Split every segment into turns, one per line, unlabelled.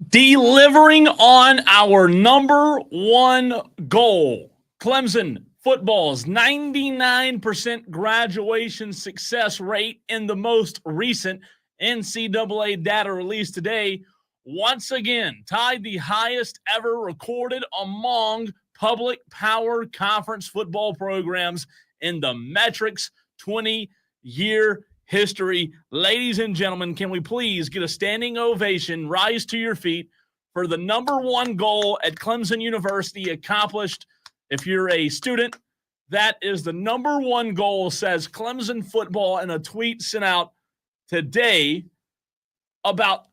Delivering on our number one goal. Clemson football's 99% graduation success rate in the most recent NCAA data released today once again tied the highest ever recorded among public power conference football programs in the metrics 20-year history. Ladies and gentlemen, can we please get a standing ovation, rise to your feet for the number one goal at Clemson University accomplished. If you're a student, that is the number one goal, says Clemson football in a tweet sent out today about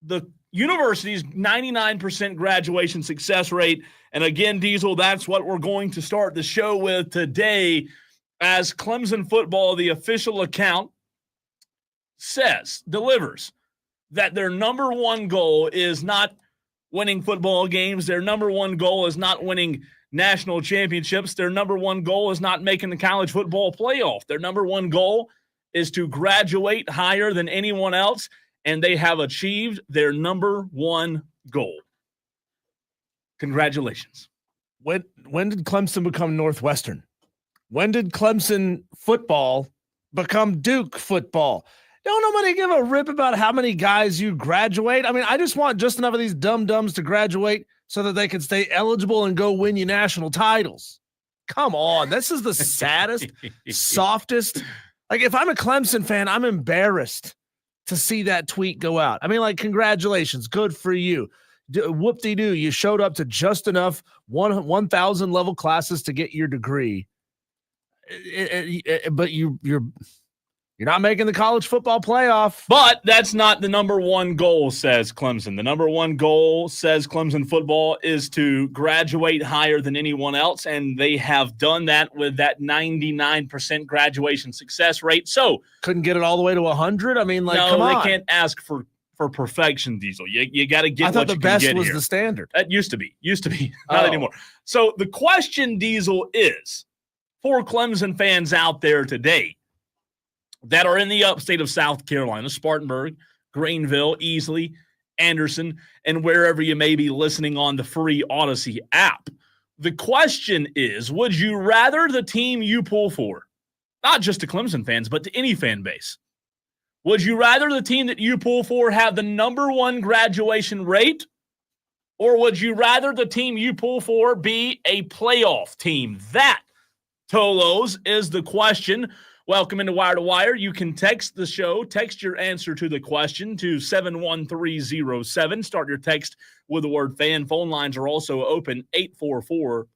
the university's 99% graduation success rate. And again, Diesel, that's what we're going to start the show with today, as Clemson football, the official account, delivers that their number one goal is not winning football games. Their number one goal is not winning national championships. Their number one goal is not making the college football playoff. Their number one goal is to graduate higher than anyone else, and they have achieved their number one goal. Congratulations.
When did Clemson become Northwestern? When did Clemson football become Duke football? Don't nobody give a rip about how many guys you graduate. I mean, I just want just enough of these dum-dums to graduate so that they can stay eligible and go win you national titles. Come on. This is the saddest, softest. Like, if I'm a Clemson fan, I'm embarrassed to see that tweet go out. I mean, like, congratulations. Good for you. Whoop-de-doo. You showed up to just enough 1,000 level classes to get your degree. But you're You're not making the college football playoff.
But that's not the number one goal, says Clemson. The number one goal, says Clemson football, is to graduate higher than anyone else, and they have done that with that 99% graduation success rate. So
couldn't get it all the way to 100? I mean, like,
no,
come on.
they can't ask for perfection, Diesel. You got to get
I thought
what
the
you
best
can get
was
here.
the standard.
That used to be, not anymore. So the question, Diesel, is for Clemson fans out there today that are in the upstate of South Carolina, Spartanburg, Greenville, Easley, Anderson, and wherever you may be listening on the free Odyssey app. The question is, would you rather the team you pull for, not just to Clemson fans, but to any fan base, would you rather the team that you pull for have the number one graduation rate, or would you rather the team you pull for be a playoff team? That, Tolos, is the question. Welcome into Wire to Wire. You can text the show. Text your answer to the question to 71307. Start your text with the word fan. Phone lines are also open,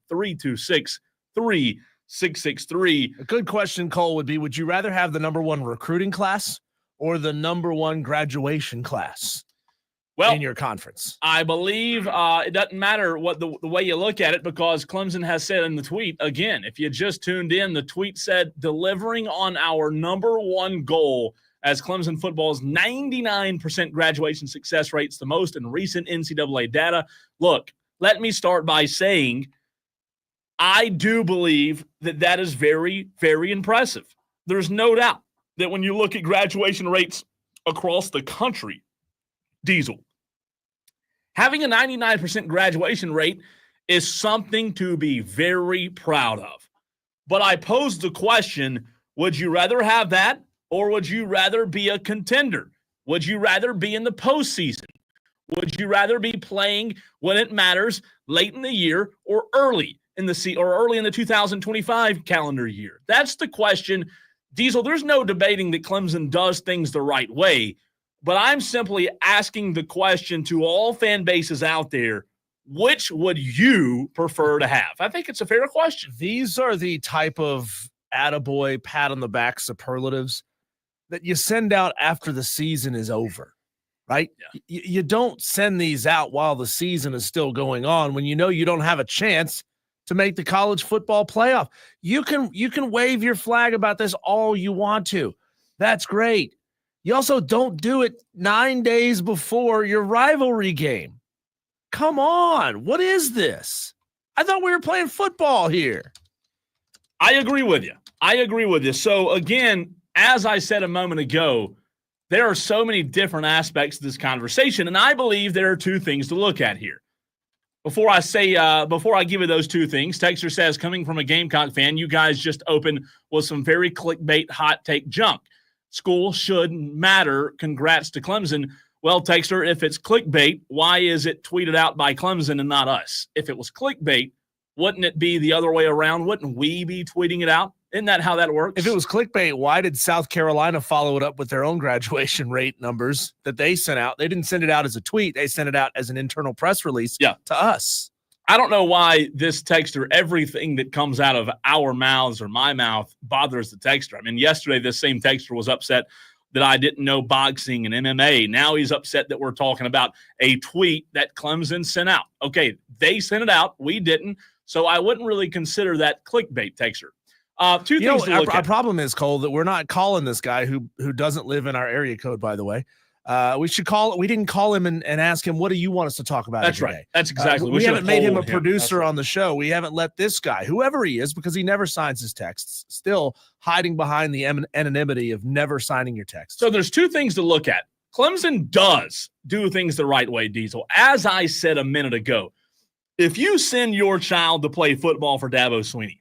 844-326-3663.
A good question, Cole, would be, would you rather have the number one recruiting class or the number one graduation class in your conference?
I believe it doesn't matter what the way you look at it, because Clemson has said in the tweet, again, if you just tuned in, the tweet said, delivering on our number one goal as Clemson football's 99% graduation success rates, the most in recent NCAA data. Look, let me start by saying I do believe that is very, very impressive. There's no doubt that when you look at graduation rates across the country, Diesel, having a 99% graduation rate is something to be very proud of. But I posed the question, would you rather have that, or would you rather be a contender? Would you rather be in the postseason? Would you rather be playing when it matters late in the year or early in the 2025 calendar year? That's the question. Diesel, there's no debating that Clemson does things the right way, but I'm simply asking the question to all fan bases out there, which would you prefer to have? I think it's a fair question.
These are the type of attaboy, pat on the back superlatives that you send out after the season is over, right? Yeah. You don't send these out while the season is still going on when you know you don't have a chance to make the college football playoff. You can wave your flag about this all you want to. That's great. You also don't do it 9 days before your rivalry game. Come on. What is this? I thought we were playing football here.
I agree with you. So, again, as I said a moment ago, there are so many different aspects of this conversation, and I believe there are two things to look at here. Before I give you those two things, Texter says, coming from a Gamecock fan, you guys just opened with some very clickbait hot take junk. School should matter. Congrats to Clemson. Well, Texter, if it's clickbait, why is it tweeted out by Clemson and not us? If it was clickbait, wouldn't it be the other way around? Wouldn't we be tweeting it out? Isn't that how that works?
If it was clickbait, why did South Carolina follow it up with their own graduation rate numbers that they sent out? They didn't send it out as a tweet. They sent it out as an internal press release to us.
I don't know why this texter, everything that comes out of our mouths or my mouth bothers the texter. I mean, yesterday this same texter was upset that I didn't know boxing and MMA. Now he's upset that we're talking about a tweet that Clemson sent out. Okay, they sent it out. We didn't. So I wouldn't really consider that clickbait, texter. Two things to look at.
Our problem is, Cole, that we're not calling this guy who doesn't live in our area code, by the way. We didn't call him and ask him, what do you want us to talk about?
That's right. That's exactly.
We haven't made him a producer on the show. We haven't let this guy, whoever he is, because he never signs his texts, still hiding behind the anonymity of never signing your text.
So there's two things to look at. Clemson does do things the right way, Diesel. As I said a minute ago, if you send your child to play football for Dabo Swinney,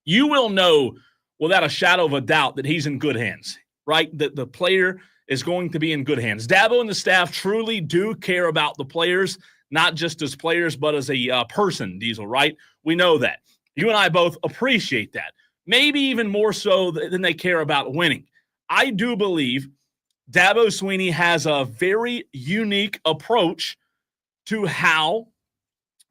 you will know without a shadow of a doubt that he's in good hands, right? That the player is going to be in good hands. Dabo and the staff truly do care about the players, not just as players, but as a person, Diesel, right? We know that. You and I both appreciate that. Maybe even more so than they care about winning. I do believe Dabo Swinney has a very unique approach to how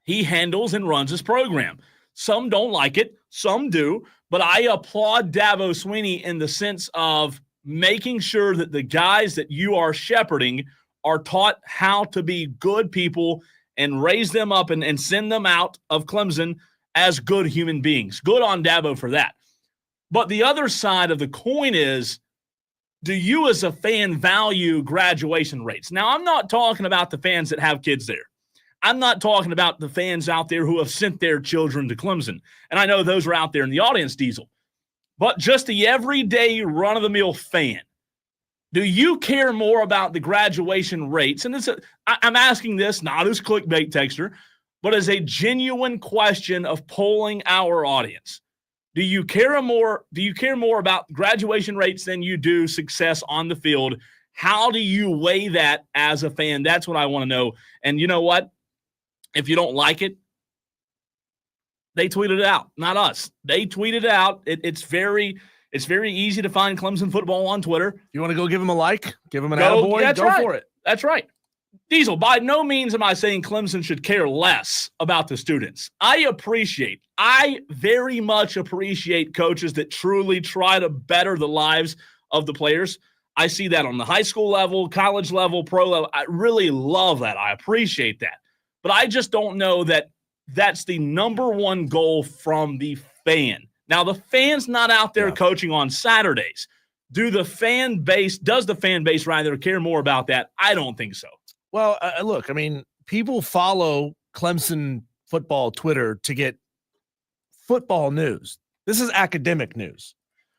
he handles and runs his program. Some don't like it. Some do. But I applaud Dabo Swinney in the sense of making sure that the guys that you are shepherding are taught how to be good people and raise them up and send them out of Clemson as good human beings. Good on Dabo for that. But the other side of the coin is, do you as a fan value graduation rates? Now, I'm not talking about the fans that have kids there. I'm not talking about the fans out there who have sent their children to Clemson. And I know those are out there in the audience, Diesel. But just the everyday run-of-the-mill fan, do you care more about the graduation rates? And I'm asking this not as clickbait texter, but as a genuine question of polling our audience. Do you care more about graduation rates than you do success on the field? How do you weigh that as a fan? That's what I want to know. And you know what? If you don't like it, they tweeted it out, not us. They tweeted it out. It's very easy to find Clemson football on Twitter.
You want to go give them a like? Give them an attaboy? Go for it.
That's right. Diesel, by no means am I saying Clemson should care less about the students. I very much appreciate coaches that truly try to better the lives of the players. I see that on the high school level, college level, pro level. I really love that. I appreciate that. But I just don't know that that's the number one goal from the fan. Now, the fan's not out there coaching on Saturdays. Does the fan base rather care more about that? I don't think so.
Well, look, I mean, people follow Clemson football Twitter to get football news. This is academic news,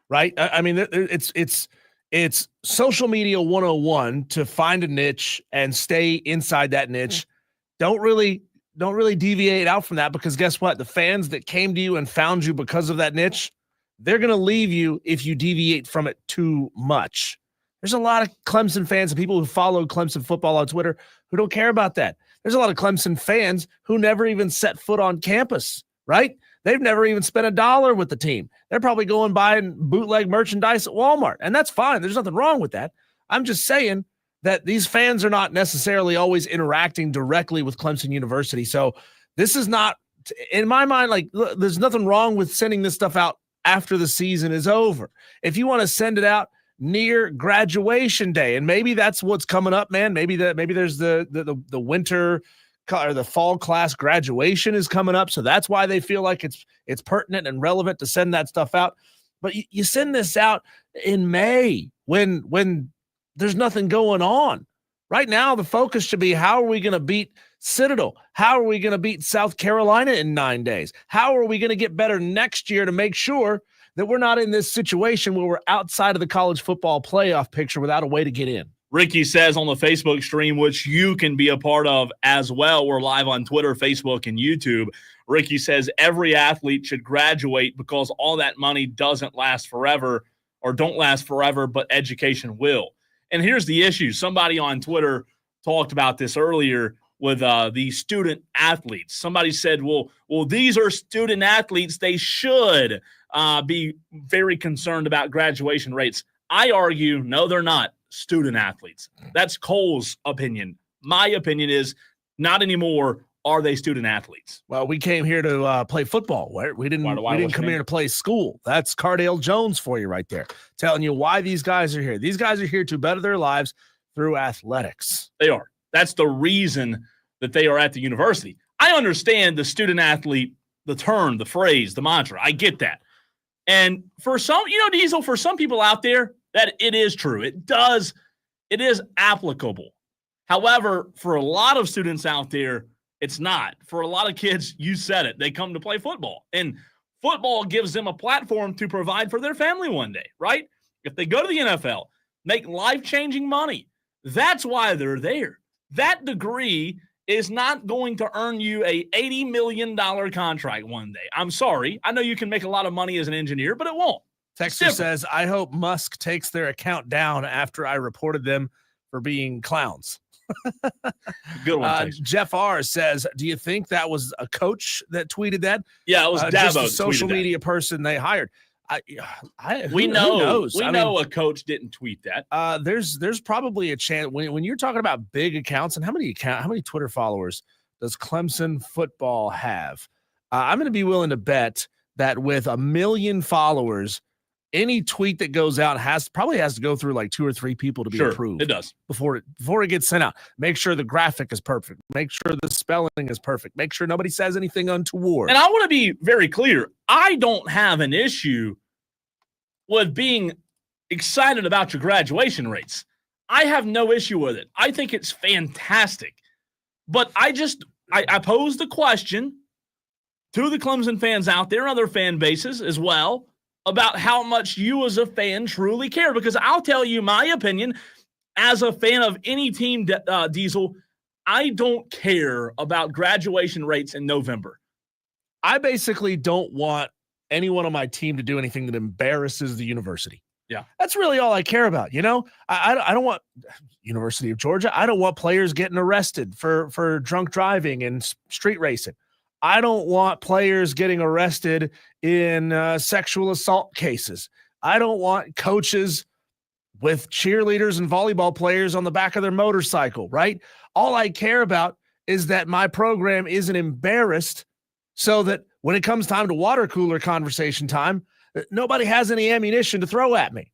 right? I mean, it's social media 101 to find a niche and stay inside that niche. Don't really deviate out from that, because guess what? The fans that came to you and found you because of that niche, they're going to leave you if you deviate from it too much. There's a lot of Clemson fans and people who follow Clemson football on Twitter who don't care about that. There's a lot of Clemson fans who never even set foot on campus, right? They've never even spent $1 with the team. They're probably going buying bootleg merchandise at Walmart, and that's fine. There's nothing wrong with that. I'm just saying that these fans are not necessarily always interacting directly with Clemson University. So this is not, in my mind, like, there's nothing wrong with sending this stuff out after the season is over. If you want to send it out near graduation day, and maybe that's what's coming up, man. Maybe there's the winter or the fall class graduation is coming up. So that's why they feel like it's pertinent and relevant to send that stuff out. But you send this out in May when there's nothing going on. Right now, the focus should be, how are we going to beat Citadel? How are we going to beat South Carolina in 9 days? How are we going to get better next year to make sure that we're not in this situation where we're outside of the college football playoff picture without a way to get in?
Ricky says on the Facebook stream, which you can be a part of as well, we're live on Twitter, Facebook, and YouTube. Ricky says every athlete should graduate because all that money doesn't last forever, or don't last forever, but education will. And here's the issue. Somebody on Twitter talked about this earlier with the student athletes. Somebody said, well, these are student athletes. They should be very concerned about graduation rates. I argue, no, they're not student athletes. That's Cole's opinion. My opinion is, not anymore are they student athletes.
Well, we came here to play football. We didn't come here to play school. That's Cardale Jones for you right there, telling you why these guys are here. These guys are here to better their lives through athletics.
They are. That's the reason that they are at the university. I understand the student athlete, the term, the phrase, the mantra. I get that. And for some, Diesel, for some people out there, that it is true. It is applicable. However, for a lot of students out there, it's not. For a lot of kids, you said it, they come to play football. And football gives them a platform to provide for their family one day, right? If they go to the NFL, make life-changing money, that's why they're there. That degree is not going to earn you a $80 million contract one day. I'm sorry. I know you can make a lot of money as an engineer, but it won't.
Texter says, I hope Musk takes their account down after I reported them for being clowns.
Good one.
Jeff R says, do you think that was a coach that tweeted that?
Yeah, it was Dabo.
Just a social media person they hired.
We know a coach didn't tweet that.
There's probably a chance when you're talking about big accounts. And how many Twitter followers does Clemson football have? I'm going to be willing to bet that with 1 million followers, any tweet that goes out probably has to go through like 2 or 3 people to be approved.
It does.
Before it gets sent out. Make sure the graphic is perfect. Make sure the spelling is perfect. Make sure nobody says anything untoward.
And I want to be very clear. I don't have an issue with being excited about your graduation rates. I have no issue with it. I think it's fantastic. But I pose the question to the Clemson fans out there and other fan bases as well about how much you as a fan truly care. Because I'll tell you my opinion as a fan of any team, Diesel, I don't care about graduation rates in November.
I basically don't want anyone on my team to do anything that embarrasses the university.
Yeah.
That's really all I care about. I don't want University of Georgia. I don't want players getting arrested for drunk driving and street racing. I don't want players getting arrested in sexual assault cases. I don't want coaches with cheerleaders and volleyball players on the back of their motorcycle, right? All I care about is that my program isn't embarrassed so that when it comes time to water cooler conversation time, nobody has any ammunition to throw at me.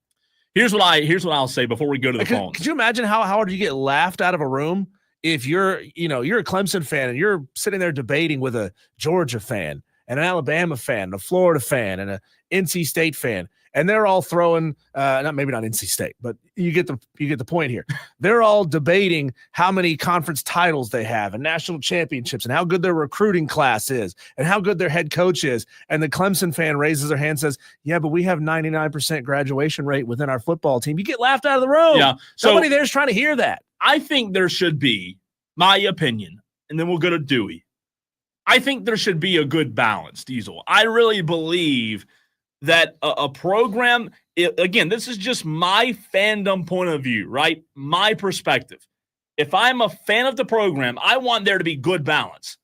Here's what I'll say before we go to the phones.
Could you imagine how hard you get laughed out of a room if you're a Clemson fan and you're sitting there debating with a Georgia fan and an Alabama fan, and a Florida fan, and a NC State fan, and they're all throwing maybe not NC State, but you get the point here. They're all debating how many conference titles they have and national championships and how good their recruiting class is and how good their head coach is. And the Clemson fan raises their hand and says, "Yeah, but we have 99% graduation rate within our football team." You get laughed out of the room.
Yeah.
Somebody there's trying to hear that.
I think there should be, my opinion, and then we'll go to Dewey. I think there should be a good balance, Diesel. I really believe that a program, again, this is just my fandom point of view, right? My perspective. If I'm a fan of the program, I want there to be good balance.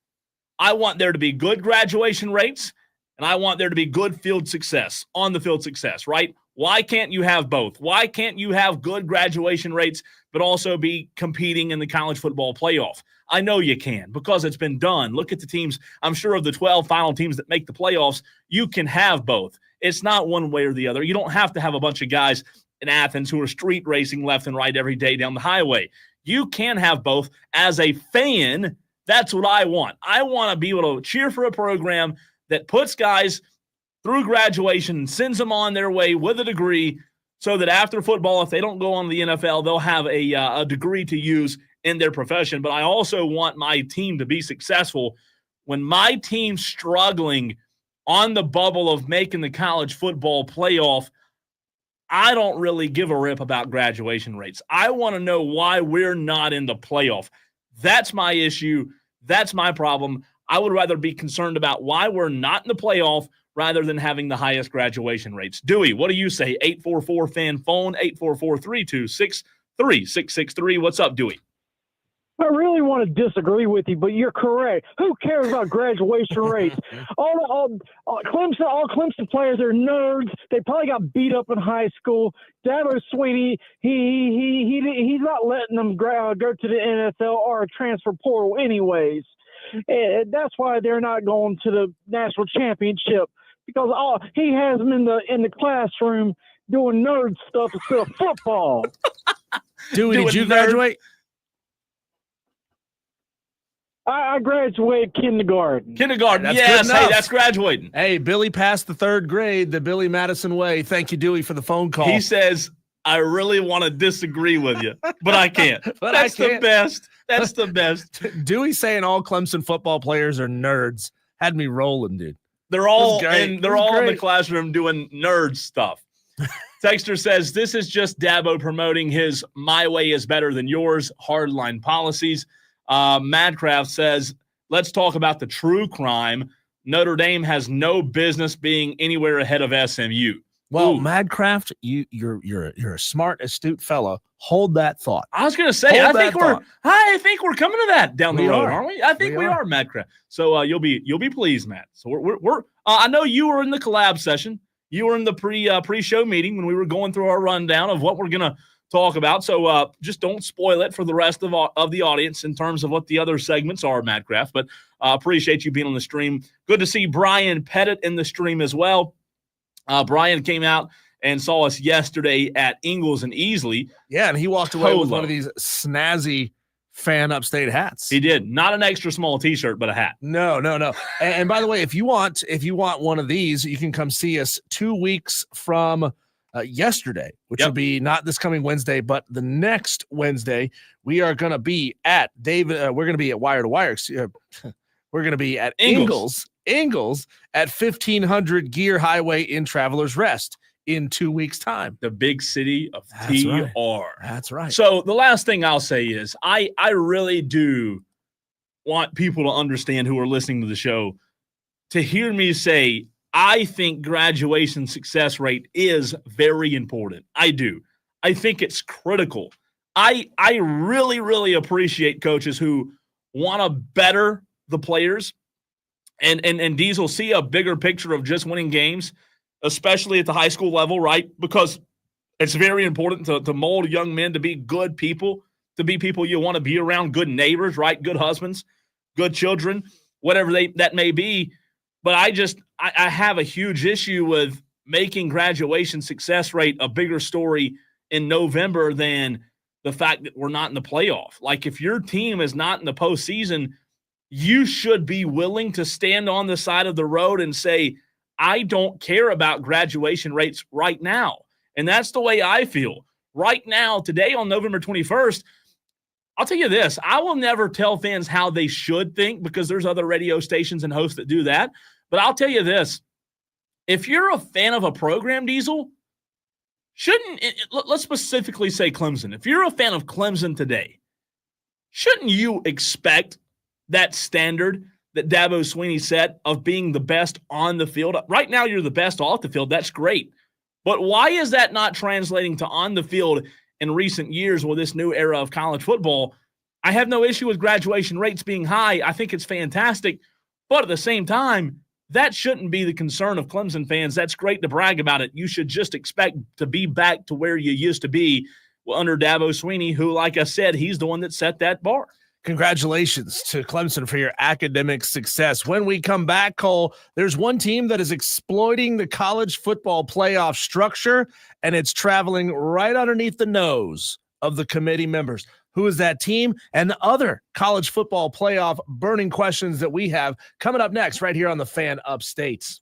I want there to be good graduation rates, and I want there to be good field success, on the field success, right? Why can't you have both? Why can't you have good graduation rates but also be competing in the college football playoff? I know you can because it's been done. Look at the teams. I'm sure of the 12 final teams that make the playoffs, you can have both. It's not one way or the other. You don't have to have a bunch of guys in Athens who are street racing left and right every day down the highway. You can have both. As a fan, that's what I want. I want to be able to cheer for a program that puts guys through graduation and sends them on their way with a degree so that after football, if they don't go on to the NFL, they'll have a degree to use in their profession. But I also want my team to be successful. When my team's struggling on the bubble of making the college football playoff, I don't really give a rip about graduation rates. I want to know why we're not in the playoff. That's my issue. That's my problem. I would rather be concerned about why we're not in the playoff rather than having the highest graduation rates. Dewey, what do you say? 844-FAN phone, 844-326-3663. What's up, Dewey?
I really want to disagree with you, but you're correct. Who cares about graduation rates? All Clemson players are nerds. They probably got beat up in high school. Dabo Swinney, he's not letting them go to the NFL or transfer portal anyways. And that's why they're not going to the national championship, because he has them in the classroom doing nerd stuff instead of football.
Dewey, did you graduate?
I graduated kindergarten.
Yes. Hey, that's graduating.
Hey, Billy passed the 3rd grade the Billy Madison way. Thank you, Dewey, for the phone call.
He says, I really want to disagree with you, but I can't. That's the best. That's the best.
Dewey saying all Clemson football players are nerds had me rolling, dude.
They're all in the classroom doing nerd stuff. Texter says, this is just Dabo promoting his "my way is better than yours" hardline policies. Madcraft says, let's talk about the true crime. Notre Dame has no business being anywhere ahead of SMU.
Well, ooh. Madcraft, you're a smart, astute fellow. Hold that thought.
I was going to say, I think we're coming to that down the road, aren't we? I think we are, Madcraft. So you'll be pleased, Matt. So we're I know you were in the collab session. You were in the pre-show meeting when we were going through our rundown of what we're going to talk about. So just don't spoil it for the rest of the audience in terms of what the other segments are, Matt Kraft. But appreciate you being on the stream. Good to see Brian Pettit in the stream as well. Brian came out and saw us yesterday at Ingalls and Easley.
Yeah, and he walked away with one of these snazzy Fan Upstate hats.
He did. Not an extra small T-shirt, but a hat.
No. And by the way, if you want one of these, you can come see us 2 weeks from yesterday, which will be not this coming Wednesday, but the next Wednesday. We are going to be at we're going to be at Wire to Wire. We're going to be at Ingalls at 1500 Gear Highway in Travelers Rest in 2 weeks' time.
The big city of TR.
Right. That's right.
So the last thing I'll say is I really do want people to understand who are listening to the show to hear me say I think graduation success rate is very important. I do. I think it's critical. I really, really appreciate coaches who want to better the players and Diesel see a bigger picture of just winning games, especially at the high school level, right? Because it's very important to mold young men to be good people, to be people you want to be around, good neighbors, right? Good husbands, good children, whatever that may be. But I have a huge issue with making graduation success rate a bigger story in November than the fact that we're not in the playoff. Like if your team is not in the postseason, you should be willing to stand on the side of the road and say, I don't care about graduation rates right now. And that's the way I feel. Right now, today on November 21st, I'll tell you this. I will never tell fans how they should think because there's other radio stations and hosts that do that. But I'll tell you this. If you're a fan of a program, Diesel, let's specifically say Clemson. If you're a fan of Clemson today, shouldn't you expect that standard that Dabo Swinney set of being the best on the field? Right now, you're the best off the field. That's great. But why is that not translating to on the field in recent years with this new era of college football? I have no issue with graduation rates being high. I think it's fantastic. But at the same time, that shouldn't be the concern of Clemson fans. That's great to brag about it. You should just expect to be back to where you used to be under Dabo Swinney, who, like I said, he's the one that set that bar.
Congratulations to Clemson for your academic success. When we come back, Cole, there's one team that is exploiting the college football playoff structure, and it's traveling right underneath the nose of the committee members. Who is that team? And the other college football playoff burning questions that we have coming up next right here on the Fan Upstate.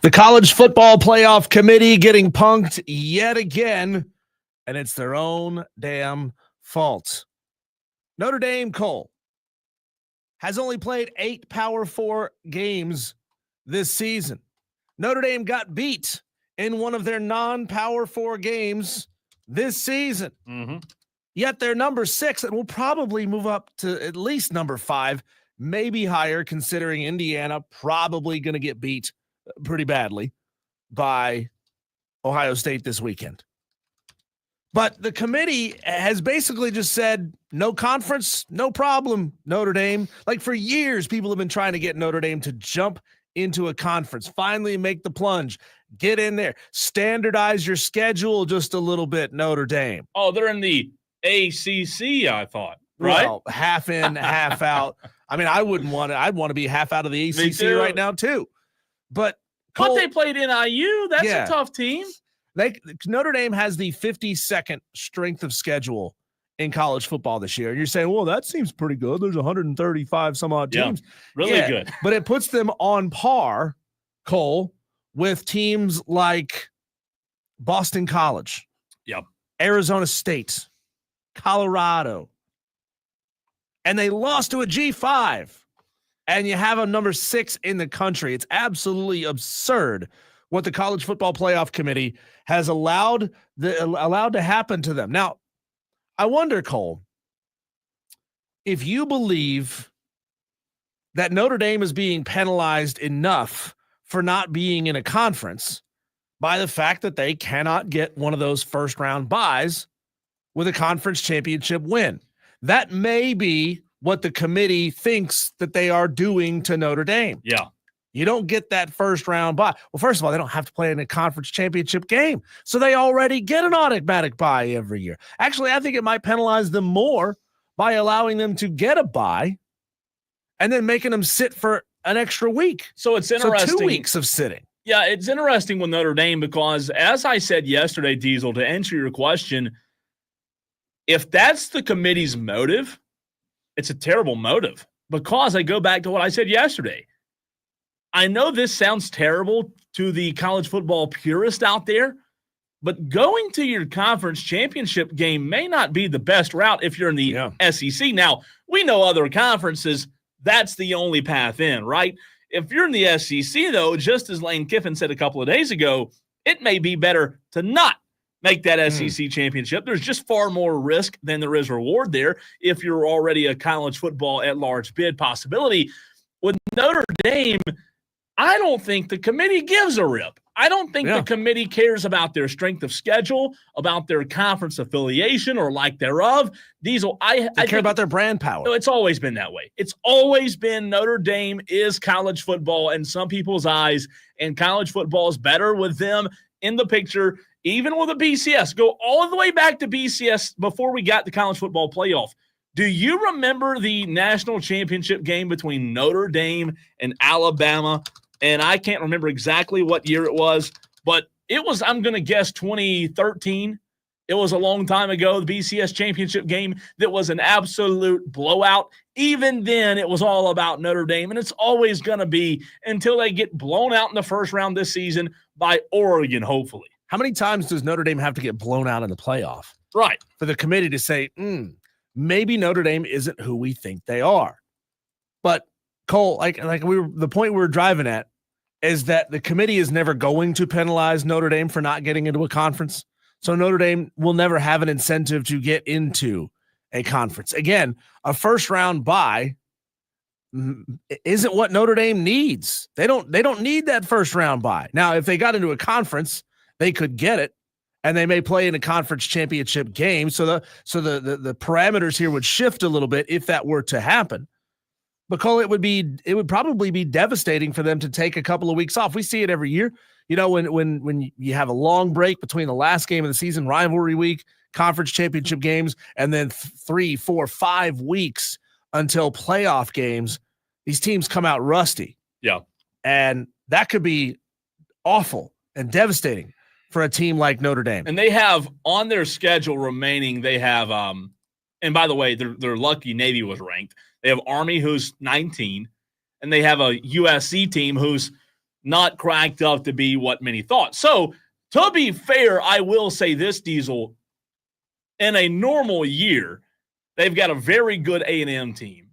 The College Football Playoff Committee getting punked yet again, and it's their own damn fault. Notre Dame, Cole, has only played 8 Power 4 games this season. Notre Dame got beat in one of their non-Power 4 games this season.
Mm-hmm.
Yet they're number 6 and will probably move up to at least number 5, maybe higher, considering Indiana probably going to get beat pretty badly by Ohio State this weekend. But the committee has basically just said, no conference, no problem, Notre Dame. Like for years, people have been trying to get Notre Dame to jump into a conference, finally make the plunge, get in there, standardize your schedule just a little bit, Notre Dame.
Oh, they're in the ACC, I thought, right?
Well, half in, half out. I mean, I wouldn't want to. I'd want to be half out of the ACC right now too. But Cole,
they played NIU. That's a tough team.
Notre Dame has the 52nd strength of schedule in college football this year. And you're saying, well, that seems pretty good. There's 135 some odd teams.
Really good.
But it puts them on par, Cole, with teams like Boston College, Arizona State, Colorado. And they lost to a G5. And you have a number 6 in the country. It's absolutely absurd what the College Football Playoff Committee has allowed to happen to them. Now, I wonder, Cole, if you believe that Notre Dame is being penalized enough for not being in a conference by the fact that they cannot get one of those first-round buys with a conference championship win. That may be what the committee thinks that they are doing to Notre Dame.
Yeah.
You don't get that first round bye. Well, first of all, they don't have to play in a conference championship game. So they already get an automatic bye every year. Actually, I think it might penalize them more by allowing them to get a bye and then making them sit for an extra week.
So it's interesting.
So 2 weeks of sitting.
Yeah, it's interesting with Notre Dame because, as I said yesterday, Diesel, to answer your question, if that's the committee's motive, it's a terrible motive because I go back to what I said yesterday. I know this sounds terrible to the college football purist out there, but going to your conference championship game may not be the best route if you're in the SEC. Now, we know other conferences, that's the only path in, right? If you're in the SEC, though, just as Lane Kiffin said a couple of days ago, it may be better to not make that SEC championship. There's just far more risk than there is reward there if you're already a college football at-large bid possibility. With Notre Dame, I don't think the committee gives a rip. I don't think the committee cares about their strength of schedule, about their conference affiliation or lack thereof. Diesel, I
care about their brand power.
No, it's always been that way. It's always been Notre Dame is college football in some people's eyes, and college football is better with them in the picture, even with the BCS. Go all the way back to BCS before we got the college football playoff. Do you remember the national championship game between Notre Dame and Alabama? And I can't remember exactly what year it was, but it was, I'm going to guess, 2013. It was a long time ago, the BCS championship game that was an absolute blowout. Even then, it was all about Notre Dame, and it's always going to be until they get blown out in the first round this season by Oregon, hopefully.
How many times does Notre Dame have to get blown out in the playoff?
Right.
For the committee to say, maybe Notre Dame isn't who we think they are. But Cole, the point we were driving at is that the committee is never going to penalize Notre Dame for not getting into a conference. So Notre Dame will never have an incentive to get into a conference. Again, a first round bye isn't what Notre Dame needs. They don't need that first round bye. Now, if they got into a conference, they could get it, and they may play in a conference championship game. So the parameters here would shift a little bit if that were to happen. But Cole, it would probably be devastating for them to take a couple of weeks off. We see it every year. You know, when you have a long break between the last game of the season, rivalry week, conference championship games, and then 3, 4, 5 weeks until playoff games, these teams come out rusty.
Yeah.
And that could be awful and devastating for a team like Notre Dame.
And they have on their schedule remaining, they have, and by the way, they're lucky Navy was ranked. They have Army, who's 19, and they have a USC team who's not cracked up to be what many thought. So, to be fair, I will say this, Diesel. In a normal year, they've got a very good A&M team.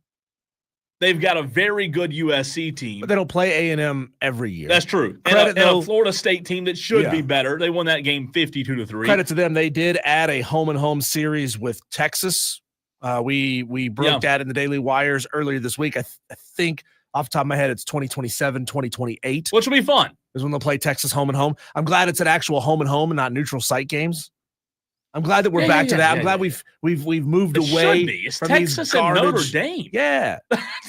They've got a very good USC team.
But they don't play A&M every year.
That's true. And a Florida State team that should be better. They won that game 52-3.
Credit to them. They did add a home-and-home series with Texas. We broke that in the Daily Wires earlier this week. I think off the top of my head, it's 2027, 2028.
Which will be fun.
Is when they'll play Texas home and home. I'm glad it's an actual home and home and not neutral site games. I'm glad that we're back to that. I'm glad we've moved away
it's
from
Texas
these
and
garbage.
Notre Dame.
Yeah.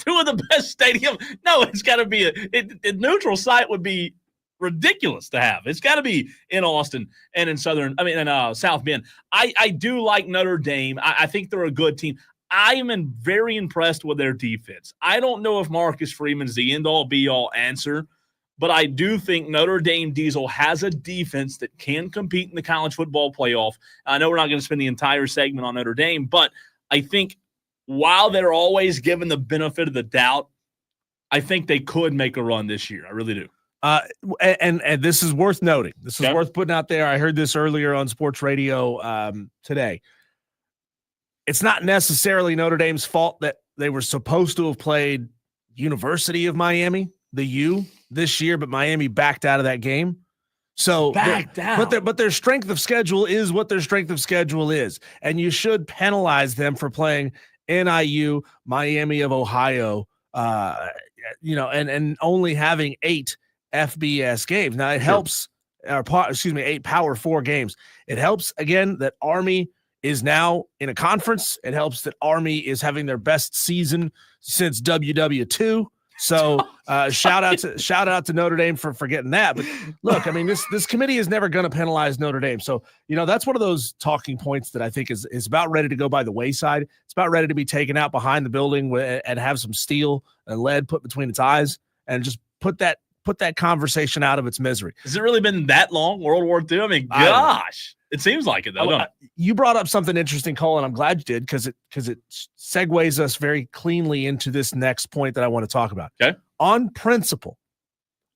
Two of the best stadiums. No, it's got to be a neutral site would be ridiculous to have. It's got to be in Austin and in South Bend. I do like Notre Dame. I think they're a good team. I am very impressed with their defense. I don't know if Marcus Freeman's the end-all, be-all answer, but I do think Notre Dame Diesel has a defense that can compete in the college football playoff. I know we're not going to spend the entire segment on Notre Dame, but I think while they're always given the benefit of the doubt, I think they could make a run this year. I really do.
And this is worth noting. This is worth putting out there. I heard this earlier on sports radio today. It's not necessarily Notre Dame's fault that they were supposed to have played University of Miami, the U, this year, but Miami backed out of that game. So
backed out.
But their strength of schedule is what their strength of schedule is. And you should penalize them for playing NIU, Miami of Ohio, and only having 8 FBS games. Now it helps, 8 Power 4 games. It helps again that Army is now in a conference. It helps that Army is having their best season since WW2. So shout out to Notre Dame for getting that. But look, I mean, this committee is never going to penalize Notre Dame. So, that's one of those talking points that I think is about ready to go by the wayside. It's about ready to be taken out behind the building and have some steel and lead put between its eyes and just put that conversation out of its misery.
Has it really been that long? World War II? I mean, gosh. It seems like it, though, don't it?
You brought up something interesting, Cole, and I'm glad you did because it segues us very cleanly into this next point that I want to talk about.
Okay.
On principle,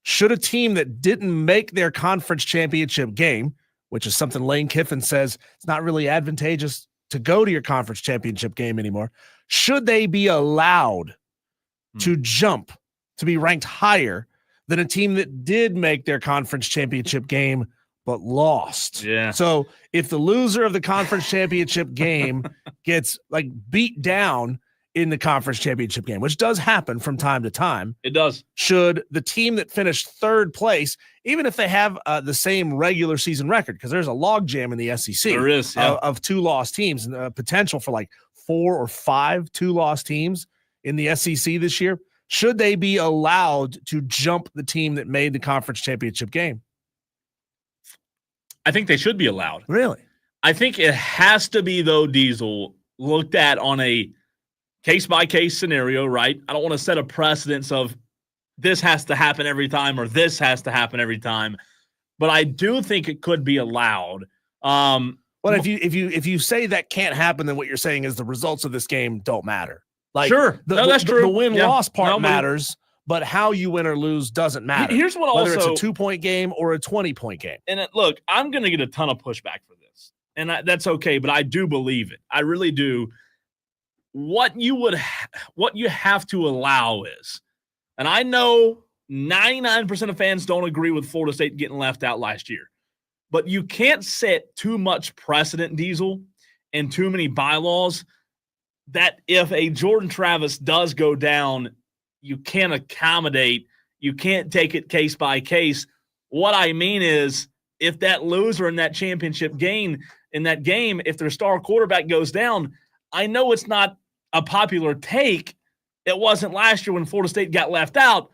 should a team that didn't make their conference championship game, which is something Lane Kiffin says it's not really advantageous to go to your conference championship game anymore, should they be allowed to jump to be ranked higher than a team that did make their conference championship game but lost?
Yeah.
So if the loser of the conference championship game gets beat down in the conference championship game, which does happen from time to time,
it does.
Should the team that finished third place, even if they have the same regular season record, because there's a logjam in the SEC,
there is
of 2 lost teams and potential for 4 or 5 2-loss teams in the SEC this year, should they be allowed to jump the team that made the conference championship game?
I think they should be allowed.
Really?
I think it has to be, though, Diesel, looked at on a case-by-case scenario, right? I don't want to set a precedence of this has to happen every time or this has to happen every time, but I do think it could be allowed.
Well, if you say that can't happen, then what you're saying is the results of this game don't matter.
Sure. That's true.
The win-loss part matters, but how you win or lose doesn't matter.
Here's what
whether it's a 2-point game or a 20-point game.
And look, I'm going to get a ton of pushback for this, and that's okay, but I do believe it. I really do. What you have to allow is, and I know 99% of fans don't agree with Florida State getting left out last year, but you can't set too much precedent, Diesel, and too many bylaws that if a Jordan Travis does go down, you can't accommodate, you can't take it case by case. What I mean is, if that loser in that championship game, if their star quarterback goes down, I know it's not a popular take. It wasn't last year when Florida State got left out,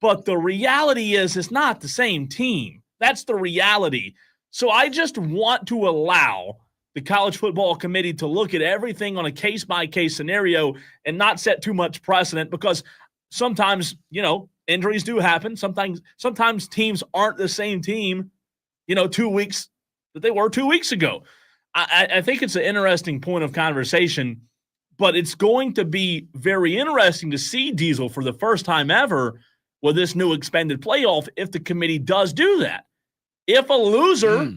but the reality is it's not the same team. That's the reality. So I just want to allow the College Football Committee to look at everything on a case-by-case scenario and not set too much precedent, because sometimes, injuries do happen. Sometimes teams aren't the same team, 2 weeks that they were 2 weeks ago. I think it's an interesting point of conversation, but it's going to be very interesting to see, Diesel, for the first time ever, with this new expanded playoff if the committee does do that. If a loser,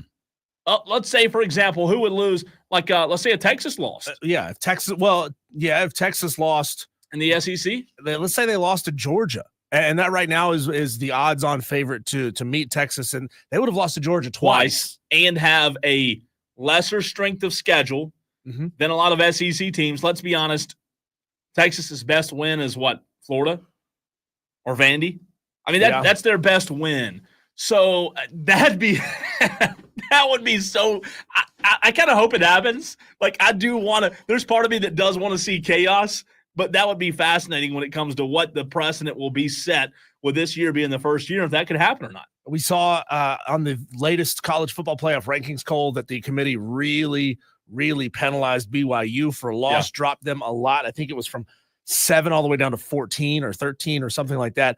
let's say, for example, who would lose? Like, let's say Texas lost.
If Texas lost
in the SEC,
let's say they lost to Georgia, and that right now is the odds-on favorite to meet Texas, and they would have lost to Georgia twice
and have a lesser strength of schedule than a lot of SEC teams. Let's be honest, Texas's best win is what, Florida or Vandy? I mean, that's their best win. So that'd be that would be so. I kind of hope it happens. Like, I do want to. There's part of me that does want to see chaos, but that would be fascinating when it comes to what the precedent will be set with this year being the first year, if that could happen or not.
We saw on the latest college football playoff rankings, Cole, that the committee really penalized BYU for a loss, dropped them a lot. I think it was from 7 all the way down to 14 or 13 or something like that.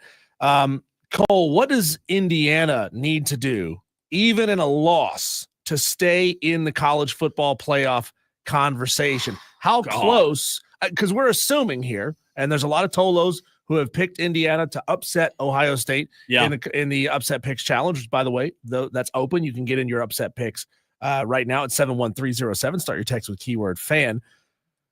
Cole, what does Indiana need to do, even in a loss, to stay in the college football playoff conversation? How close? Because we're assuming here, and there's a lot of Tolos who have picked Indiana to upset Ohio State in the upset picks challenge, which, by the way, that's open. You can get in your upset picks right now at 71307. Start your text with keyword fan.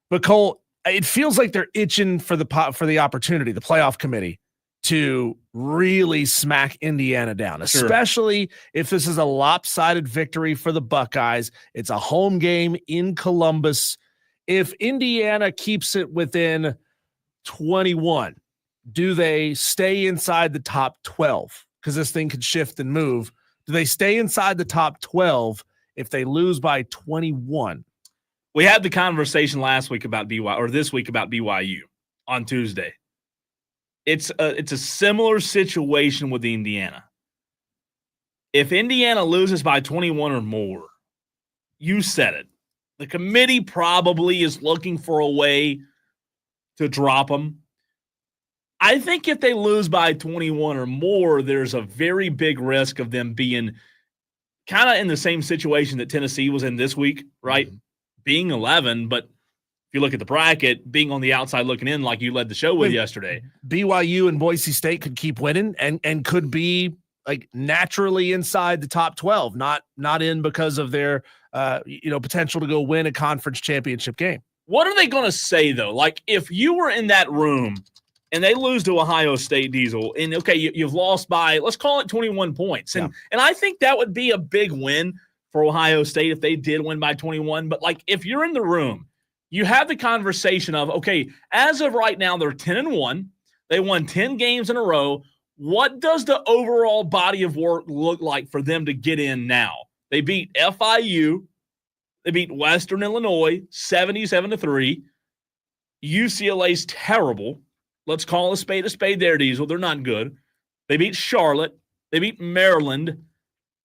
But Cole, it feels like they're itching for the opportunity, the playoff committee, to really smack Indiana down, especially if this is a lopsided victory for the Buckeyes. It's a home game in Columbus. If Indiana keeps it within 21, do they stay inside the top 12? Because this thing could shift and move. Do they stay inside the top 12 if they lose by 21?
We had the conversation last week about BYU, or this week about BYU on Tuesday. It's a similar situation with Indiana. If Indiana loses by 21 or more, you said it. The committee probably is looking for a way to drop them. I think if they lose by 21 or more, there's a very big risk of them being kind of in the same situation that Tennessee was in this week, right? Being 11, but you look at the bracket, being on the outside looking in like you led the show with yesterday.
BYU and Boise State could keep winning and could be like naturally inside the top 12, not in because of their potential to go win a conference championship game.
What are they going to say, though? Like, if you were in that room and they lose to Ohio State, Diesel, and okay, you've lost by, let's call it 21 points. And I think that would be a big win for Ohio State if they did win by 21. But like, if you're in the room, you have the conversation of, okay, as of right now, they're 10-1. They won 10 games in a row. What does the overall body of work look like for them to get in now? They beat FIU. They beat Western Illinois 77-3. UCLA's terrible. Let's call a spade there, Diesel. They're not good. They beat Charlotte. They beat Maryland.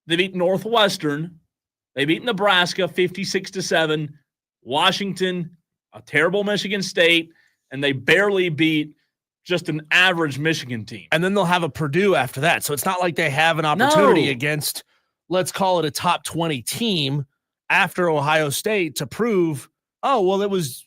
They beat Northwestern. They beat Nebraska 56-7. Washington, a terrible Michigan State, and they barely beat just an average Michigan team.
And then they'll have a Purdue after that. So it's not like they have an opportunity against, let's call it a top 20 team after Ohio State to prove, it was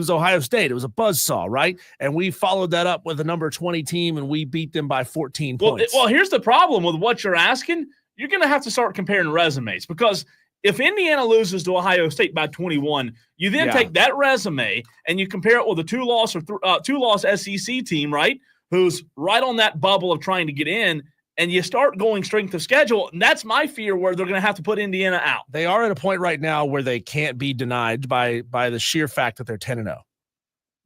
Ohio State. It was a buzzsaw, right? And we followed that up with a number 20 team, and we beat them by 14 points.
Well, here's the problem with what you're asking. You're going to have to start comparing resumes, because if Indiana loses to Ohio State by 21, you then take that resume and you compare it with a two-loss SEC team, right, who's right on that bubble of trying to get in, and you start going strength of schedule. And that's my fear, where they're going to have to put Indiana out.
They are at a point right now where they can't be denied by the sheer fact that they're 10-0.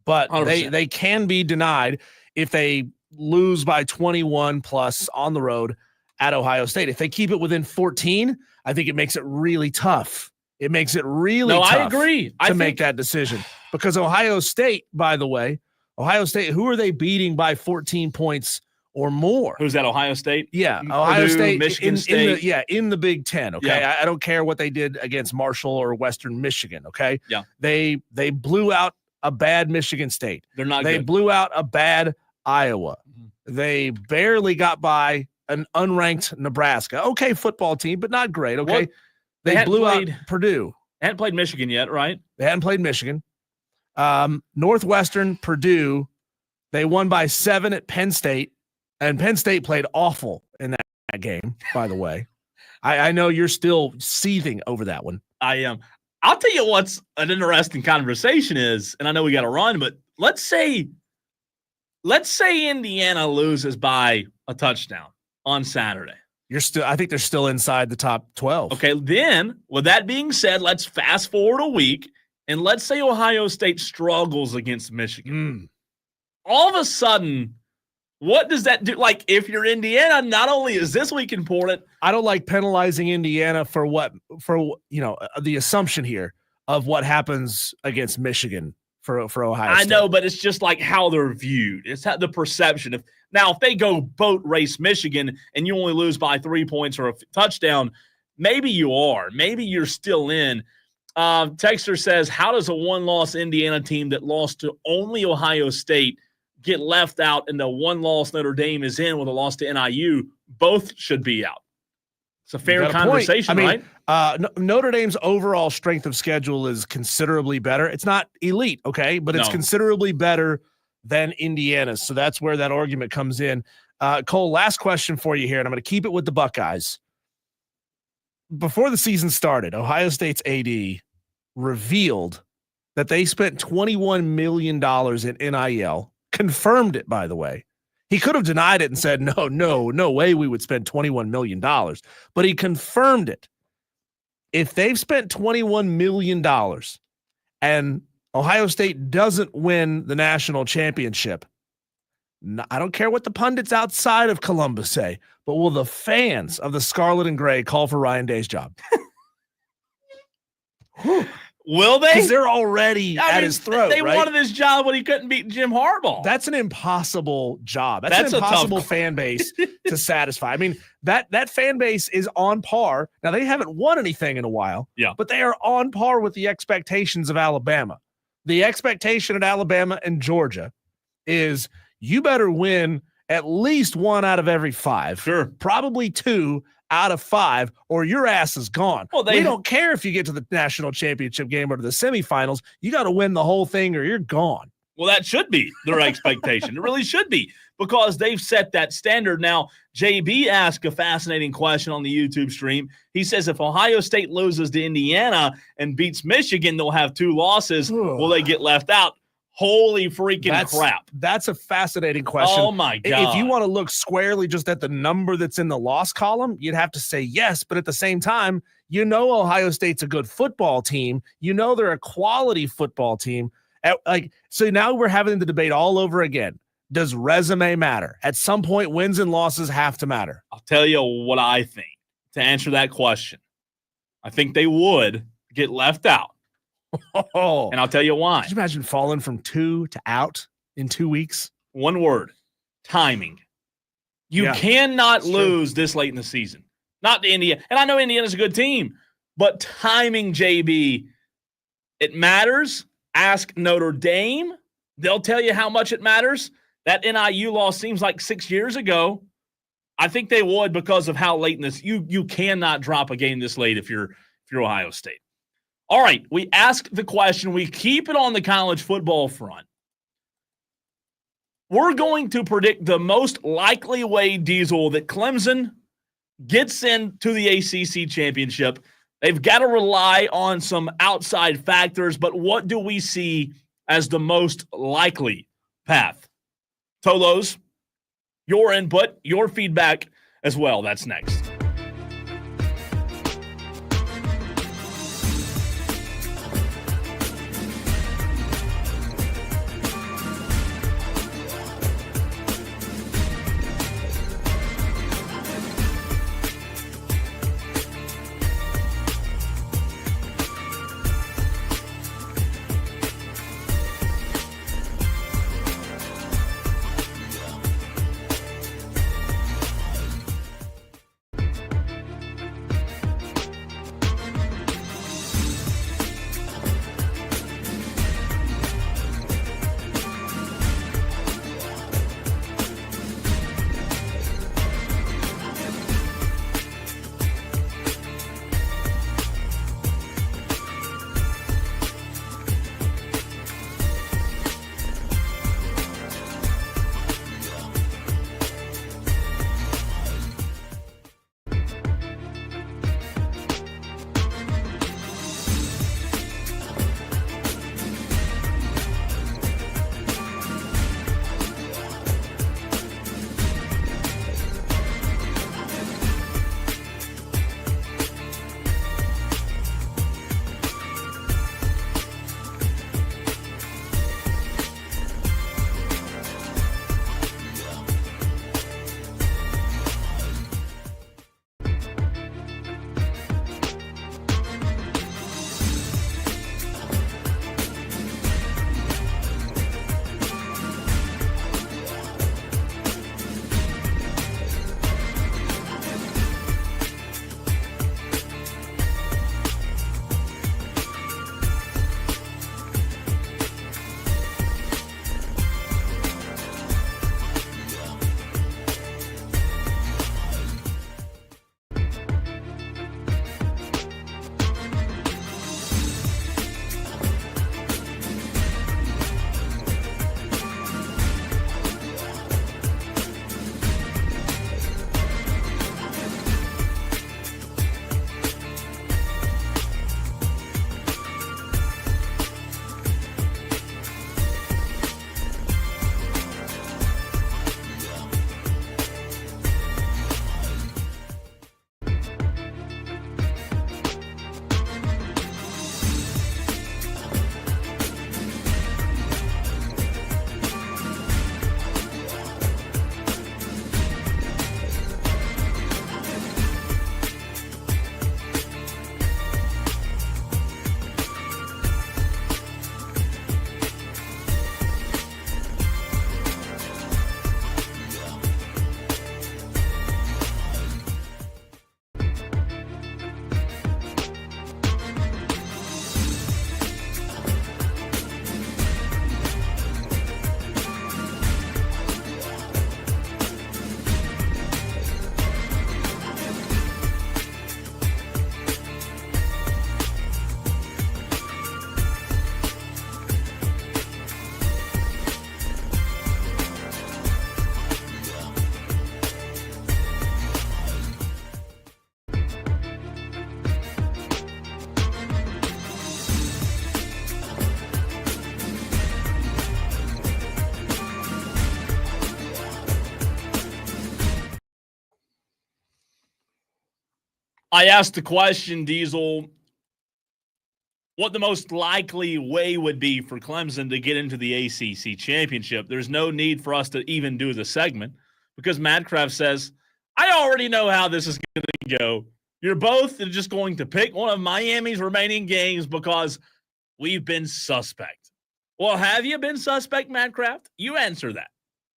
But they can be denied if they lose by 21 plus on the road at Ohio State. If they keep it within 14, I think it makes it really tough. It makes it really tough.
I agree.
To make that decision. Because Ohio State, by the way, who are they beating by 14 points or more?
Who's that, Ohio State?
Yeah,
Purdue,
Ohio State,
Michigan State.
In the Big Ten, okay?
Yeah.
I don't care what they did against Marshall or Western Michigan, okay?
Yeah.
They blew out a bad Michigan State.
They're not
They
good.
blew out a bad Iowa. They barely got by an unranked Nebraska. Okay, football team, but not great, okay? They blew out Purdue.
They hadn't played Michigan yet, right?
They hadn't played Michigan. Northwestern, Purdue, they won by 7 at Penn State. And Penn State played awful in that game, by the way. I know you're still seething over that one.
I am. I'll tell you what's an interesting conversation is, and I know we got to run, but let's say Indiana loses by a touchdown on Saturday.
I think they're still inside the top 12.
Okay, then with that being said, let's fast forward a week, and let's say Ohio State struggles against Michigan. All of a sudden, what does that do? Like, if you're Indiana, not only is this week important,
I don't like penalizing Indiana for the assumption here of what happens against Michigan for Ohio State.
I know, but it's just like how they're viewed. It's how the perception of now, if they go boat race Michigan and you only lose by 3 points or a touchdown, maybe you are. Maybe you're still in. Texter says, how does a one-loss Indiana team that lost to only Ohio State get left out and the one-loss Notre Dame is in with a loss to NIU? Both should be out. It's a fair conversation, right?
Notre Dame's overall strength of schedule is considerably better. It's not elite, okay, but it's considerably better than Indiana's. So that's where that argument comes in. Cole, last question for you here, and I'm going to keep it with the Buckeyes. Before the season started, Ohio State's AD revealed that they spent $21 million in NIL, confirmed it, by the way. He could have denied it and said, no way we would spend $21 million. But he confirmed it. If they've spent $21 million and Ohio State doesn't win the national championship, I don't care what the pundits outside of Columbus say, but will the fans of the Scarlet and Gray call for Ryan Day's job?
Will they?
Because they're already at his throat.
They
right?
wanted his job when he couldn't beat Jim Harbaugh.
That's an impossible job. That's an impossible fan base to satisfy. I mean, that fan base is on par. Now, they haven't won anything in a while, but they are on par with the expectations of Alabama. The expectation at Alabama and Georgia is you better win at least 1 out of every 5.
Sure.
Probably 2 out of 5, or your ass is gone. Well, they don't care if you get to the national championship game or to the semifinals. You got to win the whole thing or you're gone.
Well, that should be their expectation. It really should be, because they've set that standard. Now, JB asked a fascinating question on the YouTube stream. He says, if Ohio State loses to Indiana and beats Michigan, they'll have 2 losses. Will they get left out? Holy freaking crap.
That's a fascinating question.
Oh, my God.
If you want to look squarely just at the number that's in the loss column, you'd have to say yes. But at the same time, Ohio State's a good football team. They're a quality football team. So now we're having the debate all over again. Does resume matter? At some point, wins and losses have to matter.
I'll tell you what I think to answer that question. I think they would get left out. And I'll tell you why.
Could you imagine falling from 2 to out in 2 weeks?
One word: timing. You cannot lose this late in the season. Not to Indiana. And I know Indiana's a good team, but timing, JB, it matters. Ask Notre Dame. They'll tell you how much it matters. That NIU loss seems like 6 years ago. I think they would, because of how late in this. You cannot drop a game this late if you're Ohio State. All right, we ask the question. We keep it on the college football front. We're going to predict the most likely way, Diesel, that Clemson gets into the ACC championship. They've got to rely on some outside factors, but what do we see as the most likely path? Tolos, your input, your feedback as well. That's next. I asked the question, Diesel, what the most likely way would be for Clemson to get into the ACC championship. There's no need for us to even do the segment because Madcraft says, I already know how this is going to go. You're both just going to pick one of Miami's remaining games because we've been suspect. Well, have you been suspect, Madcraft? You answer that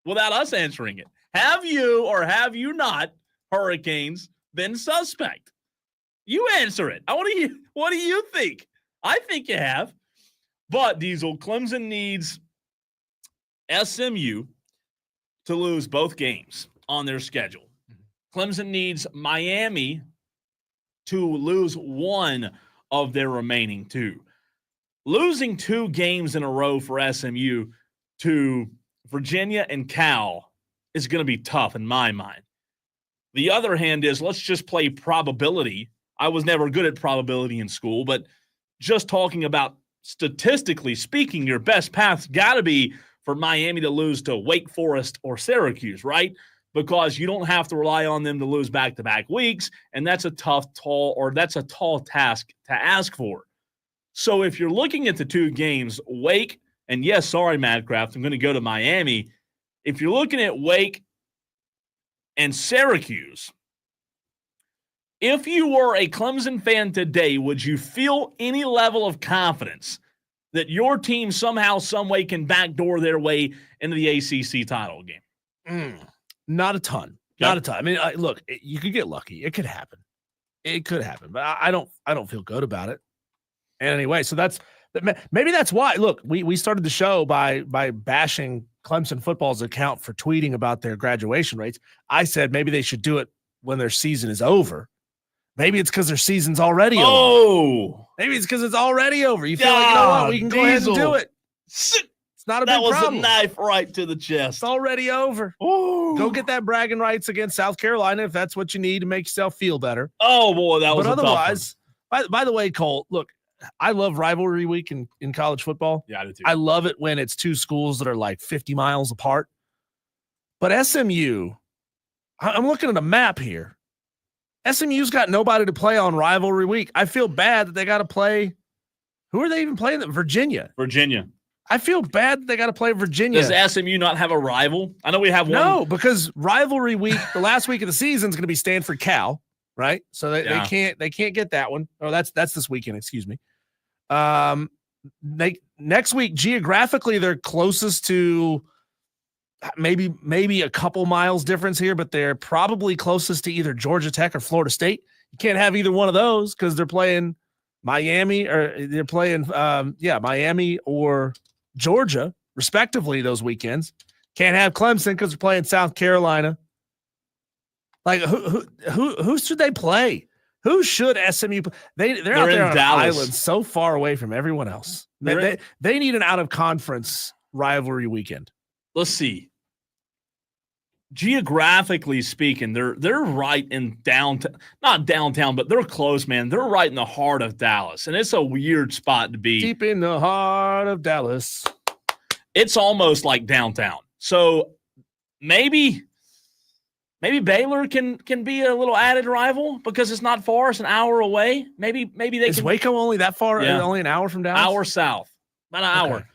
without us answering it. Have you or have you not, Hurricanes, been suspect? You answer it. What do you think? I think you have. But, Diesel, Clemson needs SMU to lose both games on their schedule. Clemson needs Miami to lose one of their remaining two. Losing 2 games in a row for SMU to Virginia and Cal is going to be tough in my mind. The other hand is, let's just play probability. I was never good at probability in school, but just talking about statistically speaking, your best path's got to be for Miami to lose to Wake Forest or Syracuse, right? Because you don't have to rely on them to lose back-to-back weeks, and that's a tall task to ask for. So if you're looking at the 2 games, Wake, and yes, sorry, Madcraft, I'm going to go to Miami. If you're looking at Wake and Syracuse, if you were a Clemson fan today, would you feel any level of confidence that your team somehow, some way can backdoor their way into the ACC title game?
Not a ton. Not a ton. I mean, look, you could get lucky. It could happen. It could happen, but I don't feel good about it. And anyway, so maybe that's why. Look, we started the show by bashing Clemson football's account for tweeting about their graduation rates. I said maybe they should do it when their season is over. Maybe it's because their season's already over. Maybe it's because it's already over. You feel like, you know what? We can go ahead and do it. It's not a big problem.
That was a knife right to the chest.
It's already over.
Ooh.
Go get that bragging rights against South Carolina if that's what you need to make yourself feel better.
Oh, boy, that was
a tough one. But otherwise, by the way, Cole, look, I love rivalry week in college football.
Yeah, I do too.
I love it when it's 2 schools that are like 50 miles apart. But SMU, I'm looking at a map here. SMU's got nobody to play on rivalry week. I feel bad that they got to play. Who are they even playing? Virginia. I feel bad that they got to play Virginia.
Does SMU not have a rival? I know we have one.
No, because rivalry week, the last week of the season is going to be Stanford Cal, right? So they can't get that one. Oh, that's this weekend. Excuse me. Next week geographically they're closest to maybe a couple miles difference here, but they're probably closest to either Georgia Tech or Florida State. You can't have either one of those because they're playing Miami Miami or Georgia, respectively, those weekends. Can't have Clemson because they're playing South Carolina. Like who should they play? Who should SMU play? They're out there on an island so far away from everyone else. They need an out-of-conference rivalry weekend.
Let's see. Geographically speaking, they're right in downtown, not downtown, but they're close, man. They're right in the heart of Dallas, and it's a weird spot to be.
Deep in the heart of Dallas.
It's almost like downtown. So maybe Baylor can be a little added rival because it's not far. It's an hour away. Maybe they
Is Waco only that far? Yeah. Only an hour from Dallas?
Hour south. About an hour.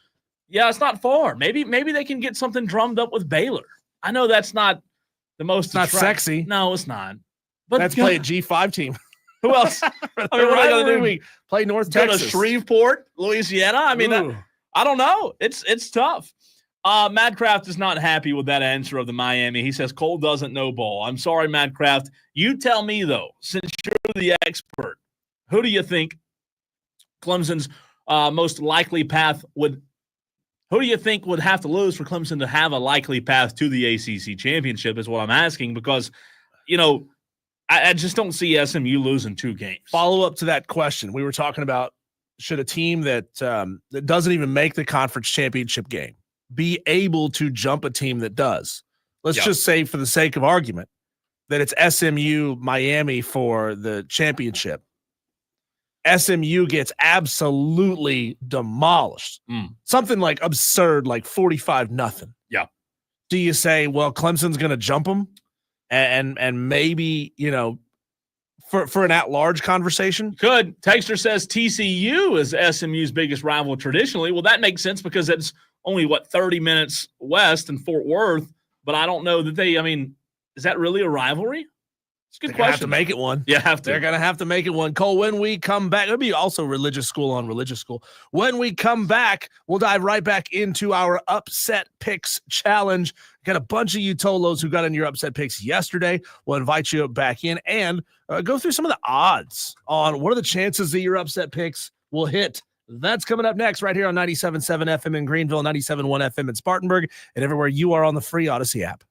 Yeah, it's not far. Maybe they can get something drummed up with Baylor. I know that's not the most.
It's not sexy.
No, it's not. But
let's play a G5 team.
Who else? I mean, what are they going to do?
Play North Texas.
Go to Shreveport, Louisiana. I mean, I don't know. It's tough. Madcraft is not happy with that answer of the Miami. He says Cole doesn't know ball. I'm sorry, Madcraft. You tell me, though, since you're the expert, who do you think Clemson's most likely path would – who do you think would have to lose for Clemson to have a likely path to the ACC championship is what I'm asking because, I just don't see SMU losing 2 games.
Follow up to that question. We were talking about should a team that doesn't even make the conference championship game be able to jump a team that does. Let's just say for the sake of argument that it's SMU Miami for the championship. SMU gets absolutely demolished. Something like absurd, like 45-0.
Yeah.
Do you say, well, Clemson's going to jump them and maybe, for an at-large conversation?
Could. Texter says TCU is SMU's biggest rival traditionally. Well, that makes sense because it's only, 30 minutes west in Fort Worth. But I don't know that is that really a rivalry? It's a good question.
Have to make it one.
Yeah, have to.
They're going to have to make it one. Cole, when we come back, it'll be also religious school on religious school. When we come back, we'll dive right back into our upset picks challenge. Got a bunch of you Tolos who got in your upset picks yesterday. We'll invite you back in and go through some of the odds on what are the chances that your upset picks will hit. That's coming up next right here on 97.7 FM in Greenville, 97.1 FM in Spartanburg, and everywhere you are on the free Odyssey app.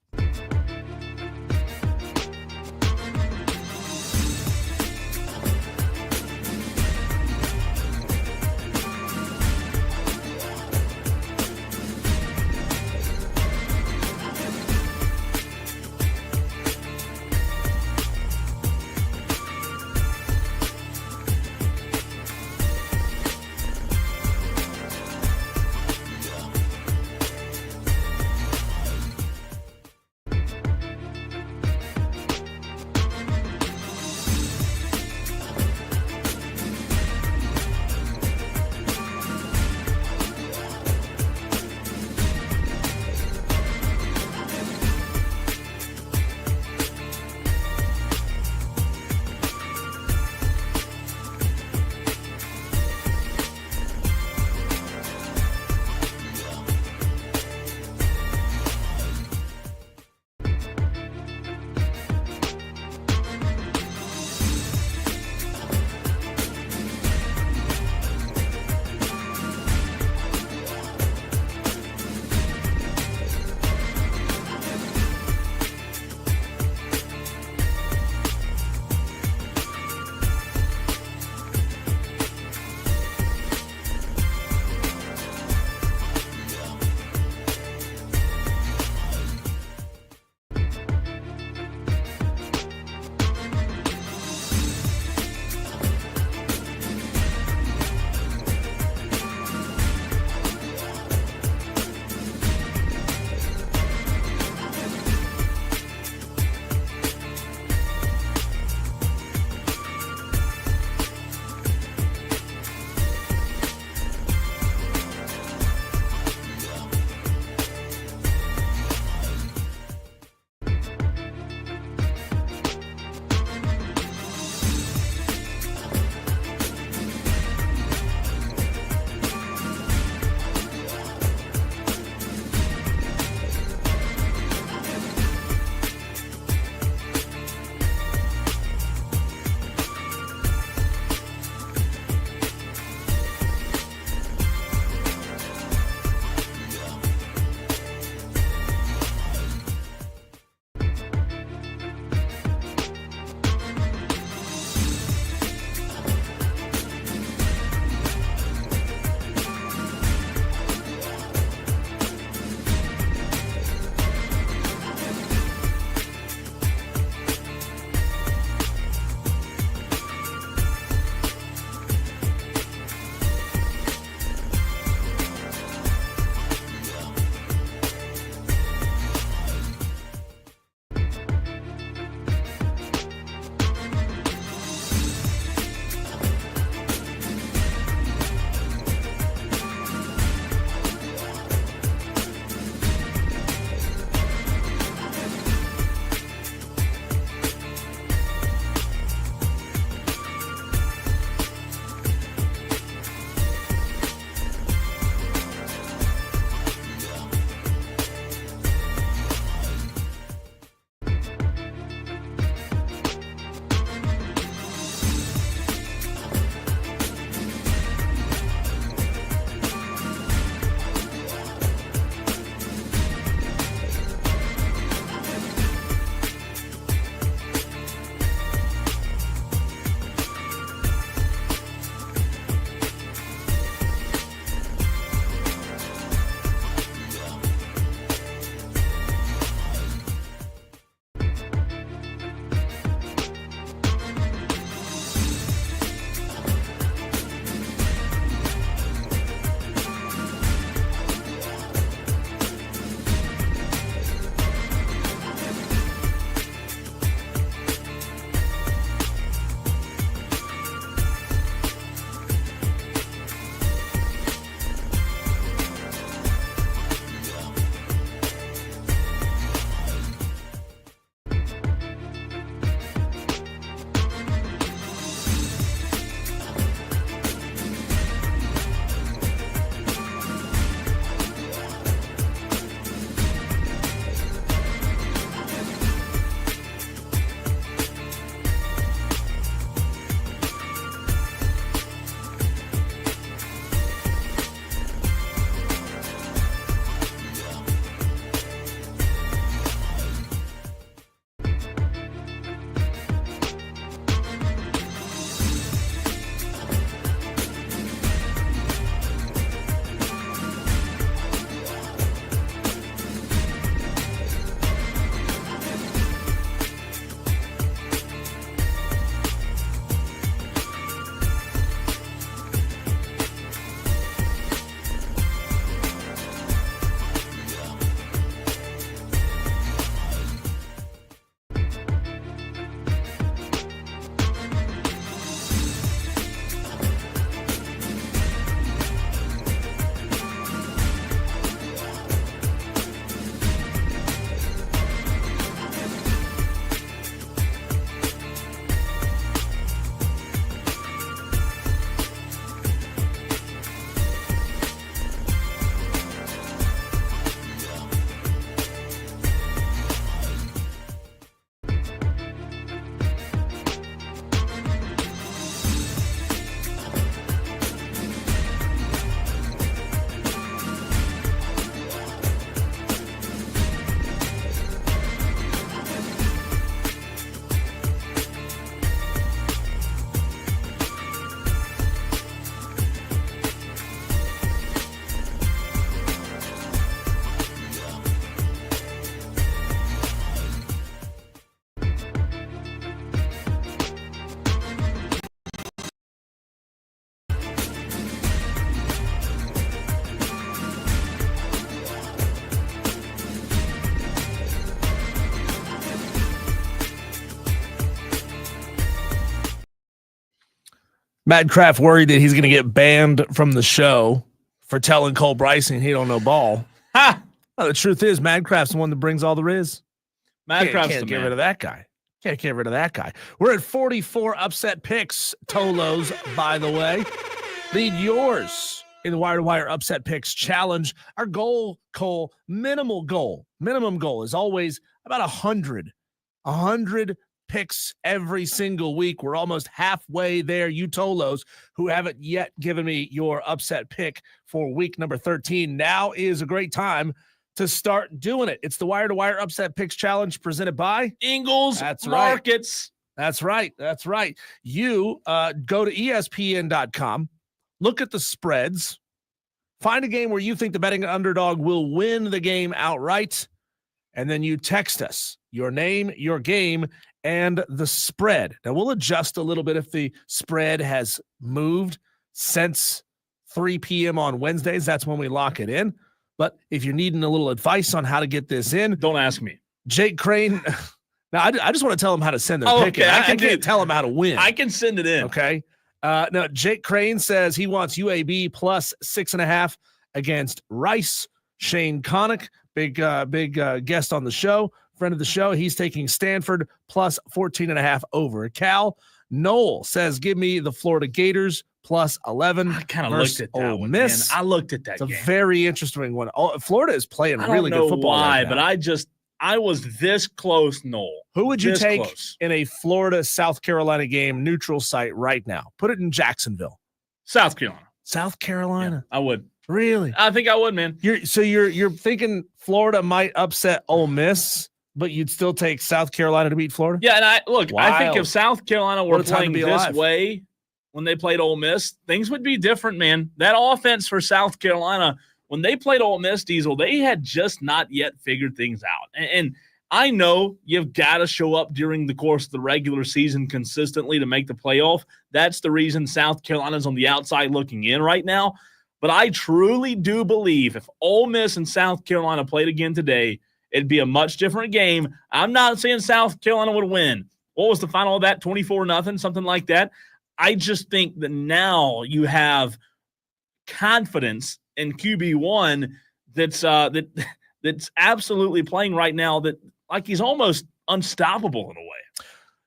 Madcraft worried that he's going to get banned from the show for telling Cole Bryson he don't know ball.
Ha!
Well, the truth is, Madcraft's the one that brings all the riz.
Madcraft's
Can't
the
get
man.
rid of that guy. Can't get rid of that guy. We're at 44 upset picks, Tolos, by the way. Lead yours in the Wire to Wire Upset Picks Challenge. Our goal, Cole, minimum goal is always about 100 picks every single week. We're almost halfway there. You Tolos who haven't yet given me your upset pick for week number 13. Now is a great time to start doing it. It's the Wire to Wire Upset Picks Challenge presented by
Ingles
That's right.
Markets.
That's right. You go to ESPN.com, look at the spreads, find a game where you think the betting underdog will win the game outright, and then you text us your name, your game, and the spread. Now, we'll adjust a little bit if the spread has moved since 3 p.m. on Wednesdays. That's when we lock it in. But if you're needing a little advice on how to get this in,
Don't ask me.
Jake Crane. Now, I just want to tell them how to send their pick.
Okay,
I can't tell them how to win.
I can send it in.
Okay. Now, Jake Crane says he wants UAB plus 6.5 against Rice. Shane Connick, big guest on the show, friend of the show. He's taking Stanford plus 14.5 over Cal. Noel says, give me the Florida Gators plus 11.
I kind of looked at that
Ole
one,
Miss.
man. I looked at that
It's a
game.
very interesting one. Florida is playing
I
really
don't know
good football.
why,
right now.
but I was this close, Noel.
Who would you
This
take
close.
in a Florida-South Carolina game, neutral site right now? Put it in Jacksonville.
South Carolina.
South Carolina.
I would.
Really?
I think I would, man.
You're thinking Florida might upset Ole Miss, but you'd still take South Carolina to beat Florida?
Yeah, and I think
Wild.
if South Carolina were
What a time to
playing
be
this
alive.
way when they played Ole Miss, things would be different, man. That offense for South Carolina, when they played Ole Miss, Diesel, they had just not yet figured things out. And I know you've got to show up during the course of the regular season consistently to make the playoff. That's the reason South Carolina's on the outside looking in right now. But I truly do believe if Ole Miss and South Carolina played again today, it'd be a much different game. I'm not saying South Carolina would win. What was the final of that? 24-0, something like that. I just think that now you have confidence in QB1 that's absolutely playing right now that like he's almost unstoppable in a way.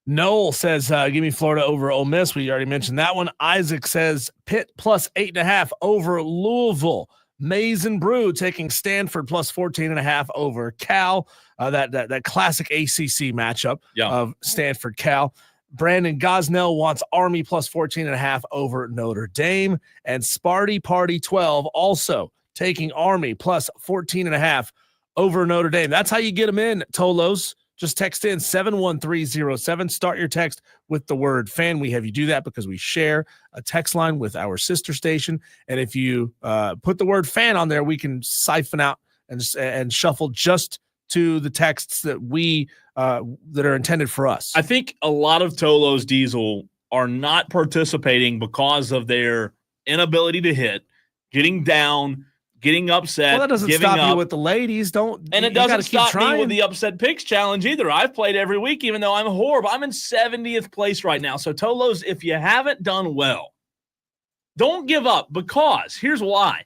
Noel says, give me Florida over Ole Miss. We already mentioned that one. Isaac says Pitt plus 8.5 over Louisville. Maize and Brew taking Stanford plus 14.5 over Cal. That classic ACC matchup of Stanford Cal. Brandon Gosnell wants Army plus 14.5 over Notre Dame. And Sparty Party 12 also taking Army plus 14.5 over Notre Dame. That's how you get them in, Tolos. Just text in 71307. Start your text with the word fan. We have you do that because we share a text line with our sister station. And if you put the word fan on there, we can siphon out and shuffle just to the texts that we that are intended for us.
I think a lot of Tolos, Diesel, are not participating because of their inability to hit, getting down, getting upset.
Well, that doesn't
giving
stop
up.
you with the ladies.
And it doesn't stop me with the upset picks challenge either. I've played every week, even though I'm horrible. I'm in 70th place right now. So Tolos, if you haven't done well, don't give up because here's why.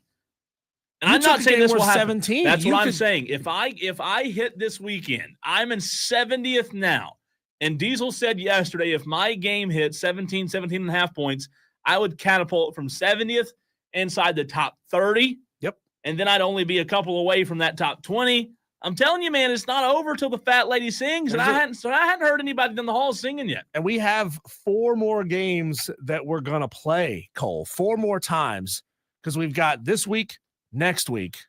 And I'm not saying this will happen.
17.
That's what I'm saying. If I hit this weekend, I'm in 70th now. And Diesel said yesterday, if my game hit 17 and a half points, I would catapult from 70th inside the top 30.
Yep.
And then I'd only be a couple away from that top 20. I'm telling you, man, it's not over till the fat lady sings. And I hadn't heard anybody in the hall singing yet.
And we have 4 more games that we're going to play, Cole. 4 more times because we've got this week, next week,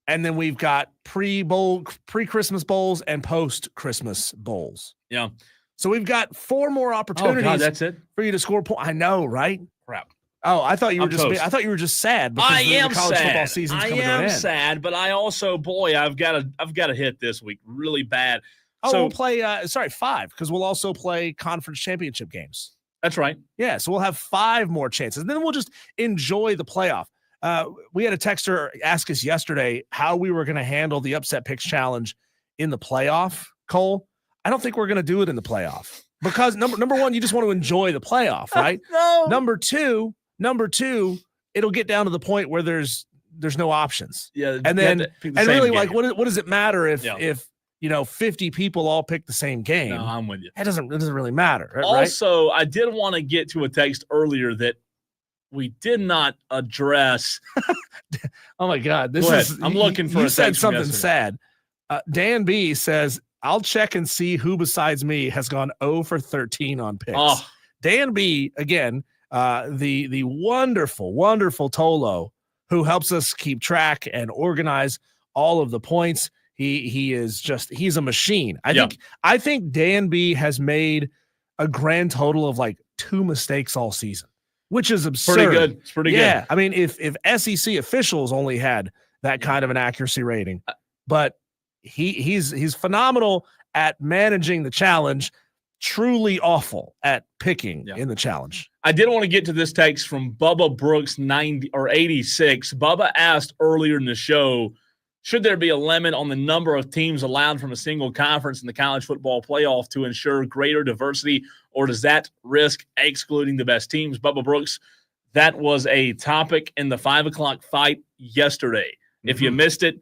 and then we've got pre-Christmas bowls and post-Christmas bowls.
Yeah.
So we've got 4 more opportunities.
Oh, God, that's it?
For you to score points. I know, right?
Crap.
Oh, I thought you were just sad because the college football season's coming to an end.
I am sad, but I also, I've got to hit this week really bad.
Oh,
so
we'll play 5 because we'll also play conference championship games.
That's right.
Yeah, so we'll have 5 more chances. And then we'll just enjoy the playoff. We had a texter ask us yesterday how we were going to handle the upset picks challenge in the playoff, Cole. I don't think we're going to do it in the playoff because number one, you just want to enjoy the playoff, right?
No.
Number two, it'll get down to the point where there's no options.
Yeah.
And then, really,
game.
like, what does it matter if 50 people all pick the same game?
No, I'm with you.
It doesn't really matter. Right?
Also, I did want to get to a text earlier that we did not address.
Oh my God.
I'm looking for
you
a
said
text from
something
yesterday.
sad. Dan B says, I'll check and see who besides me has gone 0 for 13 on picks.
Oh.
Dan B, again, the wonderful, wonderful Tolo who helps us keep track and organize all of the points. He's a machine. I think Dan B has made a grand total of like 2 mistakes all season, which is absurd.
Pretty good. It's pretty good.
Yeah. I mean, if SEC officials only had that kind of an accuracy rating, but he's phenomenal at managing the challenge, truly awful at picking in the challenge.
I did want to get to this text from Bubba Brooks 86. Bubba asked earlier in the show, should there be a limit on the number of teams allowed from a single conference in the college football playoff to ensure greater diversity, or does that risk excluding the best teams? Bubba Brooks, that was a topic in the 5 o'clock fight yesterday. Mm-hmm. If you missed it,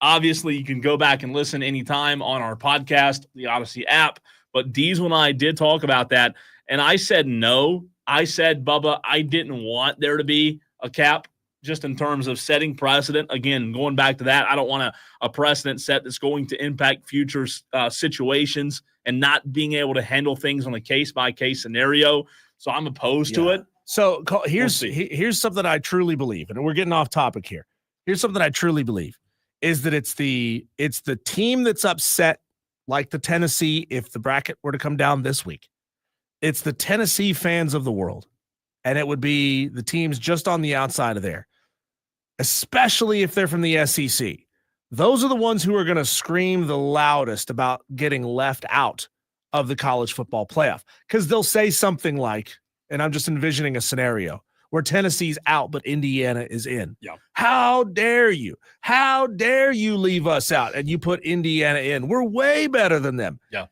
obviously you can go back and listen anytime on our podcast, the Odyssey app. But Diesel and I did talk about that, and I said no. I said, Bubba, I didn't want there to be a cap just in terms of setting precedent. Again, going back to that, I don't want a precedent set that's going to impact future situations and not being able to handle things on a case-by-case scenario. So I'm opposed to it.
So here's something I truly believe, and we're getting off topic here. Here's something I truly believe is that it's the team that's upset, like the Tennessee, if the bracket were to come down this week. It's the Tennessee fans of the world, and it would be the teams just on the outside of there, especially if they're from the SEC. Those are the ones who are going to scream the loudest about getting left out of the college football playoff, because they'll say something like, and I'm just envisioning a scenario where Tennessee's out, but Indiana is in.
Yeah.
How dare you? How dare you leave us out and you put Indiana in? We're way better than them.
Yeah.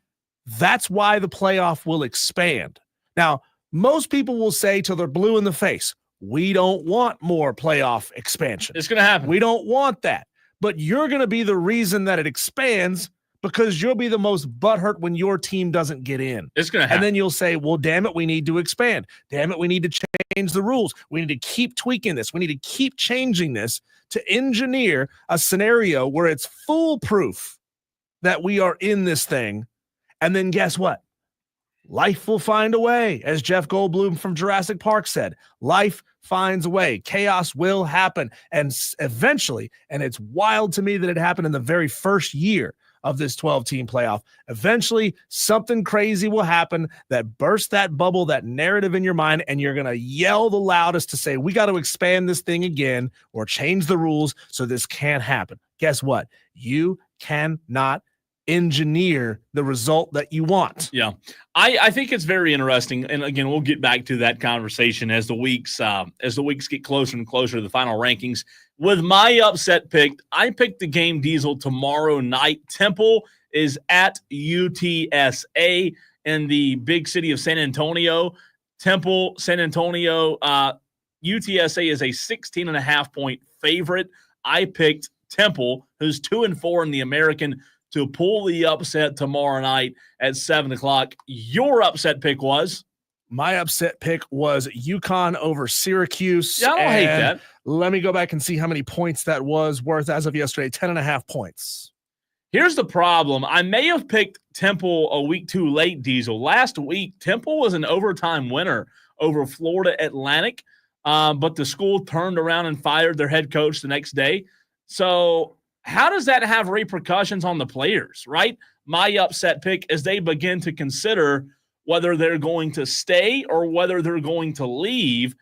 That's why the playoff will expand. Now, most people will say till they're blue in the face, we don't want more playoff expansion.
It's going to happen.
We don't want that. But you're going to be the reason that it expands, because you'll be the most butthurt when your team doesn't get in.
It's going to happen.
And then you'll say, well, damn it, we need to expand. Damn it, we need to change the rules. We need to keep tweaking this. We need to keep changing this to engineer a scenario where it's foolproof that we are in this thing. And then guess what? Life will find a way. As Jeff Goldblum from Jurassic Park said, life finds a way. Chaos will happen. And eventually, and it's wild to me that it happened in the very first year of this 12-team playoff, eventually something crazy will happen that bursts that bubble, that narrative in your mind, and you're going to yell the loudest to say, we got to expand this thing again or change the rules so this can't happen. Guess what? You cannot engineer the result that you want.
Yeah. I think it's very interesting. And again, we'll get back to that conversation as the weeks get closer and closer to the final rankings. With my upset pick, I picked the game, Diesel, tomorrow night. Temple is at UTSA in the big city of San Antonio. Temple, San Antonio, UTSA is a 16.5 point favorite. I picked Temple, who's 2-4 in the American, to pull the upset tomorrow night at 7 o'clock. Your upset pick was?
My upset pick was UConn over Syracuse.
Yeah, I don't hate that.
Let me go back and see how many points that was worth as of yesterday. 10.5 points.
Here's the problem. I may have picked Temple a week too late, Diesel. Last week, Temple was an overtime winner over Florida Atlantic, but the school turned around and fired their head coach the next day. So how does that have repercussions on the players, right? My upset pick as they begin to consider whether they're going to stay or whether they're going to leave.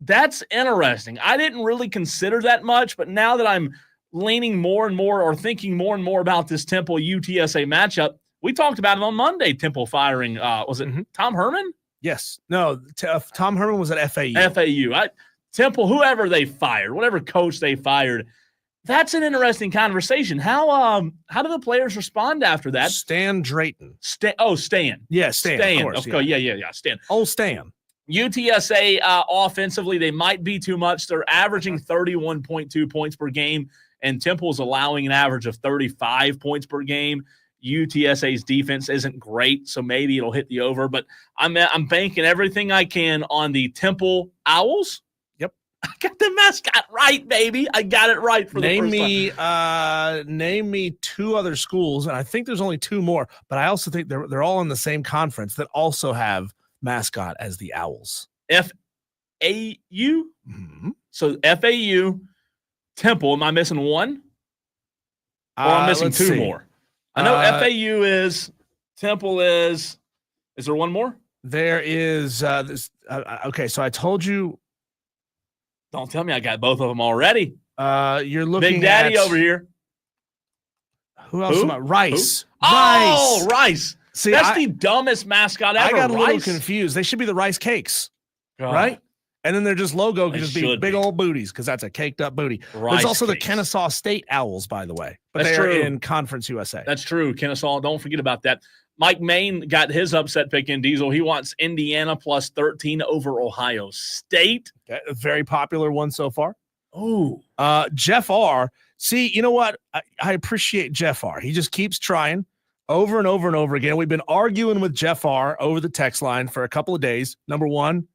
That's interesting. I didn't really consider that much, but now that I'm leaning more and more or thinking more and more about this Temple UTSA matchup, we talked about it on Monday, Temple firing, was it Tom Herman?
Yes. No, Tom Herman was at FAU.
FAU. Temple, whoever they fired, whatever coach they fired, That's an interesting conversation. How do the players respond after that?
Stan Drayton.
Stan.
Yeah, Stan. Of course,
Okay, yeah. Stan.
Old Stan.
UTSA offensively, they might be too much. They're averaging 31.2 points per game, and Temple's allowing an average of 35 points per game. UTSA's defense isn't great, so maybe it'll hit the over. But I'm banking everything I can on the Temple Owls.
Yep,
I got the mascot right, baby. I got it right for the first time.
Name me two other schools, and I think there's only two more. But I also think they're all in the same conference that also have mascot as the Owls.
FAU. Mm-hmm. So FAU, Temple. Am I missing one? Or I'm missing two more. I know FAU is, Temple is. Is there one more?
There is this. Okay, so I told you.
Don't tell me I got both of them already.
You're looking
Big Daddy
at,
over here.
Who else? Rice.
Who? Oh, Rice.
See,
that's the dumbest mascot ever.
I got a little
Rice.
confused. They should be the Rice Cakes,
God.
right? And then they're just logo could just be big old booties because that's a caked up booty. There's also the Kennesaw State Owls, by the way, but they are in Conference USA.
That's true. Kennesaw, don't forget about that. Mike Main got his upset pick in Diesel. He wants Indiana plus 13 over Ohio State.
Okay, a very popular one so far.
Oh,
Jeff R. See, you know what? I appreciate Jeff R. He just keeps trying over and over and over again. We've been arguing with Jeff R. over the text line for a couple of days. Number one,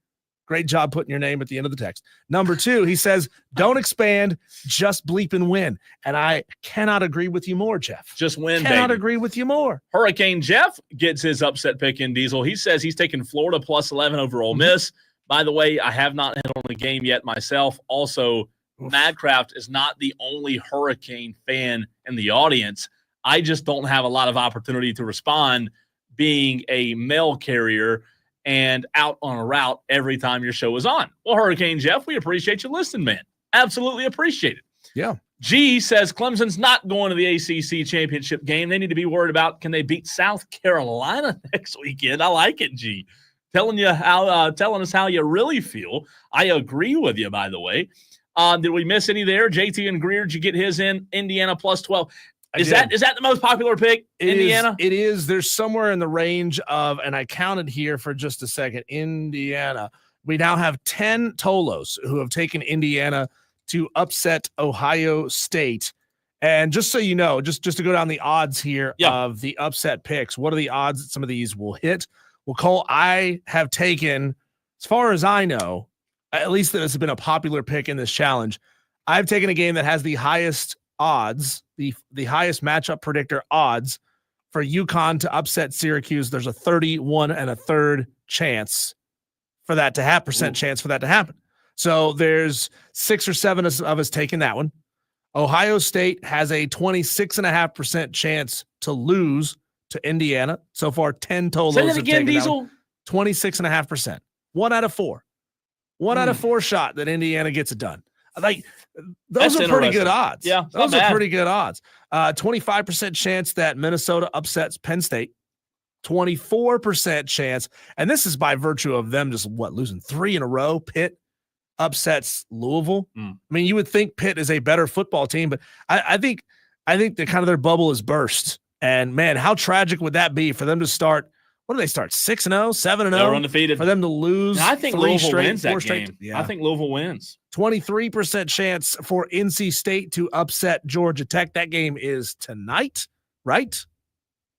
great job putting your name at the end of the text. Number two, he says, don't expand, just bleep and win. And I cannot agree with you more, Jeff.
Just win,
Cannot agree with you more.
Hurricane Jeff gets his upset pick in Diesel. He says he's taking Florida plus 11 over Ole Miss. By the way, I have not hit on the game yet myself. Also, Madcraft is not the only Hurricane fan in the audience. I just don't have a lot of opportunity to respond being a mail carrier and out on a route every time your show is on. Well, Hurricane Jeff, we appreciate you listening, man. Absolutely appreciate it.
Yeah.
G says Clemson's not going to the ACC championship game. They need to be worried about, can they beat South Carolina next weekend? I like it, G. Telling us how you really feel. I agree with you, by the way. Did we miss any there? JT and Greer, did you get his in? Indiana plus 12. Is that the most popular pick? Indiana?
It is. There's somewhere in the range of, and I counted here for just a second, Indiana. We now have 10 Tolos who have taken Indiana to upset Ohio State. And just so you know, just to go down the odds here of the upset picks, what are the odds that some of these will hit? Well, Cole, I have taken, as far as I know, at least that this has been a popular pick in this challenge, I've taken a game that has the highest odds, the highest matchup predictor odds for UConn to upset Syracuse. There's a 31 1/3 chance for that to happen, chance for that to happen. So there's 6 or 7 of us taking that one. Ohio State has a 26.5% chance to lose to Indiana. So far, 10 Tolos.
Say that again, Diesel.
26.5%. 1 out of 4. 1 out of 4 shot that Indiana gets it done. Like, those are pretty good odds.
Yeah,
those are pretty good odds. 25% chance that Minnesota upsets Penn State. 24% chance, and this is by virtue of them just losing 3 in a row. Pitt upsets Louisville. I mean, you would think Pitt is a better football team, but I think that kind of their bubble is burst. And man, how tragic would that be for them to start? What do they start? 6-0, 7-0?
They're undefeated.
For them to lose.
I think Louisville wins that game.
Yeah.
I think Louisville wins.
23% chance for NC State to upset Georgia Tech. That game is tonight, right?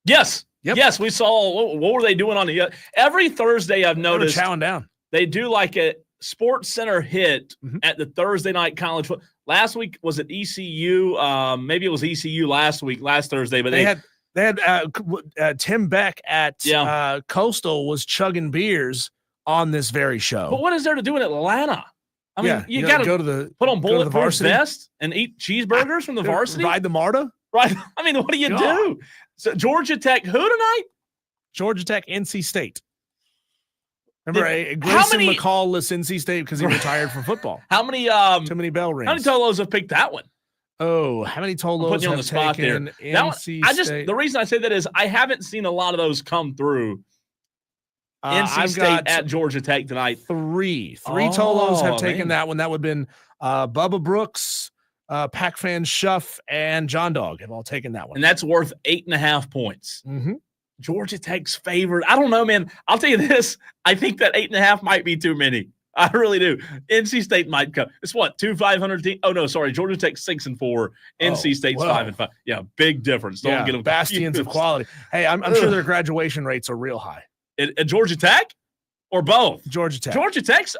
Yes.
Yep.
Yes, we saw. What were they doing on the every Thursday? I've noticed
chowing down.
They do like a Sports Center hit at the Thursday night college football. Last week was it ECU? Maybe it was ECU last Thursday, but they had Tim Beck at Coastal was chugging beers on this very show. But what is there to do in Atlanta? I mean, you got to
go to the
put on bulletproof vest and eat cheeseburgers from the varsity.
Ride the MARTA,
right? I mean, what do you do? So Georgia Tech, who tonight?
Georgia Tech, NC State. Remember, Grayson McCall-less NC State because he retired from football.
How many?
Too many bell rings.
How many Tolos have picked that one?
Oh, how many Tolos?
I'm putting you on the spot there. The reason I say that is I haven't seen a lot of those come through. NC State at Georgia Tech tonight.
Three Tolos have taken that one. That would have been Bubba Brooks, Pac Fan Shuff, and John Dog have all taken that one.
And that's worth 8.5 points.
Mm-hmm.
Georgia Tech's favored. I don't know, man. I'll tell you this. I think that 8.5 might be too many. I really do. NC State might come. It's what, 2 500 teams? Oh, no, sorry. Georgia Tech's 6-4. NC State's 5-5. Yeah, big difference. Don't get them
bastions of quality. Hey, I'm sure their graduation rates are real high.
At Georgia Tech or both?
Georgia Tech.
Georgia Tech's,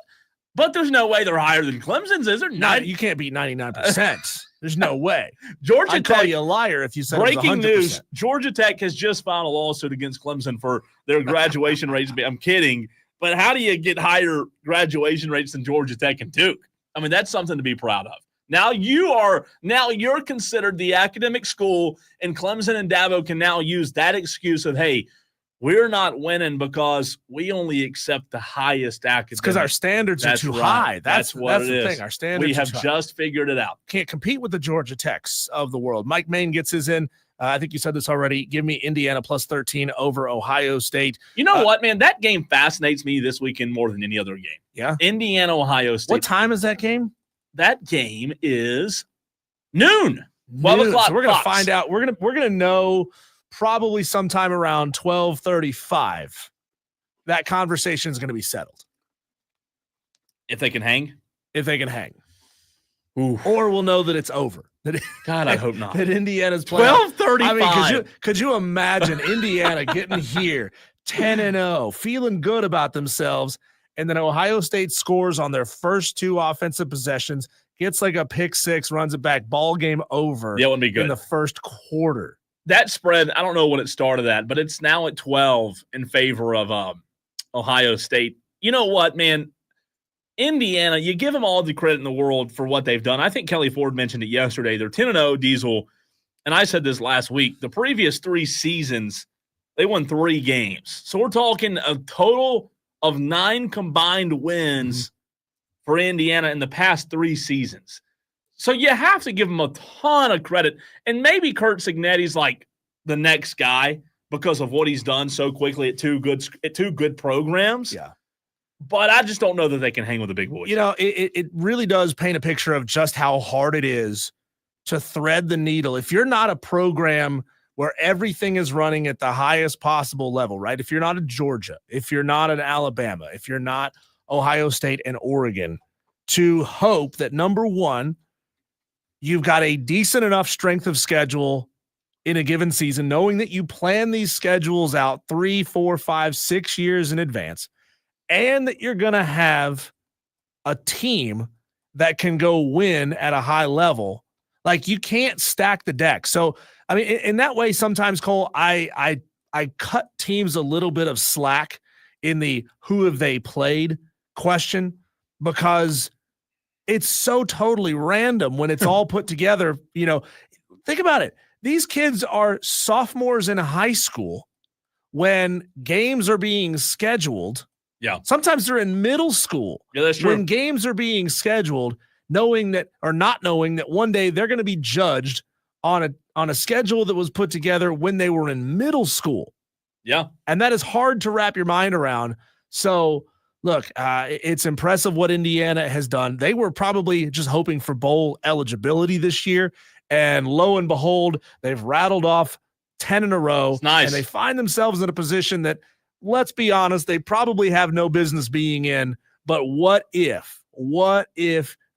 but there's no way they're higher than Clemson's, is there?
You can't beat 99%. There's no way.
Georgia
I'd
Tech,
call you a liar if you said
breaking
it was 100%.
news, Georgia Tech has just filed a lawsuit against Clemson for their graduation rates. I'm kidding. But how do you get higher graduation rates than Georgia Tech and Duke? I mean, that's something to be proud of. Now you're considered the academic school, and Clemson and Dabo can now use that excuse of, hey, we're not winning because we only accept the highest academic.
It's because our standards are too high. That's what it is. Thing. Our standards.
We have just figured it out.
Can't compete with the Georgia Techs of the world. Mike Main gets his in. I think you said this already. Give me Indiana plus 13 over Ohio State.
You know what, man? That game fascinates me this weekend more than any other game.
Yeah.
Indiana, Ohio State.
What time is that game?
That game is noon. 12 o'clock.
So we're going to find out. We're going to know probably sometime around 12:35. That conversation is going to be settled.
If they can hang?
If they can hang.
Ooh.
Or we'll know that it's over.
God, I hope not.
That Indiana's playing
12:35.
I mean, could you imagine Indiana getting here 10-0, feeling good about themselves, and then Ohio State scores on their first 2 offensive possessions, gets like a pick 6, runs it back, ball game over.
Yeah, it would be good
in the first quarter.
That spread, I don't know when it started at, but it's now at 12 in favor of Ohio State. You know what, man? Indiana, you give them all the credit in the world for what they've done. I think Kelly Ford mentioned it yesterday. They're 10-0 Diesel, and I said this last week. The previous 3 seasons, they won 3 games. So we're talking a total of 9 combined wins for Indiana in the past 3 seasons. So you have to give them a ton of credit. And maybe Kurt Cignetti's like the next guy because of what he's done so quickly at two good programs.
Yeah.
But I just don't know that they can hang with the big boys.
You know, it really does paint a picture of just how hard it is to thread the needle. If you're not a program where everything is running at the highest possible level, right? If you're not a Georgia, if you're not an Alabama, if you're not Ohio State and Oregon, to hope that, number one, you've got a decent enough strength of schedule in a given season, knowing that you plan these schedules out 3, 4, 5, 6 years in advance, and that you're going to have a team that can go win at a high level. Like, you can't stack the deck. So, I mean, in that way, sometimes, Cole, I cut teams a little bit of slack in the who have they played question, because it's so totally random when it's all put together. You know, think about it. These kids are sophomores in high school when games are being scheduled.
Yeah.
Sometimes they're in middle school.
Yeah, that's true.
When games are being scheduled, knowing that, or not knowing that, one day they're going to be judged on a schedule that was put together when they were in middle school.
Yeah.
And that is hard to wrap your mind around. So, look, it's impressive what Indiana has done. They were probably just hoping for bowl eligibility this year, and lo and behold, they've rattled off 10 in a row.
It's nice.
And they find themselves in a position that, let's be honest, they probably have no business being in. But what if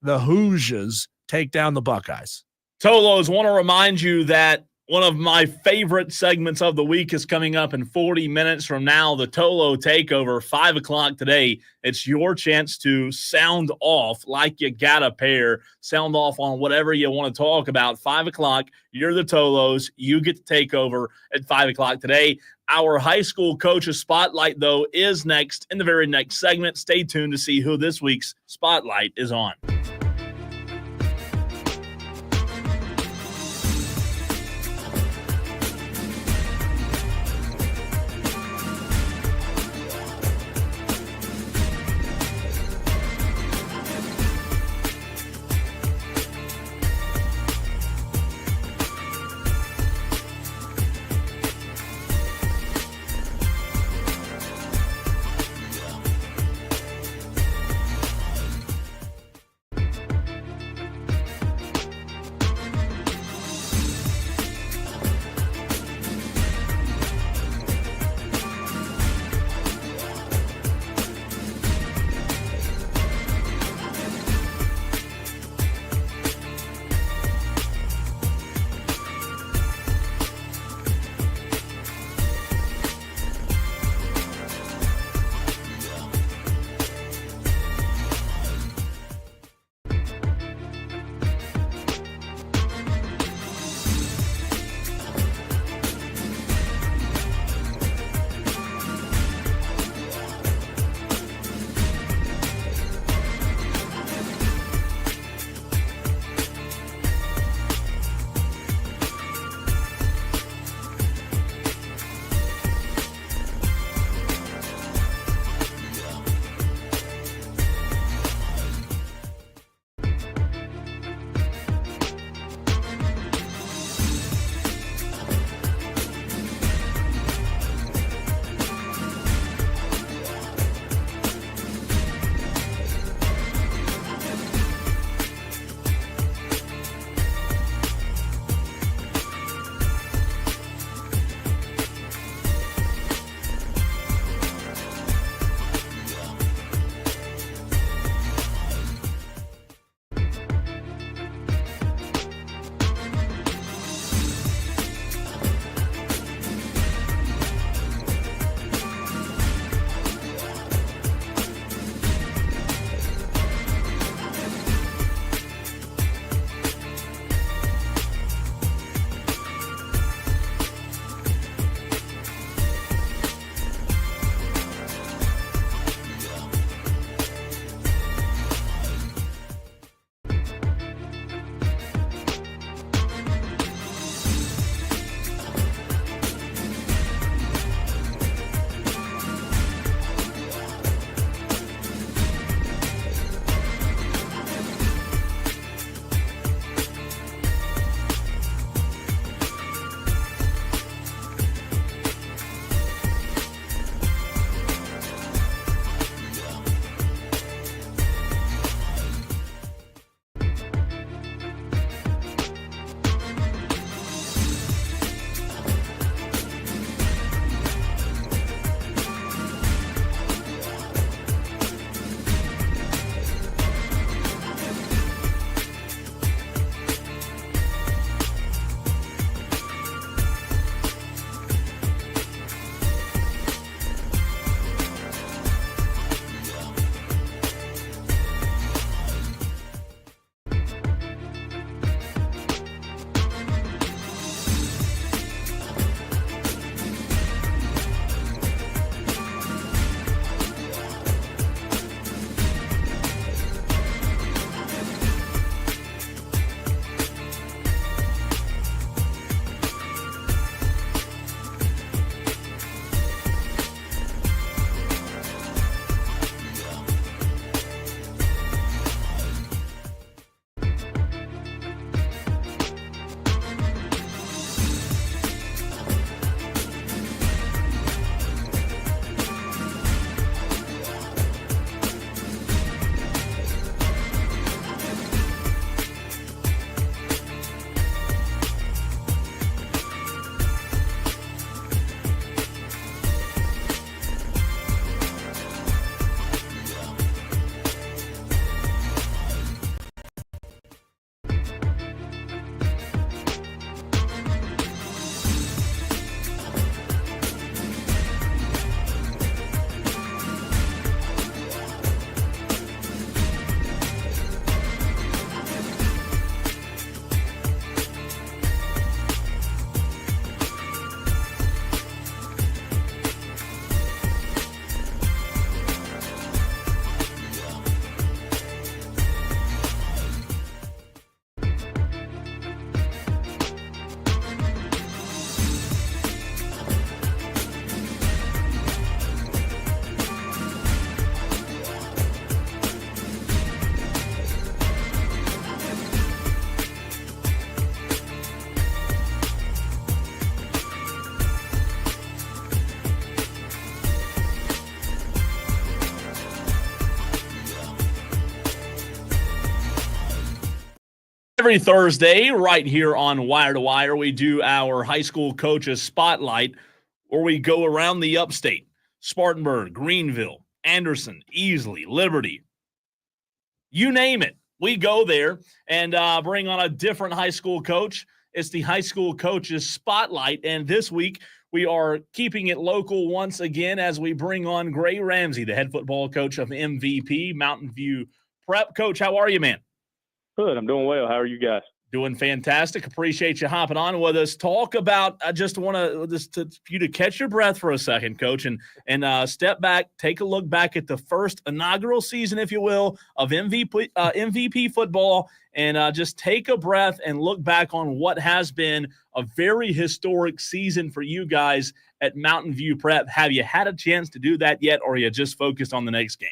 the Hoosiers take down the Buckeyes?
Tolos, want to remind you that one of my favorite segments of the week is coming up in 40 minutes from now, the Tolo Takeover, 5 o'clock today. It's your chance to sound off like you got a pair. Sound off on whatever you want to talk about. 5 o'clock, you're the Tolos. You get to take over at 5 o'clock today. Our high school coaches spotlight, though, is next in the very next segment. Stay tuned to see who this week's spotlight is on. Every Thursday, right here on Wire to Wire, we do our high school coaches spotlight, where we go around the upstate: Spartanburg, Greenville, Anderson, Easley, Liberty. You name it, we go there and bring on a different high school coach. It's the high school coaches spotlight, and this week we are keeping it local once again as we bring on Gray Ramsey, the head football coach of MVP Mountain View Prep. Coach, how are you, man?
Good. I'm doing well. How are you guys?
Doing fantastic. Appreciate you hopping on with us. Talk about, I just want you to catch your breath for a second, Coach, and step back, take a look back at the first inaugural season, if you will, of MVP football, and just take a breath and look back on what has been a very historic season for you guys at Mountain View Prep. Have you had a chance to do that yet, or are you just focused on the next game?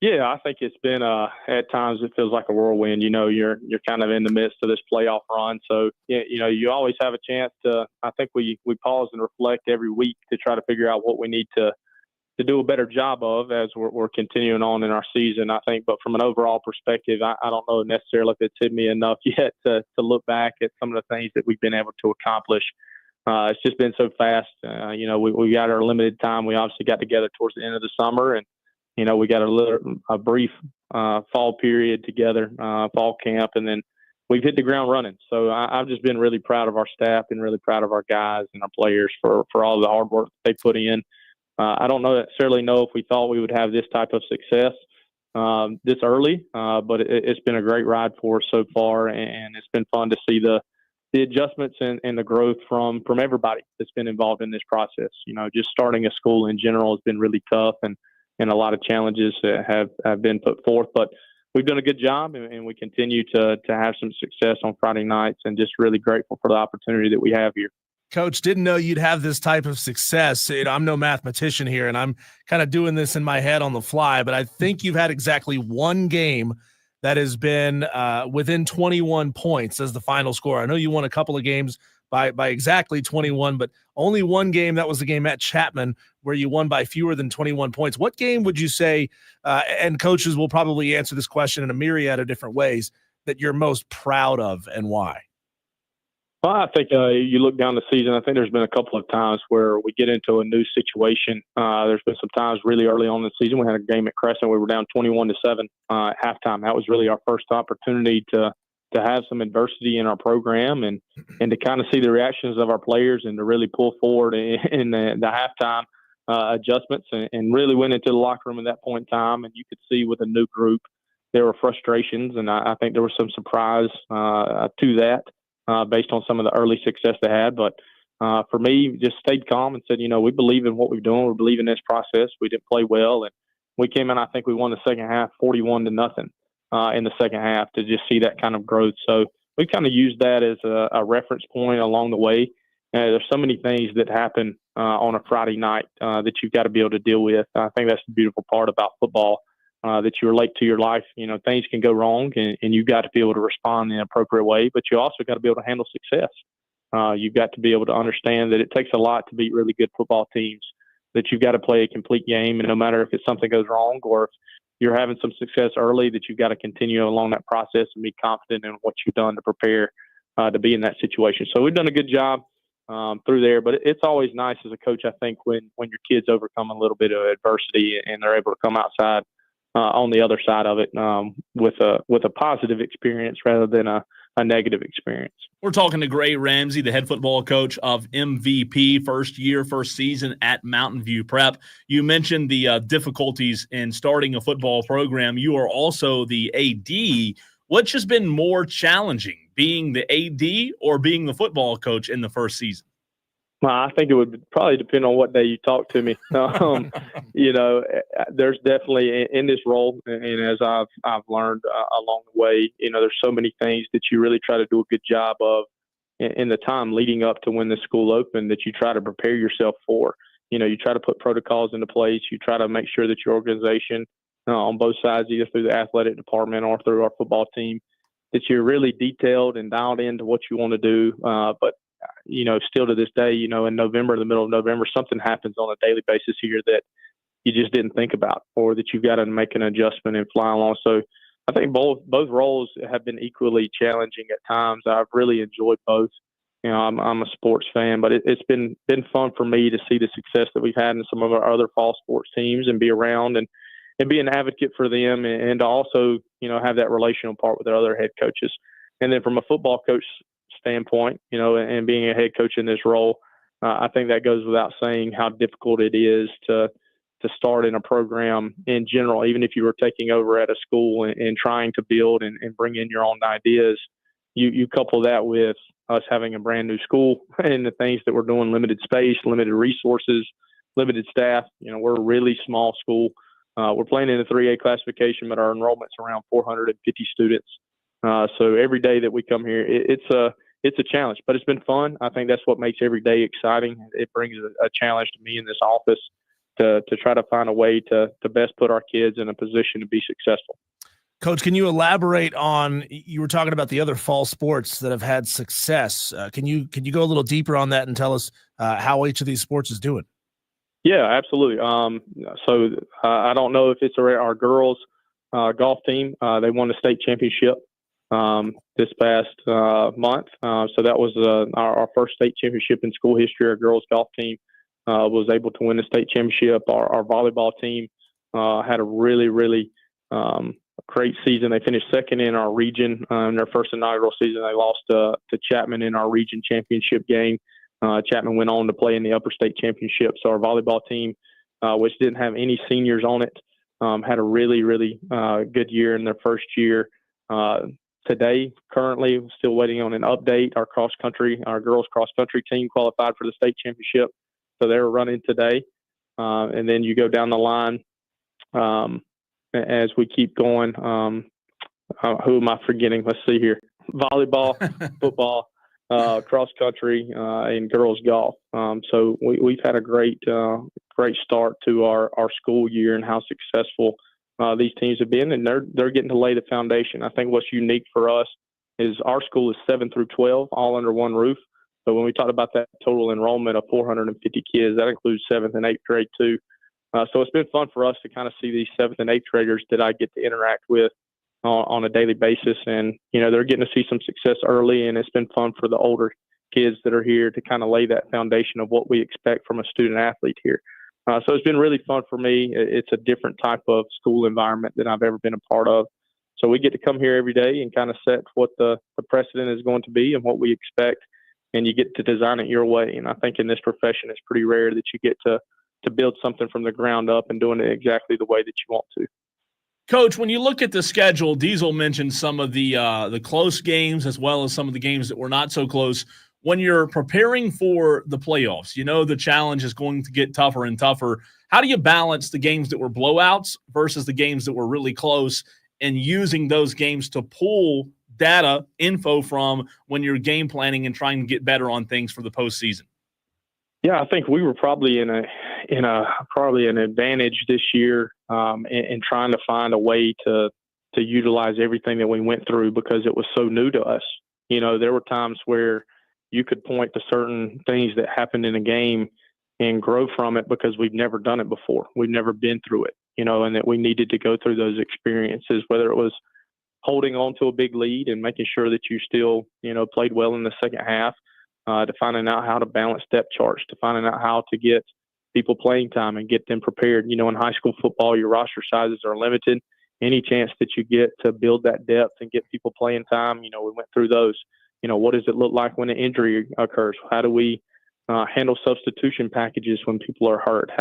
Yeah, I think it's been at times it feels like a whirlwind. You know, you're kind of in the midst of this playoff run, so you know you always have a chance to. I think we pause and reflect every week to try to figure out what we need to do a better job of as we're continuing on in our season. I think, but from an overall perspective, I don't know necessarily if it's hit me enough yet to look back at some of the things that we've been able to accomplish. It's just been so fast. You know, we got our limited time. We obviously got together towards the end of the summer, and you know, we got a brief fall period together, fall camp, and then we've hit the ground running. So I've just been really proud of our staff and really proud of our guys and our players for all the hard work they put in. I don't necessarily know if we thought we would have this type of success this early, but it's been a great ride for us so far, and it's been fun to see the adjustments and the growth from everybody that's been involved in this process. You know, just starting a school in general has been really tough, and a lot of challenges that have been put forth, but we've done a good job, and we continue to have some success on Friday nights, and just really grateful for the opportunity that we have here.
Coach, didn't know you'd have this type of success. You know, I'm no mathematician here, and I'm kind of doing this in my head on the fly, but I think you've had exactly one game that has been within 21 points as the final score. I know you won a couple of games by exactly 21, but only one game, that was the game at Chapman, where you won by fewer than 21 points. What game would you say, and coaches will probably answer this question in a myriad of different ways, that you're most proud of, and why?
Well, I think you look down the season, I think there's been a couple of times where we get into a new situation. There's been some times really early on in the season. We had a game at Crescent. We were down 21-7 at halftime. That was really our first opportunity to have some adversity in our program and to kind of see the reactions of our players and to really pull forward in the halftime adjustments and really went into the locker room at that point in time. And you could see with a new group, there were frustrations. And I think there was some surprise to that based on some of the early success they had. But for me, just stayed calm and said, you know, we believe in what we're doing. We believe in this process. We didn't play well. And we came in, I think we won the second half 41-0. In the second half, to just see that kind of growth. So we kind of used that as a reference point along the way. There's so many things that happen on a Friday night that you've got to be able to deal with. I think that's the beautiful part about football, that you relate to your life. You know, things can go wrong, and you've got to be able to respond in an appropriate way, but you also got to be able to handle success. You've got to be able to understand that it takes a lot to beat really good football teams, that you've got to play a complete game, and no matter if it's something goes wrong or if you're having some success early, that you've got to continue along that process and be confident in what you've done to prepare to be in that situation. So we've done a good job through there, but it's always nice as a coach, I think, when your kids overcome a little bit of adversity and they're able to come outside on the other side of it with a positive experience rather than a negative experience.
We're talking to Gray Ramsey, the head football coach of MVP, first season at Mountain View Prep. You mentioned the difficulties in starting a football program. You are also the AD. Which has been more challenging, being the AD or being the football coach in the first season?
Well, I think it would probably depend on what day you talk to me. You know, there's definitely in this role, and as I've learned along the way, you know, there's so many things that you really try to do a good job of in the time leading up to when the school opened, that you try to prepare yourself for. You know, you try to put protocols into place. You try to make sure that your organization on both sides, either through the athletic department or through our football team, that you're really detailed and dialed into what you want to do. But you know, still to this day, you know, in November, in the middle of November, something happens on a daily basis here that you just didn't think about, or that you've got to make an adjustment and fly along. So I I think both roles have been equally challenging at times. I've really enjoyed both. I'm a sports fan, but it's been fun for me to see the success that we've had in some of our other fall sports teams and be around and be an advocate for them and to also, have that relational part with the other head coaches. And then from a football coach standpoint, and being a head coach in this role, I think that goes without saying how difficult it is to start in a program in general, even if you were taking over at a school and trying to build and bring in your own ideas. You couple that with us having a brand new school and the things that we're doing, limited space, limited resources, limited staff. We're a really small school. We're playing in the 3A classification, but our enrollment's around 450 students. So every day that we come here, it's a challenge, but it's been fun. I think that's what makes every day exciting. It brings a challenge to me in this office to try to find a way to best put our kids in a position to be successful.
Coach, can you elaborate on, you were talking about the other fall sports that have had success. Can you go a little deeper on that and tell us how each of these sports is doing?
Yeah, absolutely. So I don't know if it's our girls golf team. They won the state championship this past month. So that was our first state championship in school history. Our girls golf team was able to win the state championship. Our volleyball team had a really, really great season. They finished second in our region in their first inaugural season. They lost to Chapman in our region championship game. Chapman went on to play in the upper state championship. So our volleyball team, which didn't have any seniors on it, had a really, really good year in their first year. Today, currently, still waiting on an update. Our girls cross country team qualified for the state championship. So they're running today. And then you go down the line as we keep going. Who am I forgetting? Let's see here. Volleyball, football, cross country, and girls golf. So we've had a great start to our school year and how successful these teams have been, and they're getting to lay the foundation. I think what's unique for us is our school is 7 through 12, all under one roof. So when we talk about that total enrollment of 450 kids, that includes 7th and 8th grade too. So it's been fun for us to kind of see these 7th and 8th graders that I get to interact with on a daily basis. And, they're getting to see some success early, and it's been fun for the older kids that are here to kind of lay that foundation of what we expect from a student athlete here. So it's been really fun for me. It's a different type of school environment than I've ever been a part of. So we get to come here every day and kind of set what the precedent is going to be and what we expect, and you get to design it your way. And I think in this profession, it's pretty rare that you get to build something from the ground up and doing it exactly the way that you want to.
Coach, when you look at the schedule, Diesel mentioned some of the close games as well as some of the games that were not so close. When you're preparing for the playoffs, the challenge is going to get tougher and tougher. How do you balance the games that were blowouts versus the games that were really close and using those games to pull data, info from when you're game planning and trying to get better on things for the postseason?
Yeah, I think we were probably in an advantage this year in trying to find a way to utilize everything that we went through because it was so new to us. There were times where you could point to certain things that happened in a game and grow from it because we've never done it before. We've never been through it, and that we needed to go through those experiences, whether it was holding on to a big lead and making sure that you still, played well in the second half, to finding out how to balance depth charts, to finding out how to get people playing time and get them prepared. In high school football, your roster sizes are limited. Any chance that you get to build that depth and get people playing time, we went through those. What does it look like when an injury occurs? How do we handle substitution packages when people are hurt?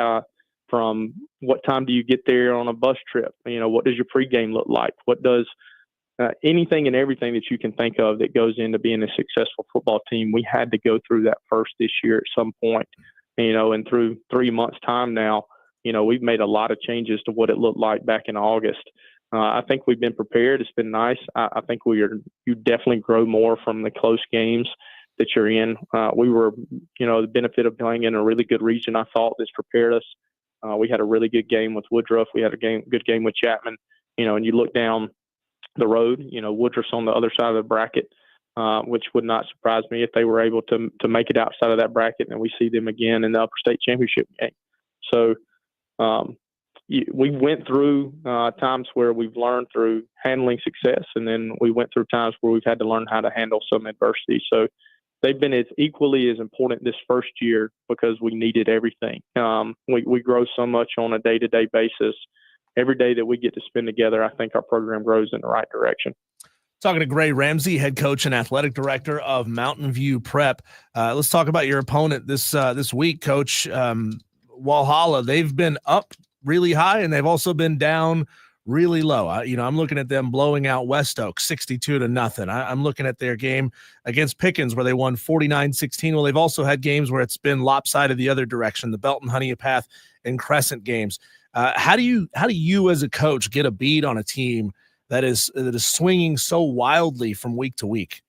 From what time do you get there on a bus trip? What does your pregame look like? What does anything and everything that you can think of that goes into being a successful football team? We had to go through that first this year at some point, and through 3 months' time now, we've made a lot of changes to what it looked like back in August. I think we've been prepared. It's been nice. I think you definitely grow more from the close games that you're in. We were, the benefit of playing in a really good region, I thought, that's prepared us. We had a really good game with Woodruff. We had a good game with Chapman, and you look down the road, Woodruff's on the other side of the bracket, which would not surprise me if they were able to make it outside of that bracket, and we see them again in the upper state championship game. So, we went through times where we've learned through handling success, and then we went through times where we've had to learn how to handle some adversity. So they've been as equally as important this first year because we needed everything. We grow so much on a day-to-day basis. Every day that we get to spend together, I think our program grows in the right direction.
Talking to Gray Ramsey, head coach and athletic director of Mountain View Prep. Let's talk about your opponent this week, Coach. Walhalla, they've been up really high, and they've also been down really low. I'm looking at them blowing out West Oak 62-0. I'm looking at their game against Pickens where they won 49-16. Well, they've also had games where it's been lopsided the other direction, the Belton Honeypath and Crescent games. How do you as a coach get a bead on a team that is swinging so wildly from week to week?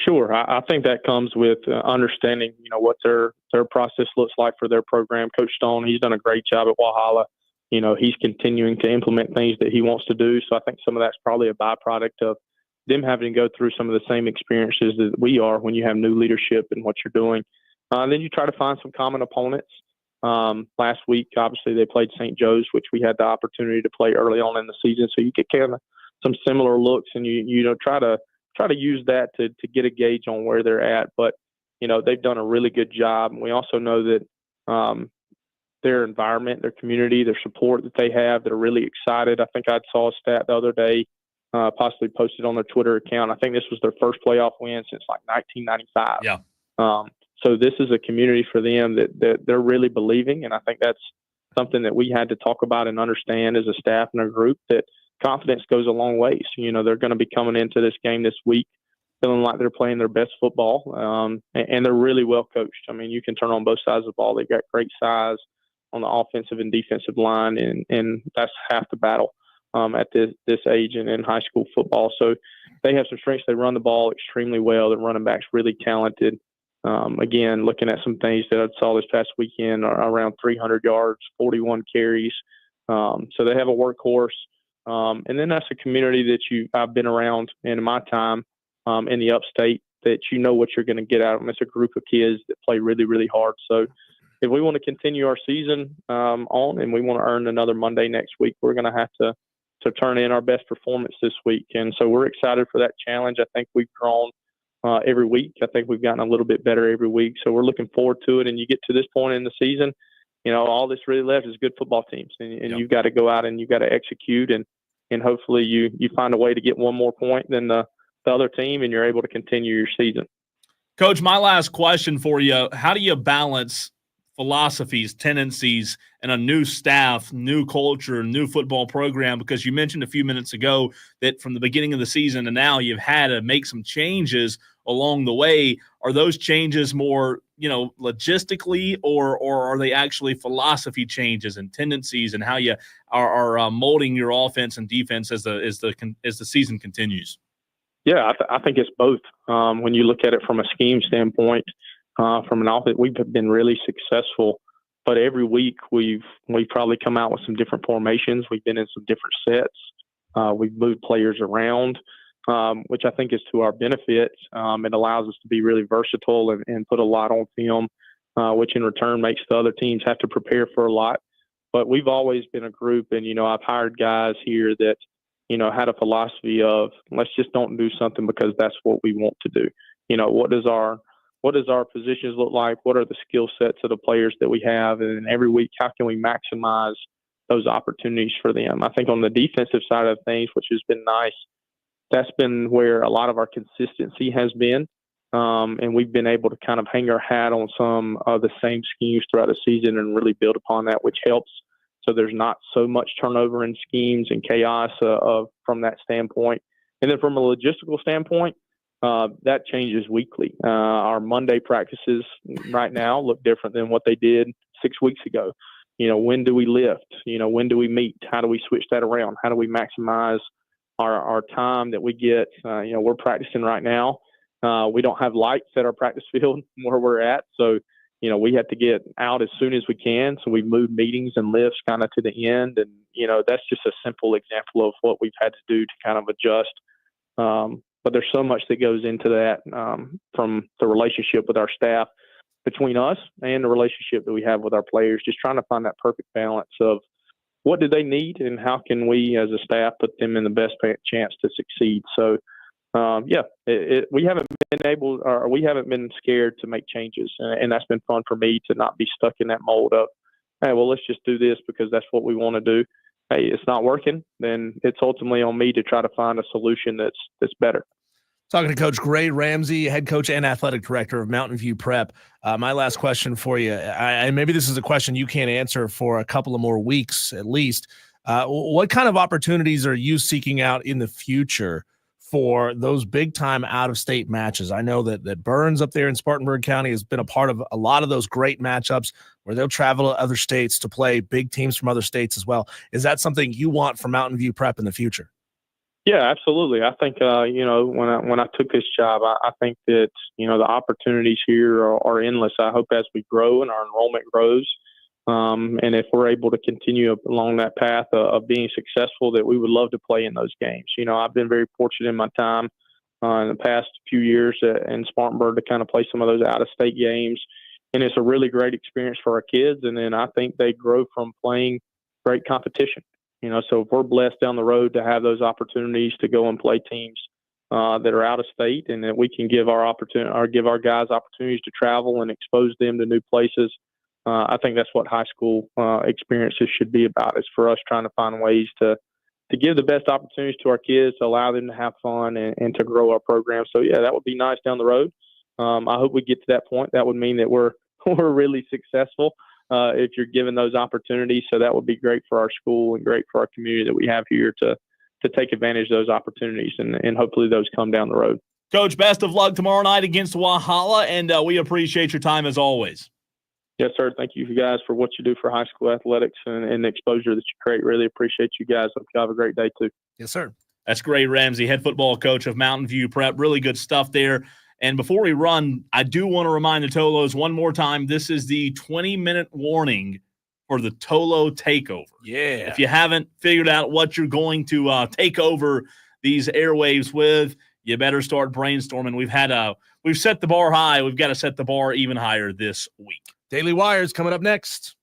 Sure. I think that comes with understanding, what their process looks like for their program. Coach Stone, he's done a great job at Walhalla. He's continuing to implement things that he wants to do. So I think some of that's probably a byproduct of them having to go through some of the same experiences that we are when you have new leadership and what you're doing. And then you try to find some common opponents. Last week, obviously, they played St. Joe's, which we had the opportunity to play early on in the season. So you get kind of some similar looks, and you try to use that to get a gauge on where they're at. But they've done a really good job. And we also know that their environment, their community, their support that they have, they're really excited. I think I saw a stat the other day, possibly posted on their Twitter account. I think this was their first playoff win since like 1995.
Yeah.
So this is a community for them that they're really believing, and I think that's something that we had to talk about and understand as a staff and a group, that confidence goes a long way. So, they're going to be coming into this game this week feeling like they're playing their best football, and they're really well coached. I mean, you can turn on both sides of the ball. They've got great size on the offensive and defensive line, and that's half the battle at this age and in high school football. So they have some strengths. They run the ball extremely well. Their running back's really talented. Again, looking at some things that I saw this past weekend, around 300 yards, 41 carries. So they have a workhorse. And then that's a community that I've been around in my time in the upstate, that what you're going to get out of them. It's a group of kids that play really, really hard. So if we want to continue our season on, and we want to earn another Monday next week, we're going to have to turn in our best performance this week. And so we're excited for that challenge. I think we've grown every week. I think we've gotten a little bit better every week. So we're looking forward to it. And you get to this point in the season, all that's really left is good football teams. And you've got to go out and you've got to execute. And hopefully you find a way to get one more point than the other team, and you're able to continue your season.
Coach, my last question for you, how do you balance philosophies, tendencies, and a new staff, new culture, new football program? Because you mentioned a few minutes ago that from the beginning of the season to now, you've had to make some changes along the way. Are those changes more, logistically, or are they actually philosophy changes and tendencies, and how you are molding your offense and defense as the season continues?
Yeah, I think it's both. When you look at it from a scheme standpoint, from an offense, we've been really successful. But every week we've probably come out with some different formations. We've been in some different sets. We've moved players around, which I think is to our benefit. It allows us to be really versatile and put a lot on film, which in return makes the other teams have to prepare for a lot. But we've always been a group, and I've hired guys here that had a philosophy of, let's just don't do something because that's what we want to do. What does our positions look like? What are the skill sets of the players that we have? And every week, how can we maximize those opportunities for them? I think on the defensive side of things, which has been nice, that's been where a lot of our consistency has been. And we've been able to kind of hang our hat on some of the same schemes throughout the season and really build upon that, which helps. So there's not so much turnover in schemes and chaos from that standpoint. And then from a logistical standpoint, that changes weekly. Our Monday practices right now look different than what they did 6 weeks ago. When do we lift? When do we meet? How do we switch that around? How do we maximize our time that we get? We're practicing right now. We don't have lights at our practice field where we're at. So we have to get out as soon as we can. So we've moved meetings and lifts kind of to the end. And, that's just a simple example of what we've had to do to kind of adjust. But there's so much that goes into that, from the relationship with our staff, between us and the relationship that we have with our players, just trying to find that perfect balance of what do they need and how can we as a staff put them in the best chance to succeed. So, we haven't been scared to make changes, and that's been fun for me to not be stuck in that mold of, hey, well, let's just do this because that's what we want to do. Hey, it's not working, then it's ultimately on me to try to find a solution that's better.
Talking to Coach Gray Ramsey, head coach and athletic director of Mountain View Prep. My last question for you, and maybe this is a question you can't answer for a couple of more weeks at least. What kind of opportunities are you seeking out in the future for those big-time out-of-state matches? I know that Burns up there in Spartanburg County has been a part of a lot of those great matchups where they'll travel to other states to play big teams from other states as well. Is that something you want for Mountain View Prep in the future?
Yeah, absolutely. I think, when I took this job, I think that, the opportunities here are endless. I hope as we grow and our enrollment grows, and if we're able to continue along that path of being successful, that we would love to play in those games. I've been very fortunate in my time in the past few years in Spartanburg to kind of play some of those out-of-state games, and it's a really great experience for our kids. And then I think they grow from playing great competition. So if we're blessed down the road to have those opportunities to go and play teams that are out of state, and that we can give our guys opportunities to travel and expose them to new places. I think that's what high school experiences should be about, is for us trying to find ways to give the best opportunities to our kids, to allow them to have fun and to grow our program. So, yeah, that would be nice down the road. I hope we get to that point. That would mean that we're really successful if you're given those opportunities. So that would be great for our school and great for our community that we have here to take advantage of those opportunities, and hopefully those come down the road.
Coach, best of luck tomorrow night against Walhalla, and we appreciate your time as always.
Yes, sir. Thank you guys for what you do for high school athletics and the exposure that you create. Really appreciate you guys. Hope you have a great day, too.
Yes, sir.
That's Gray Ramsey, head football coach of Mountain View Prep. Really good stuff there. And before we run, I do want to remind the Tolos one more time, this is the 20-minute warning for the Tolo takeover.
Yeah.
If you haven't figured out what you're going to take over these airwaves with, you better start brainstorming. We've set the bar high. We've got to set the bar even higher this week.
Daily Wires coming up next.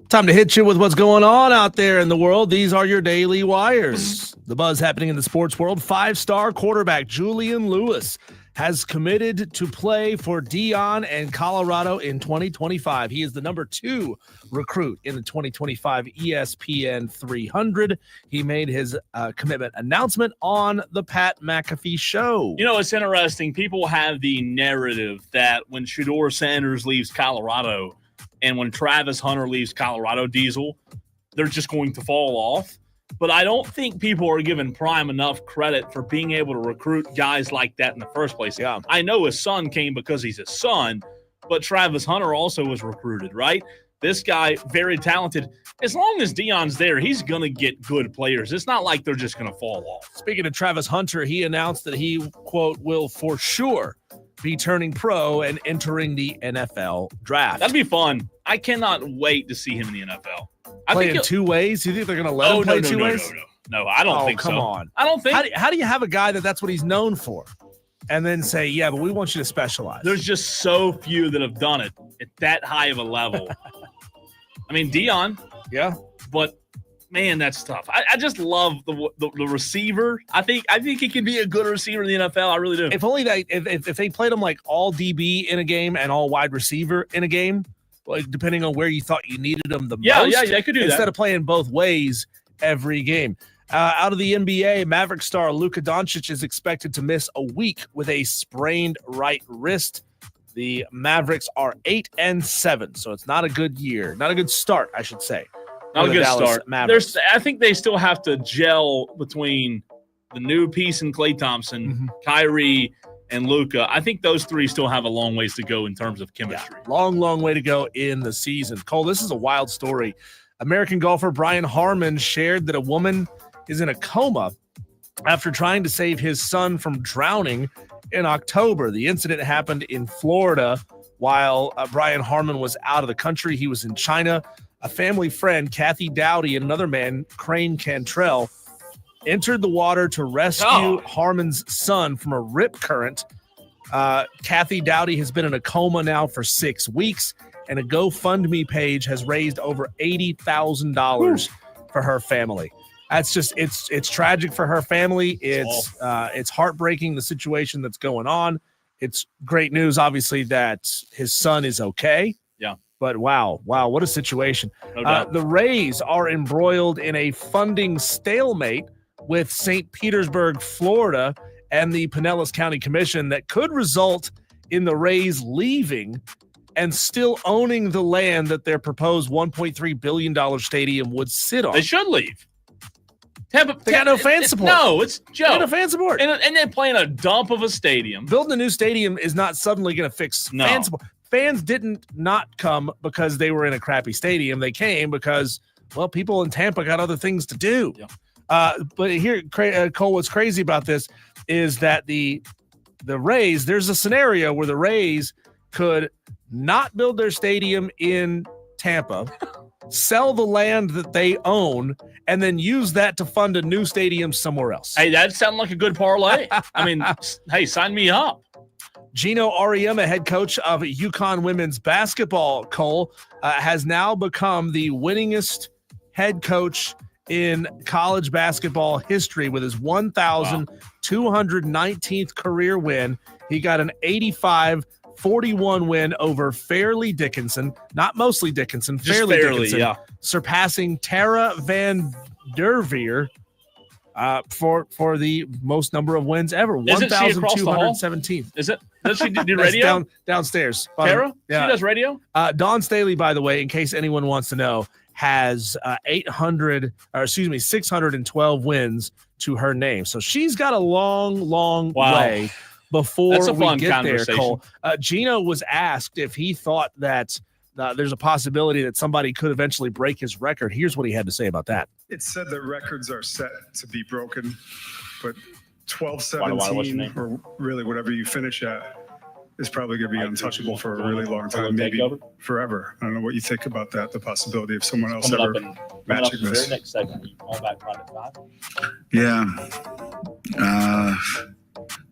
Time to hit you with what's going on out there in the world. These are your Daily Wires. The buzz happening in the sports world. 5-star quarterback Julian Lewis has committed to play for Deion and Colorado in 2025. He is the number 2 recruit in the 2025 ESPN 300. He made his commitment announcement on the Pat McAfee Show.
You know, it's interesting. People have the narrative that when Shedeur Sanders leaves Colorado and when Travis Hunter leaves Colorado Diesel, they're just going to fall off. But I don't think people are giving Prime enough credit for being able to recruit guys like that in the first place.
Yeah.
I know his son came because he's his son, but Travis Hunter also was recruited, right? This guy, very talented. As long as Deion's there, he's going to get good players. It's not like they're just going to fall off.
Speaking of Travis Hunter, he announced that he, quote, will for sure be turning pro and entering the NFL draft.
That'd be fun. I cannot wait to see him in the NFL.
Playing 2 ways? You think they're going to let him play 2 ways?
No, I don't think so.
Come on.
I don't think.
How do you have a guy that's what he's known for and then say, yeah, but we want you to specialize?
There's just so few that have done it at that high of a level. I mean, Deion.
Yeah.
But, man, that's tough. I just love the receiver. I think he can be a good receiver in the NFL. I really do.
If only if they played him like all DB in a game and all wide receiver in a game, like depending on where you thought you needed them the most.
Yeah, I could do that.
Instead of playing both ways every game. Out of the NBA, Maverick star Luka Doncic is expected to miss a week with a sprained right wrist. The Mavericks are 8-7, so it's not a good year. Not a good start, I should say.
Not a good start.
Mavericks.
I think they still have to gel between the new piece in Klay Thompson, Kyrie, and Luka. I think those three still have a long ways to go in terms of chemistry.
Yeah, long way to go in the season. Cole, this is a wild story. American golfer Brian Harman shared that a woman is in a coma after trying to save his son from drowning in October. The incident happened in Florida while Brian Harman was out of the country. He was in China. A family friend, Kathy Dowdy, and another man, Crane Cantrell, entered the water to rescue Harman's son from a rip current. Kathy Dowdy has been in a coma now for 6 weeks, and a GoFundMe page has raised over $80,000 for her family. That's just it's tragic for her family. It's heartbreaking, the situation that's going on. It's great news, obviously, that his son is okay.
Yeah.
But wow, what a situation.
No doubt.
The Rays are embroiled in a funding stalemate with St. Petersburg, Florida, and the Pinellas County Commission that could result in the Rays leaving and still owning the land that their proposed $1.3 billion stadium would sit on.
They should leave.
They got no fan support.
No, it's Joe.
They got no fan support.
And they're playing a dump of a stadium.
Building a new stadium is not suddenly going to fix fan support. Fans didn't not come because they were in a crappy stadium. They came because, well, people in Tampa got other things to do.
Yeah.
But here, Cole, what's crazy about this is that the Rays, there's a scenario where the Rays could not build their stadium in Tampa, sell the land that they own, and then use that to fund a new stadium somewhere else.
Hey, that sounds like a good parlay. I mean, hey, sign me up.
Gino Auriemma, head coach of UConn women's basketball, Cole, has now become the winningest head coach in college basketball history with his 1,219th career win. He got an 85-41 win over Fairleigh Dickinson, not mostly Dickinson, Fairleigh Dickinson,
yeah.
surpassing Tara Van Derveer for the most number of wins ever. 1,217.
Is it? Does she do radio?
Downstairs.
Tara?
Yeah.
She does radio?
Dawn Staley, by the way, in case anyone wants to know, has 612 wins to her name. So she's got a long way before we get there, Cole. Gino was asked if he thought that there's a possibility that somebody could eventually break his record. Here's what he had to say about that.
It's said that records are set to be broken, but 12-17 or really whatever you finish at is probably going to be untouchable for a really long time, maybe forever. I don't know what you think about that, the possibility of someone else ever matching this.
Next segment, you call back Private 5.
Yeah.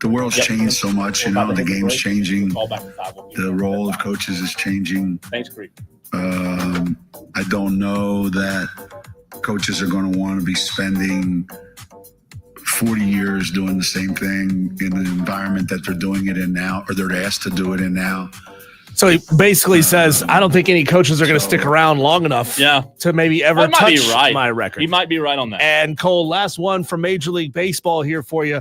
The world's changed so much, the game's changing. The role of coaches is changing.
Thanks, Creek.
I don't know that coaches are going to want to be spending 40 years doing the same thing in an environment that they're doing it in now, or they're asked to do it in now.
So he basically says, I don't think any coaches are going to stick around long enough to maybe ever touch my record.
He might be right on that.
And Cole, last one from Major League Baseball here for you.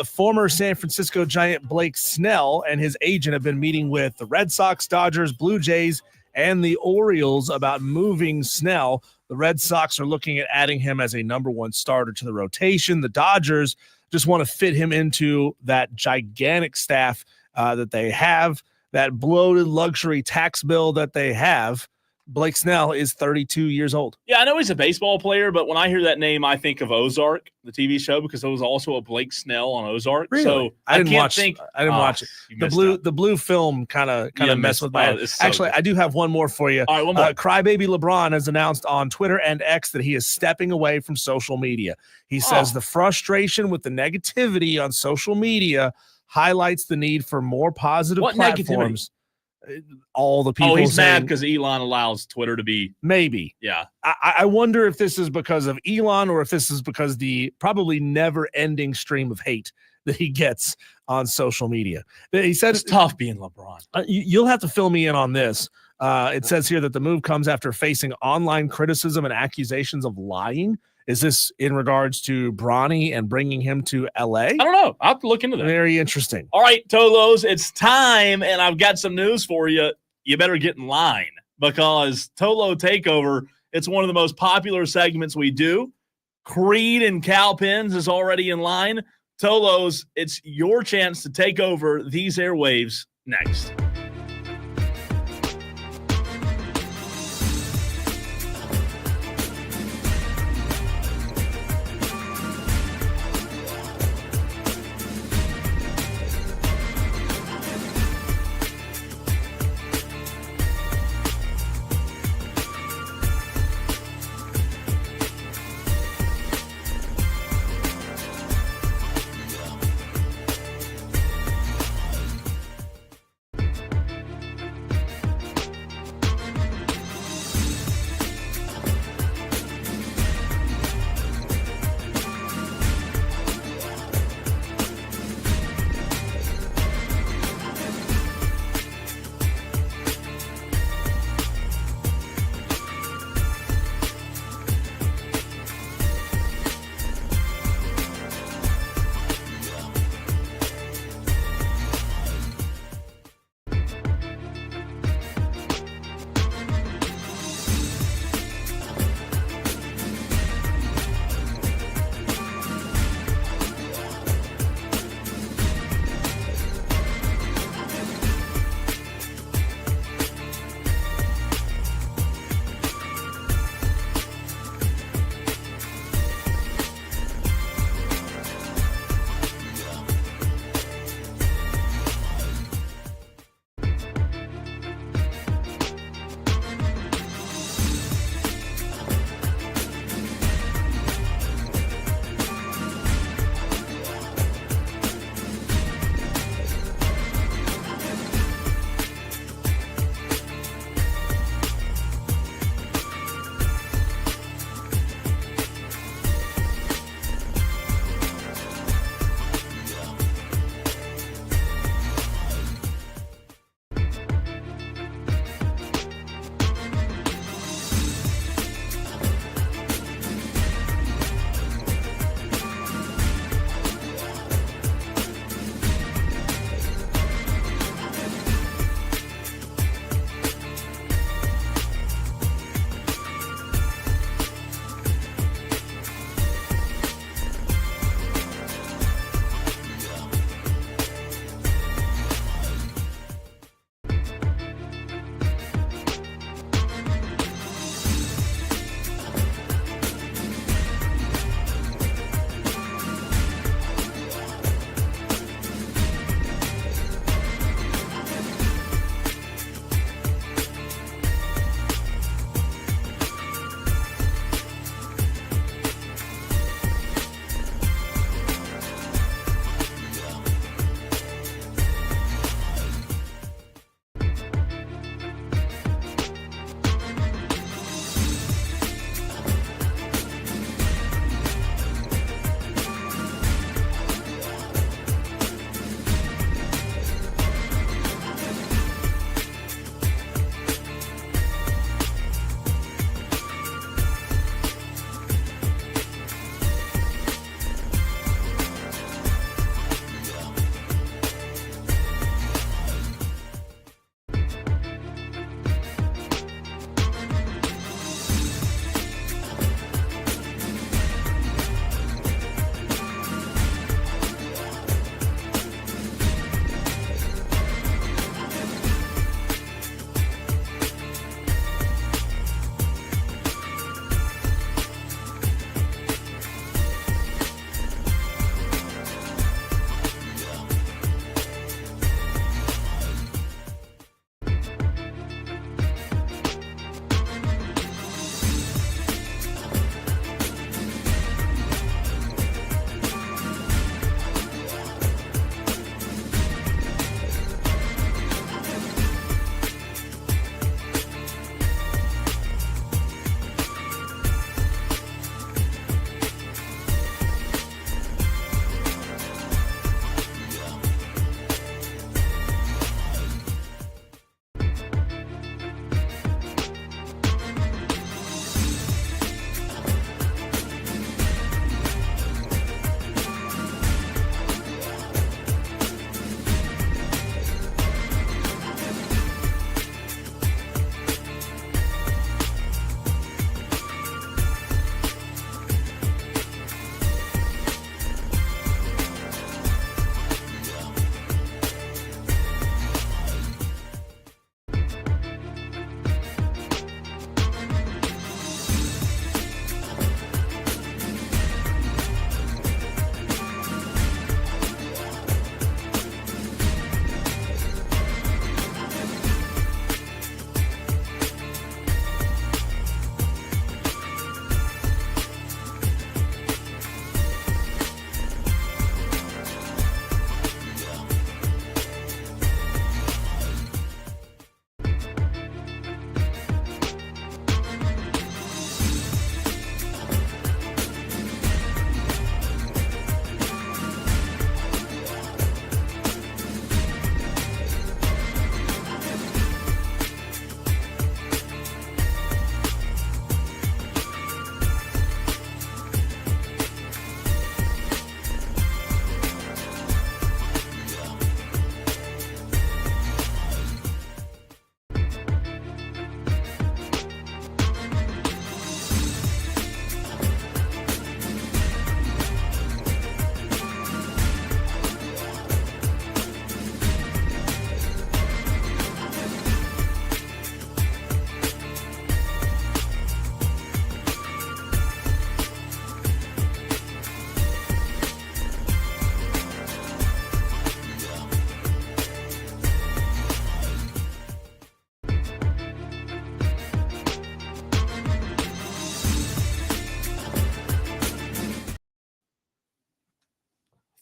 Former San Francisco Giant Blake Snell and his agent have been meeting with the Red Sox, Dodgers, Blue Jays, and the Orioles about moving Snell. The Red Sox are looking at adding him as a number one starter to the rotation. The Dodgers just want to fit him into that gigantic staff that they have, that bloated luxury tax bill that they have. Blake Snell is 32 years old.
Yeah, I know he's a baseball player, but when I hear that name, I think of Ozark, the TV show, because there was also a Blake Snell on Ozark.
Really?
So
I didn't watch it. The blue film kind of messed with my head. Actually, I do have one more for you.
All right, one more.
Crybaby LeBron has announced on Twitter and X that he is stepping away from social media. He says the frustration with the negativity on social media highlights the need for more positive platforms. All the people.
He's mad because Elon allows Twitter to be.
Maybe.
Yeah.
I wonder if this is because of Elon or if this is because the probably never-ending stream of hate that he gets on social media. He said
it's tough being LeBron.
You'll have to fill me in on this. It says here that the move comes after facing online criticism and accusations of lying. Is this in regards to Bronny and bringing him to L.A.?
I don't know. I'll have to look into that.
Very interesting.
All right, Tolos, it's time, and I've got some news for you. You better get in line because Tolo Takeover, it's one of the most popular segments we do. Creed and Cal Pens is already in line. Tolos, it's your chance to take over these airwaves next.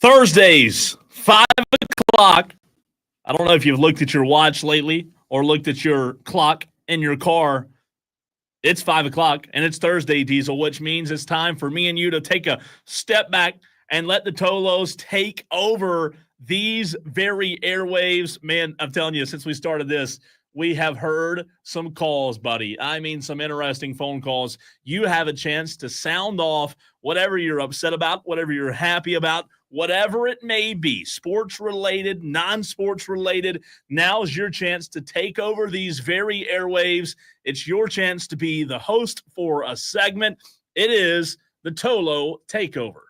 Thursdays, 5 o'clock. I don't know if you've looked at your watch lately or looked at your clock in your car. It's 5 o'clock, and it's Thursday, Diesel, which means it's time for me and you to take a step back and let the Tolos take over these very airwaves. Man, I'm telling you, since we started this, we have heard some calls, buddy. I mean, some interesting phone calls. You have a chance to sound off whatever you're upset about, whatever you're happy about, whatever it may be, sports-related, non-sports-related. Now's your chance to take over these very airwaves. It's your chance to be the host for a segment. It is the Tolo Takeover.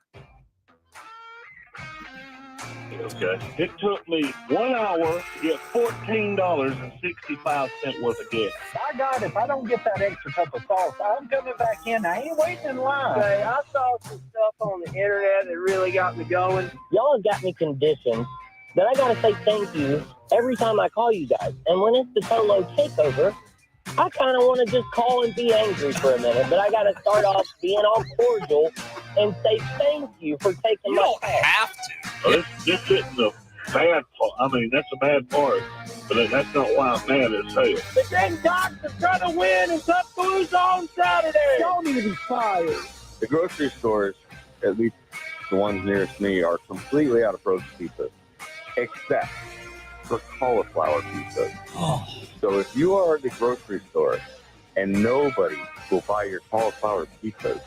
Okay. It took me 1 hour to get $14.65 worth of gas.
By God, if I don't get that extra cup of sauce, I'm coming back in. I ain't waiting in line.
Okay, I saw some stuff on the internet that really got me going. Y'all have got me conditioned that I got to say thank you every time I call you guys. And when it's the Tolo Takeover, I kind of want to just call and be angry for a minute, but I got to start off being all cordial and say thank you for taking my call.
You don't have to.
This isn't a bad part. I mean, that's a bad part, but that's not why I'm mad as hell.
The Gamecocks are going to win and Cut Blues on Saturday. Y'all need to be fired.
The grocery stores, at least the ones nearest me, are completely out of frozen pizza, except for cauliflower pizza.
Oh.
So if you are at the grocery store and nobody will buy your cauliflower pizzas,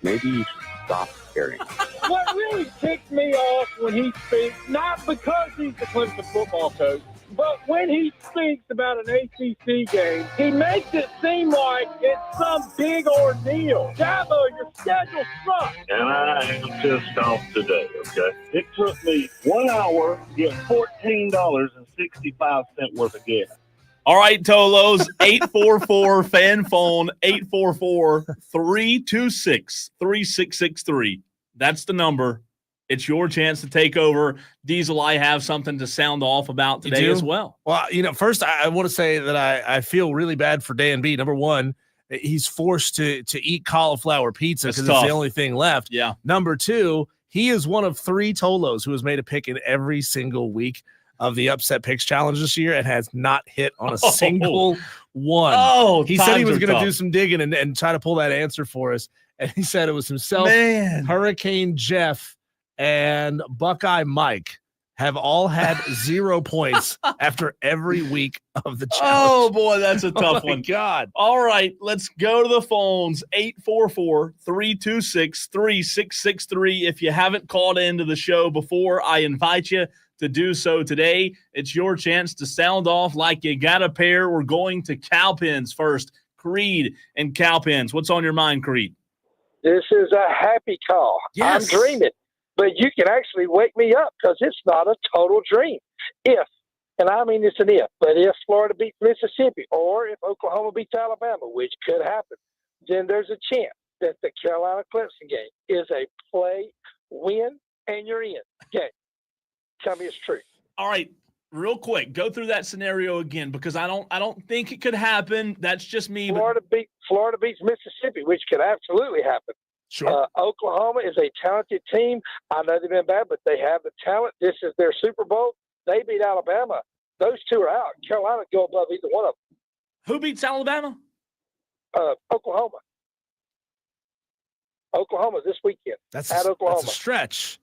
maybe you should stop carrying.
What really ticked me off when he speaks, not because he's the Clemson football coach, but when he speaks about an ACC game, he makes it seem like it's some big ordeal. Dabo, your schedule sucks.
And I am pissed off today, okay? It took me 1 hour to get $14.65 worth of gas.
All right, Tolos, 844 fan phone, 844-326-3663. That's the number. It's your chance to take over. Diesel, I have something to sound off about today as well.
Well, first I want to say that I feel really bad for Dan B. Number one, he's forced to eat cauliflower pizza because it's the only thing left.
Yeah.
Number two, he is one of 3 Tolos who has made a pick in every single week of the Upset Picks Challenge this year and has not hit on a single one.
Oh,
he said he was going to do some digging and try to pull that answer for us. And he said it was himself, Hurricane Jeff, and Buckeye Mike have all had 0 points after every week of the challenge.
Oh, boy, that's a tough one.
God.
All right, let's go to the phones, 844-326-3663. If you haven't called into the show before, I invite you to do so today. It's your chance to sound off like you got a pair. We're going to Cowpens first. Creed and Cowpens. What's on your mind, Creed?
This is a happy call.
Yes.
I'm dreaming, but you can actually wake me up because it's not a total dream. If, and I mean it's an if, but if Florida beats Mississippi or if Oklahoma beats Alabama, which could happen, then there's a chance that the Carolina-Clemson game is a play, win, and you're in. Okay. Tell me it's true.
All right, real quick, go through that scenario again because I don't think it could happen. That's just me.
Florida beats Mississippi, which could absolutely happen.
Sure.
Oklahoma is a talented team. I know they've been bad, but they have the talent. This is their Super Bowl. They beat Alabama. Those two are out. Carolina go above either one of them.
Who beats Alabama?
Oklahoma. Oklahoma this weekend.
That's
at Oklahoma.
That's a stretch.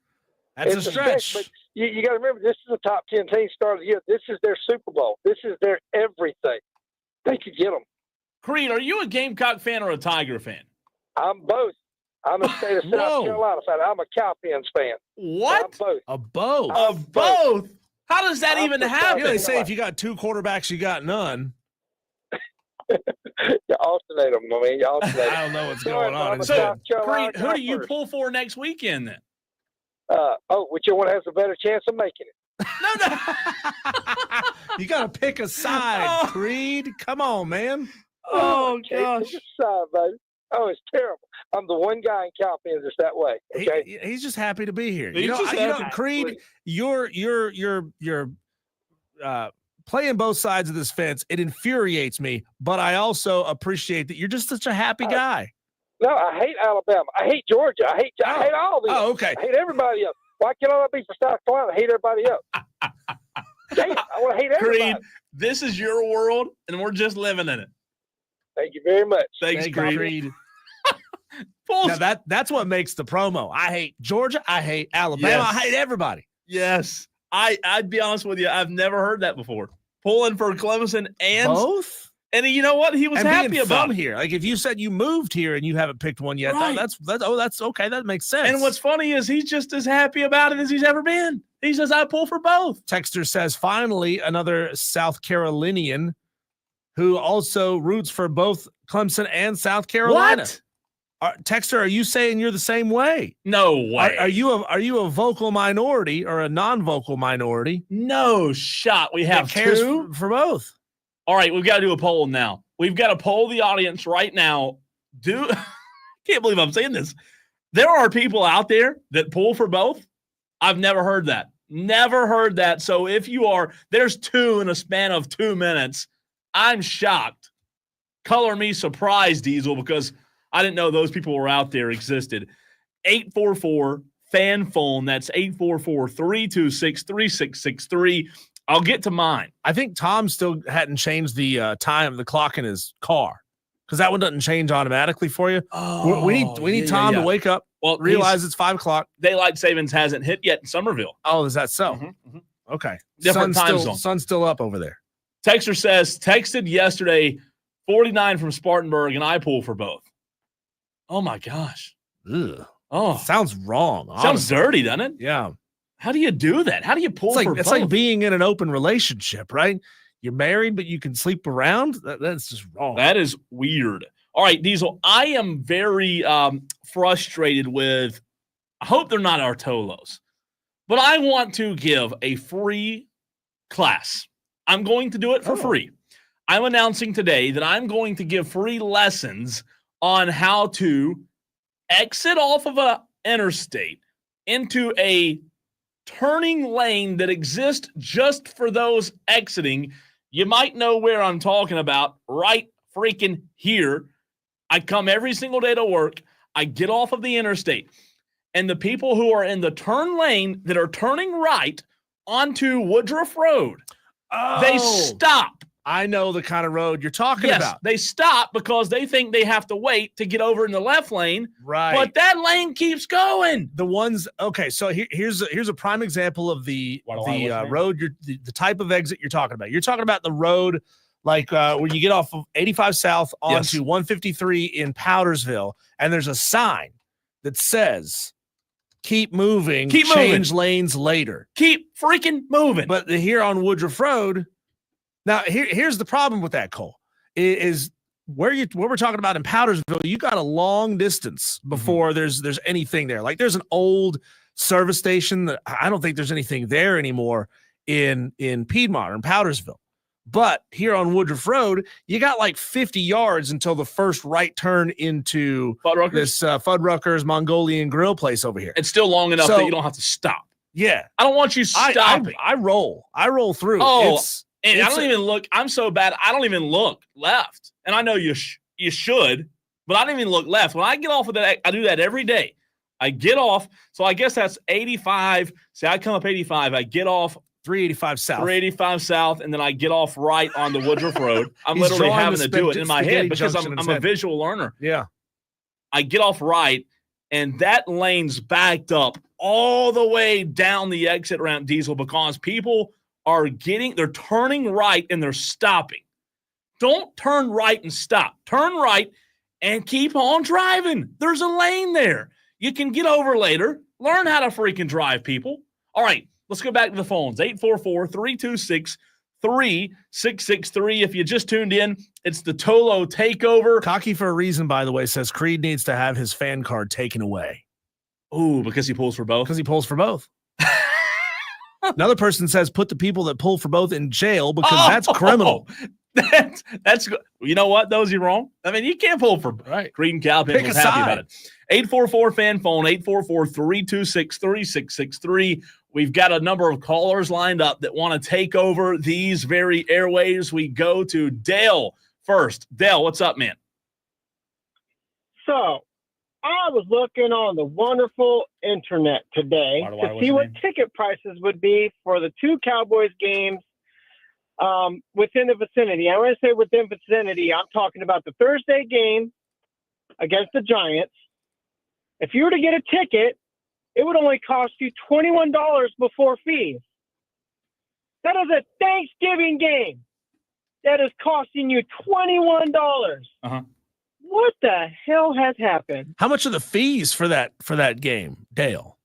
It's a stretch. But you got to remember, this is a top 10 team start of the year. This is their Super Bowl. This is their everything. They could get them.
Creed, are you a Gamecock fan or a Tiger fan?
I'm both. I'm a state of South Carolina fan. I'm a Cowpens fan.
What?
I'm both.
A both.
Of both? How does that even happen?
They say if you got 2 quarterbacks, you got none.
You alternate them, I mean. You alternate
I don't know what's going on.
So, Creed, who do you pull for next weekend then?
Which one has a better chance of making it?
No.
You got to pick a side, Creed. Come on, man.
Oh, gosh.
Pick a side, baby. Oh, it's terrible. I'm the one guy in Cowpens that's that way. Okay,
he's just happy to be here.
He's
Creed, you're playing both sides of this fence. It infuriates me, but I also appreciate that you're just such a happy guy.
No, I hate Alabama. I hate Georgia. I hate all these.
Oh, okay.
I hate everybody else. Why can't I be for South Carolina? Hate everybody else. Damn, I want to hate everybody.
Creed, this is your world, and we're just living in it.
Thank you very much.
Thanks, Creed.
Now that's what makes the promo. I hate Georgia. I hate Alabama.
Yes.
I hate everybody.
Yes. I'd be honest with you. I've never heard that before. Pulling for Clemson and
both.
And you know what? He was happy about
here. Like if you said you moved here and you haven't picked one yet,
right.
that's okay. That makes sense.
And what's funny is he's just as happy about it as he's ever been. He says, I pull for both.
Texter says, finally, another South Carolinian who also roots for both Clemson and South Carolina.
What?
Texter, are you saying you're the same way?
No way.
Are you a vocal minority or a non-vocal minority?
No shot. We have two
for both.
All right, we've got to do a poll now. We've got to poll the audience right now. Can't believe I'm saying this. There are people out there that pull for both. I've never heard that. Never heard that. So if you are, there's two in a span of 2 minutes. I'm shocked. Color me surprised, Diesel, because I didn't know those people were out there existed. 844-FAN-PHONE. That's 844-326-3663. I'll get to mine.
I think Tom still hadn't changed the time, the clock in his car, because that one doesn't change automatically for you.
Oh,
we need Tom to wake up, realize it's 5 o'clock.
Daylight savings hasn't hit yet in Somerville.
Oh, is that so? Okay.
Different time zone.
Sun's still up over there.
Texter says, texted yesterday, 49 from Spartanburg, and I pull for both. Oh, my gosh.
Ugh.
Oh,
sounds wrong.
Sounds dirty, doesn't it?
Yeah.
How do you do that? How do you pull for both?
It's like being in an open relationship, right? You're married, but you can sleep around. That's just wrong.
That is weird. All right, Diesel, I am very frustrated with, I hope they're not Artolos, but I want to give a free class. I'm going to do it for free. I'm announcing today that I'm going to give free lessons on how to exit off of an interstate into a turning lane that exists just for those exiting. You might know where I'm talking about, right freaking here. I come every single day to work. I get off of the interstate. And the people who are in the turn lane that are turning right onto Woodruff Road, they stop.
I know the kind of road you're talking about.
They stop because they think they have to wait to get over in the left lane.
Right.
But that lane keeps going.
The ones, okay, so here's a prime example of the road, the type of exit you're talking about. You're talking about the road like when you get off of 85 South onto 153 in Powdersville, and there's a sign that says, keep moving, change lanes later.
Keep freaking moving.
But here on Woodruff Road, now, here's the problem with that, Cole, is where we're talking about in Powdersville, you got a long distance before there's anything there. Like there's an old service station that I don't think there's anything there anymore in Piedmont or in Powdersville. But here on Woodruff Road, you got like 50 yards until the first right turn into this Fuddruckers Mongolian grill place over here.
It's still long enough that you don't have to stop.
Yeah.
I don't want you stopping.
I roll through.
Oh, and I don't even look. I'm so bad. I don't even look left. And I know you should, but I don't even look left. When I get off of that, I do that every day. I get off. So I guess that's 85. See, I come up 85. I get off
385 South.
385 South, and then I get off right on the Woodruff Road. I'm literally having to do it in my head because I'm a visual learner.
Yeah.
I get off right, and that lane's backed up all the way down the exit ramp, Diesel, because people they're turning right and they're stopping. Don't turn right and stop. Turn right and keep on driving. There's a lane there. You can get over later. Learn how to freaking drive, people. All right, let's go back to the phones. 844-326-3663. If you just tuned in, it's the Tolo Takeover.
Cocky for a reason, by the way, says Creed needs to have his fan card taken away.
Ooh, because he pulls for both?
Because he pulls for both. Another person says put the people that pull for both in jail because that's criminal.
That's good. You know what? Those are wrong. I mean, you can't pull for Creed and Cowpen was happy about it. 844-FAN-PHONE, 844-326-3663. We've got a number of callers lined up that want to take over these very airwaves. We go to Dale first. Dale, what's up, man?
So, I was looking on the wonderful internet today to see what ticket prices would be for the two Cowboys games within the vicinity. I want to say within vicinity, I'm talking about the Thursday game against the Giants. If you were to get a ticket, it would only cost you $21 before fees. That is a Thanksgiving game that is costing you $21.
Uh-huh.
What the hell has happened?
How much are the fees for that game, Dale?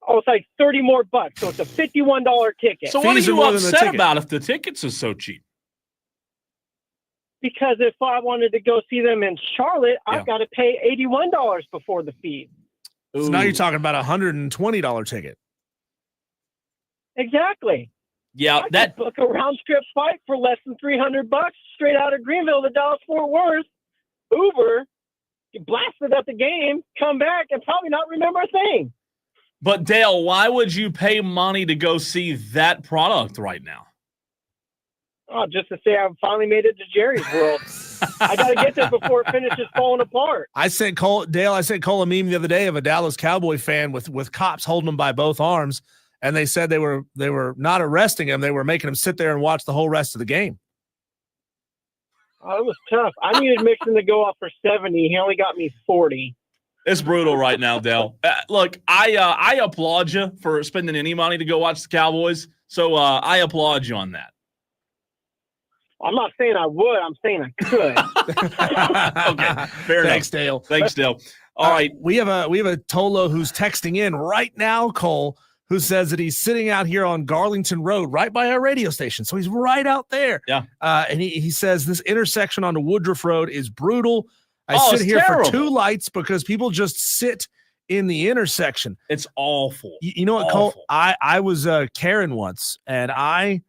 Oh, it's like $30 more bucks. So it's a $51 ticket.
So what are you upset about if the tickets are so cheap?
Because if I wanted to go see them in Charlotte, I've got to pay $81 before the fee.
So now you're talking about a $120 ticket.
Exactly.
Yeah,
I could book a round trip flight for less than $300 straight out of Greenville to Dallas-Fort Worth. Uber, you blasted at the game, come back, and probably not remember a thing.
But Dale, why would you pay money to go see that product right now?
Oh, just to say I've finally made it to Jerry's world. I got to get there before it finishes falling apart.
I sent Cole a meme the other day of a Dallas Cowboy fan with cops holding him by both arms, and they said they were not arresting him, they were making him sit there and watch the whole rest of the game.
Oh, it was tough. I needed Mixon to go off for 70. He only got me 40.
It's brutal right now, Dale. Look, I applaud you for spending any money to go watch the Cowboys. So I applaud you on that.
I'm not saying I would. I'm saying I could.
Okay, fair enough.
Thanks, Dale.
Thanks, Dale. All right,
we have a Tolo who's texting in right now, Cole, who says that he's sitting out here on Garlington Road, right by our radio station. So he's right out there.
Yeah.
And he says this intersection onto Woodruff Road is brutal. I sit here
terrible.
for 2 lights because people just sit in the intersection.
It's awful.
You know what, Cole? I was Karen once, and I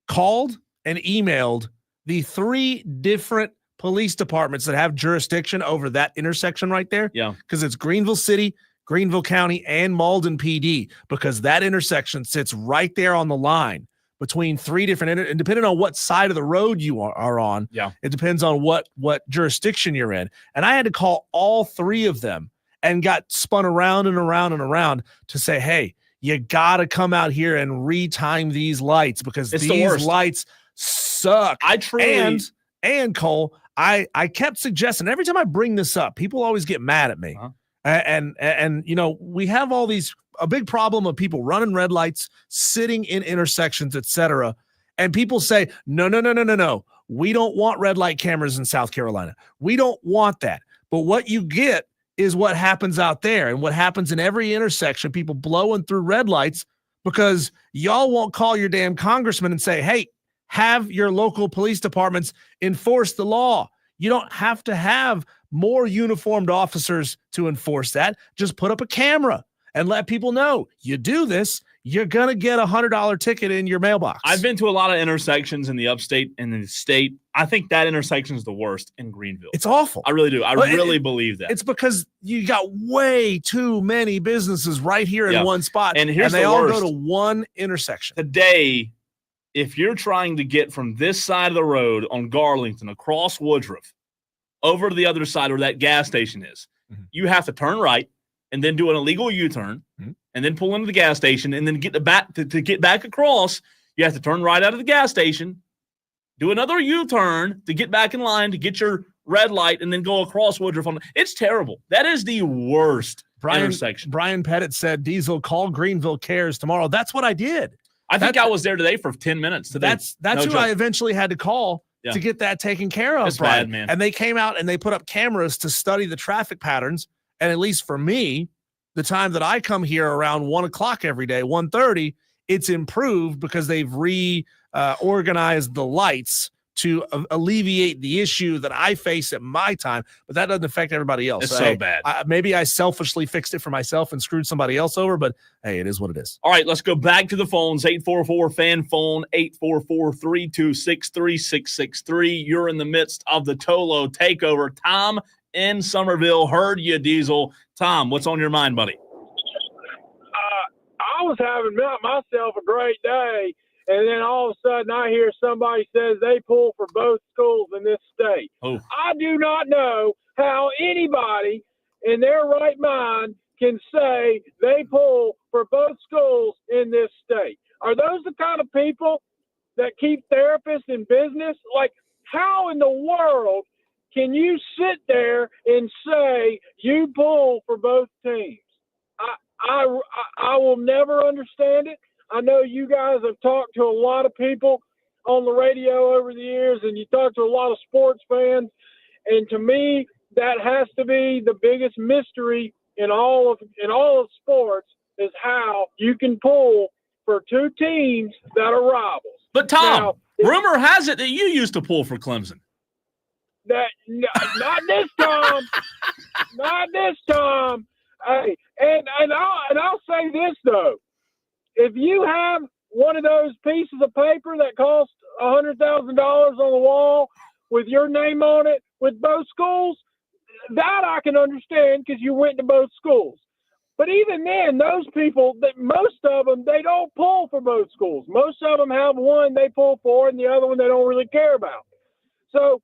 called and emailed the 3 different police departments that have jurisdiction over that intersection right there.
Yeah.
Because it's Greenville City, Greenville County, and Malden PD, because that intersection sits right there on the line between 3 different and depending on what side of the road you are on, it depends on what jurisdiction you're in. And I had to call all 3 of them and got spun around and around and around to say, hey, you got to come out here and retime these lights because these lights suck.
I truly
and Cole, I kept suggesting every time I bring this up, people always get mad at me.
Uh-huh.
And you know, we have a big problem of people running red lights, sitting in intersections, etc. And people say, no. We don't want red light cameras in South Carolina. We don't want that. But what you get is what happens out there and what happens in every intersection, people blowing through red lights because y'all won't call your damn congressman and say, hey, have your local police departments enforce the law. You don't have to have more uniformed officers to enforce that. Just put up a camera and let people know you do this, you're going to get a $100 ticket in your mailbox.
I've been to a lot of intersections in the upstate and in the state. I think that intersection is the worst in Greenville.
It's awful.
I really do. I really believe that.
It's because you got way too many businesses right here in one spot,
and they
all go to one intersection.
Today, if you're trying to get from this side of the road on Garlington across Woodruff over to the other side where that gas station is, you have to turn right and then do an illegal U-turn and then pull into the gas station and then get back to get back across. You have to turn right out of the gas station, do another U-turn to get back in line to get your red light and then go across Woodruff. It's terrible. That is the worst intersection.
Brian Pettit said, Diesel, call Greenville Cares tomorrow. That's what I did.
I think I was there today for 10 minutes today.
That's who I eventually had to call to get that taken care of.
It's bad, man.
And they came out and they put up cameras to study the traffic patterns. And at least for me, the time that I come here around 1 o'clock every day, 1:30, it's improved because they've reorganized the lights to alleviate the issue that I face at my time, but that doesn't affect everybody else.
It's so bad.
Maybe I selfishly fixed it for myself and screwed somebody else over, but hey, it is what it is.
All right, let's go back to the phones. 844-FAN-PHONE, 844-326-3663. You're in the midst of the Tolo takeover. Tom in Somerville heard you, Diesel. Tom, what's on your mind, buddy?
I was having myself a great day,
and then all of a sudden I hear somebody says they pull for both schools in this state.
Oh.
I do not know how anybody in their right mind can say they pull for both schools in this state. Are those the kind of people that keep therapists in business? Like, how in the world can you sit there and say you pull for both teams? I will never understand it. I know you guys have talked to a lot of people on the radio over the years, and you talk to a lot of sports fans. And to me, that has to be the biggest mystery in all of sports, is how you can pull for two teams that are rivals.
But Tom, rumor has it that you used to pull for Clemson.
Not this time. Not this time. Hey, and I'll say this though: if you have one of those pieces of paper that costs $100,000 on the wall with your name on it with both schools, that I can understand because you went to both schools. But even then, those people, most of them, they don't pull for both schools. Most of them have one they pull for, and the other one they don't really care about. So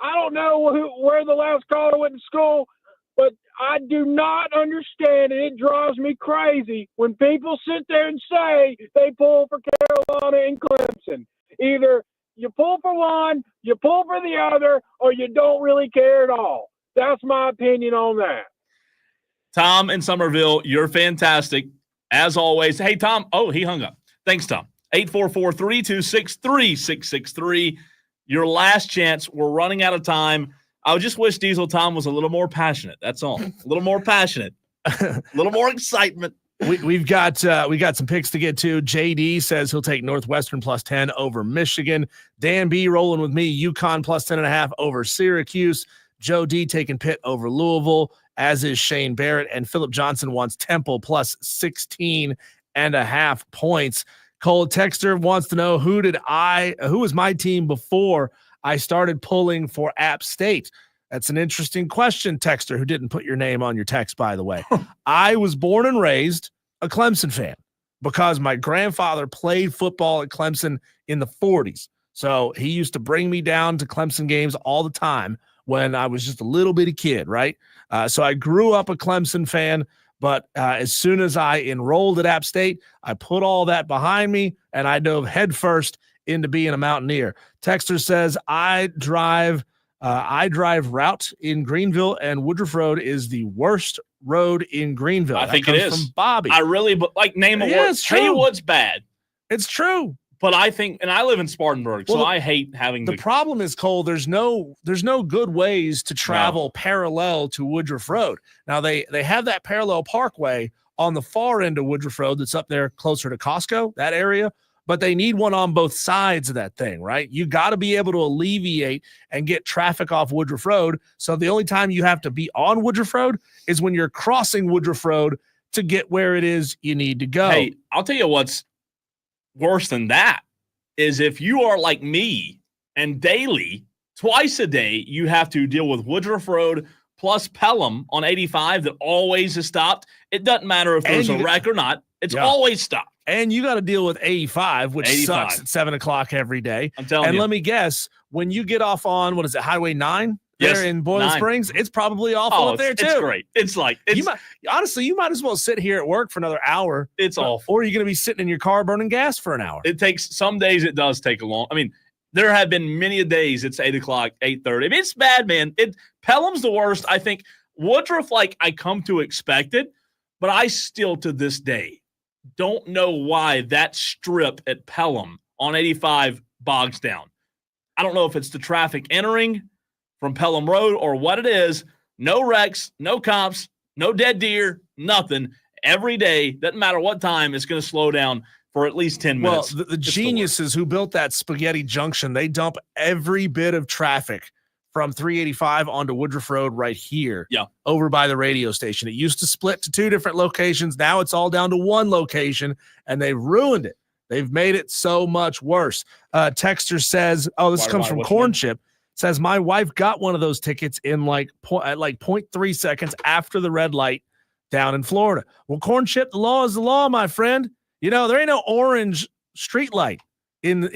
I don't know where the last caller went to school, but I do not understand it. It drives me crazy when people sit there and say they pull for Carolina and Clemson. Either you pull for one, you pull for the other, or you don't really care at all. That's my opinion on that.
Tom in Somerville, you're fantastic. As always. Hey, Tom. Oh, he hung up. Thanks, Tom. 844-326-3663. Your last chance. We're running out of time. I just wish Diesel Tom was a little more passionate. That's all. A little more passionate. A little more excitement.
We got some picks to get to. JD says he'll take Northwestern +10 over Michigan. Dan B rolling with me. UConn +10.5 over Syracuse. Joe D taking Pitt over Louisville, as is Shane Barrett. And Philip Johnson wants Temple +16.5 points. Cole Texter wants to know who was my team before I started pulling for App State. That's an interesting question, Texter, who didn't put your name on your text, by the way. I was born and raised a Clemson fan because my grandfather played football at Clemson in the 40s. So he used to bring me down to Clemson games all the time when I was just a little bitty kid, right? So I grew up a Clemson fan, but as soon as I enrolled at App State, I put all that behind me, and I dove headfirst into being a Mountaineer. Texter says, I drive route in Greenville, and Woodruff Road is the worst road in Greenville.
I think it is.
From Bobby.
I really name a word. Haywood's bad.
It's true.
But I think, and I live in Spartanburg, so I hate having
the problem is, Cole, there's no good ways to travel parallel to Woodruff Road. Now they have that parallel parkway on the far end of Woodruff Road that's up there closer to Costco, that area, but they need one on both sides of that thing, right? You got to be able to alleviate and get traffic off Woodruff Road. So the only time you have to be on Woodruff Road is when you're crossing Woodruff Road to get where it is you need to go.
Hey, I'll tell you what's worse than that is if you are like me and daily, twice a day, you have to deal with Woodruff Road plus Pelham on 85 that always is stopped. It doesn't matter if there's a wreck or not. It's always stopped.
And you got to deal with 85, which sucks at 7 o'clock every day.
I'm telling you.
And let me guess, when you get off on, what is it, Highway 9? There in Boiling Springs, it's probably awful up there too.
It's great. It's like
you might as well sit here at work for another hour.
It's awful.
Or you're going to be sitting in your car burning gas for an hour.
It takes some days. It does take a long. I mean, there have been many days it's 8 o'clock, 8:30. I mean, it's bad, man. Pelham's the worst. I think Woodruff, I come to expect it, but I still to this day don't know why that strip at Pelham on 85 bogs down. I don't know if it's the traffic entering from Pelham Road or what it is. No wrecks, no cops, no dead deer, nothing. Every day, doesn't matter what time, it's going to slow down for at least 10 minutes.
Well, the geniuses who built that spaghetti junction, they dump every bit of traffic from 385 onto Woodruff Road right here, over by the radio station. It used to split to 2 different locations. Now it's all down to 1 location, and they've ruined it. They've made it so much worse. Texter says, this comes from Corn Chip. Says, my wife got one of those tickets in at 0.3 seconds after the red light down in Florida. Well, Corn Chip, the law is the law, my friend. You know, there ain't no orange street light in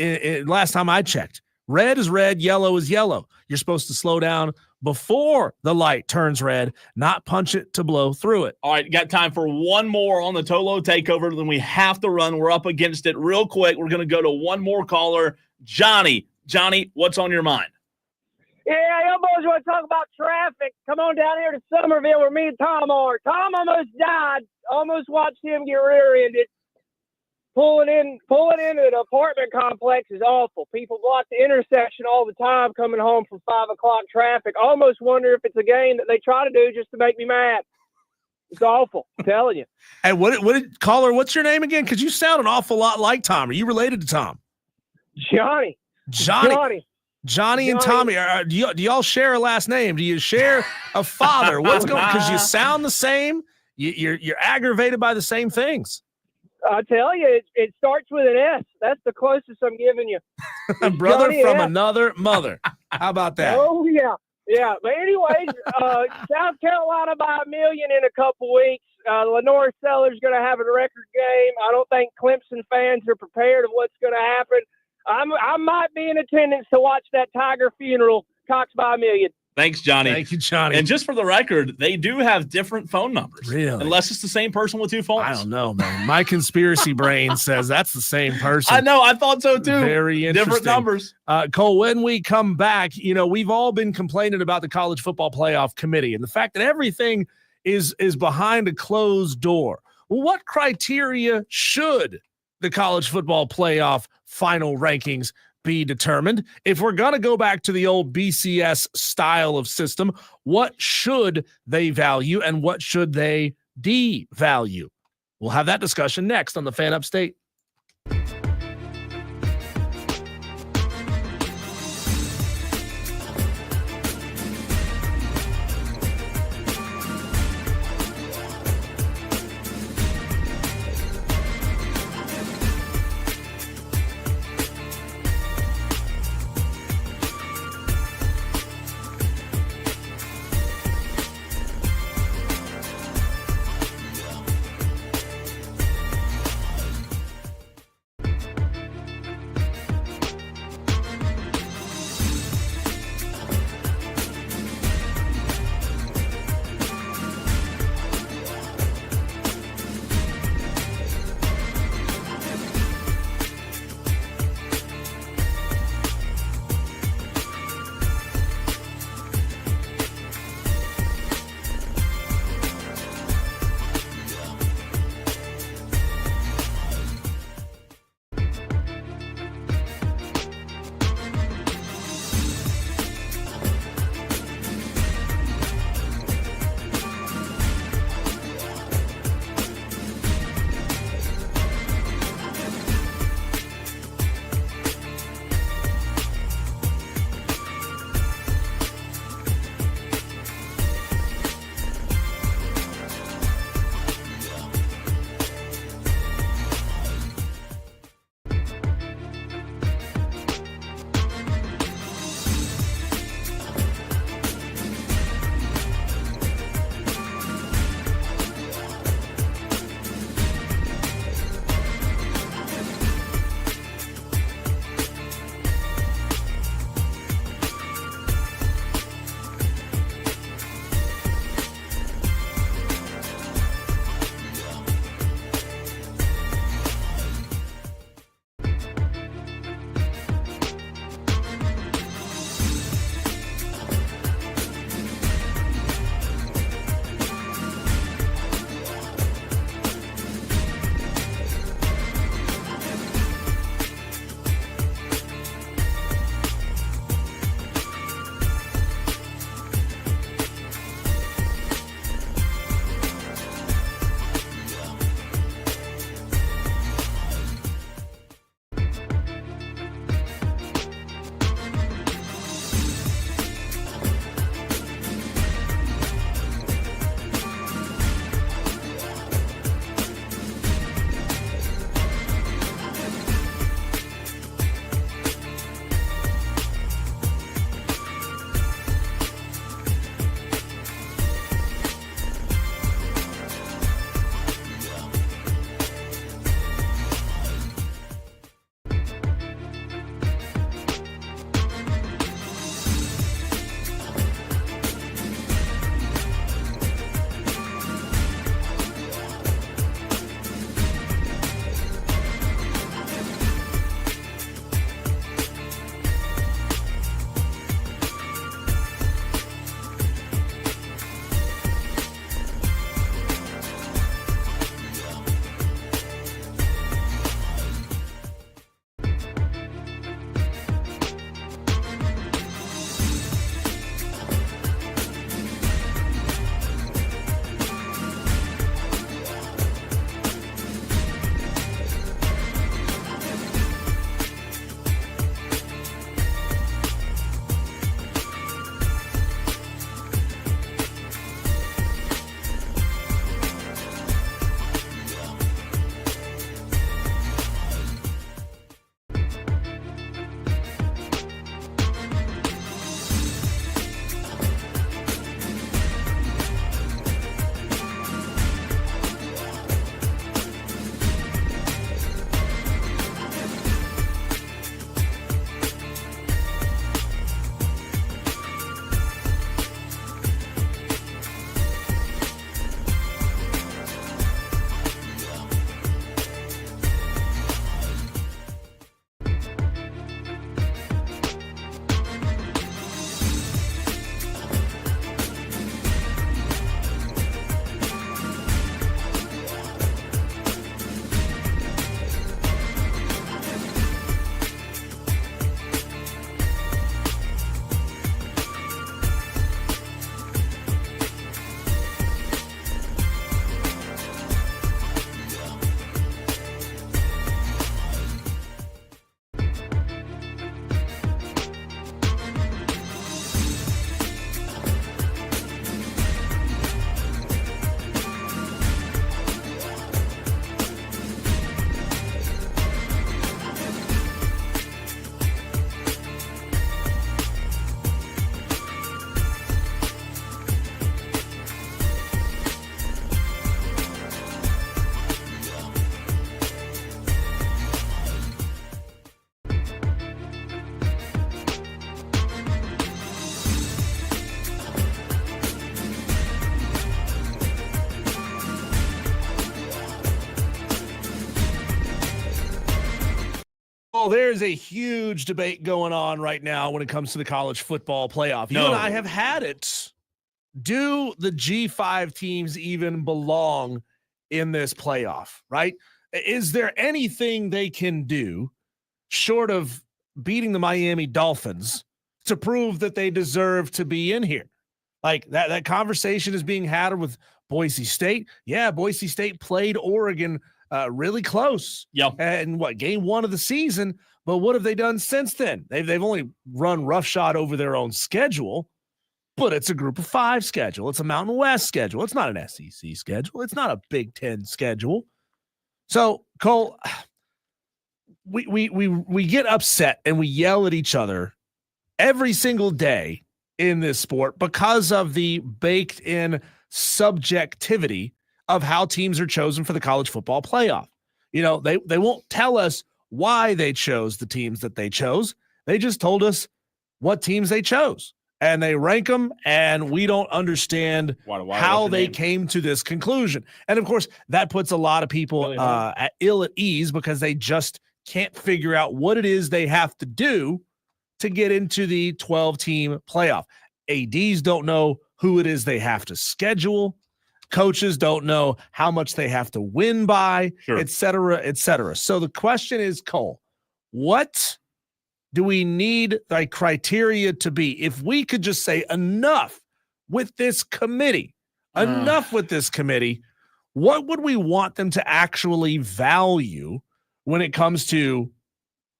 last time I checked. Red is red, yellow is yellow. You're supposed to slow down before the light turns red, not punch it to blow through it.
All right, got time for one more on the Tolo takeover. Then we have to run. We're up against it real quick. We're going to go to one more caller. Johnny, what's on your mind?
Yeah, y'all boys want to talk about traffic. Come on down here to Somerville where me and Tom are. Tom almost died. Almost watched him get rear-ended. Pulling into an apartment complex is awful. People block the intersection all the time coming home from 5 o'clock traffic. Almost wonder if it's a game that they try to do just to make me mad. It's awful. I'm telling you.
Hey, caller, what's your name again? Because you sound an awful lot like Tom. Are you related to Tom?
Johnny
and Tommy. Do y'all share a last name? Do you share a father? What's going on? Because you sound the same. You're aggravated by the same things.
I tell you, it starts with an S. That's the closest I'm giving you.
Brother
Johnny
from
S.
another mother. How about that?
Oh, yeah. Yeah. But anyways, South Carolina by 1 million in a couple weeks. Lenore Seller's going to have a record game. I don't think Clemson fans are prepared of what's going to happen. I might be in attendance to watch that Tiger funeral. Cox by 1 million.
Thanks, Johnny.
Thank you, Johnny.
And just for the record, they do have different phone numbers.
Really?
Unless it's the same person with two phones.
I don't know, man. My conspiracy brain says that's the same person.
I know. I thought so, too.
Very interesting.
Different numbers.
Cole, when we come back, we've all been complaining about the College Football Playoff Committee and the fact that everything is behind a closed door. Well, what criteria should the College Football Playoff final rankings be determined? If we're going to go back to the old BCS style of system, what should they value and what should they devalue? We'll have that discussion next on the Fan Upstate. Well, there's a huge debate going on right now when it comes to the college football playoff. You and I have had it. Do the G5 teams even belong in this playoff, right? Is there anything they can do short of beating the Miami Dolphins to prove that they deserve to be in here? Like that conversation is being had with Boise State. Yeah, Boise State played Oregon really close.
Yeah.
And game 1 of the season, but what have they done since then? They've only run roughshod over their own schedule, but it's a group of 5 schedule. It's a Mountain West schedule. It's not an SEC schedule. It's not a Big Ten schedule. So, Cole, we get upset and we yell at each other every single day in this sport because of the baked in subjectivity of how teams are chosen for the college football playoff. You know, they won't tell us why they chose the teams that they chose. They just told us what teams they chose, and they rank them, and we don't understand how they came to this conclusion. And of course, that puts a lot of people at ease because they just can't figure out what it is they have to do to get into the 12-team playoff. ADs don't know who it is they have to schedule. Coaches don't know how much they have to win by, et cetera, et cetera. So the question is, Cole, what do we need the criteria to be? If we could just say enough with this committee, what would we want them to actually value when it comes to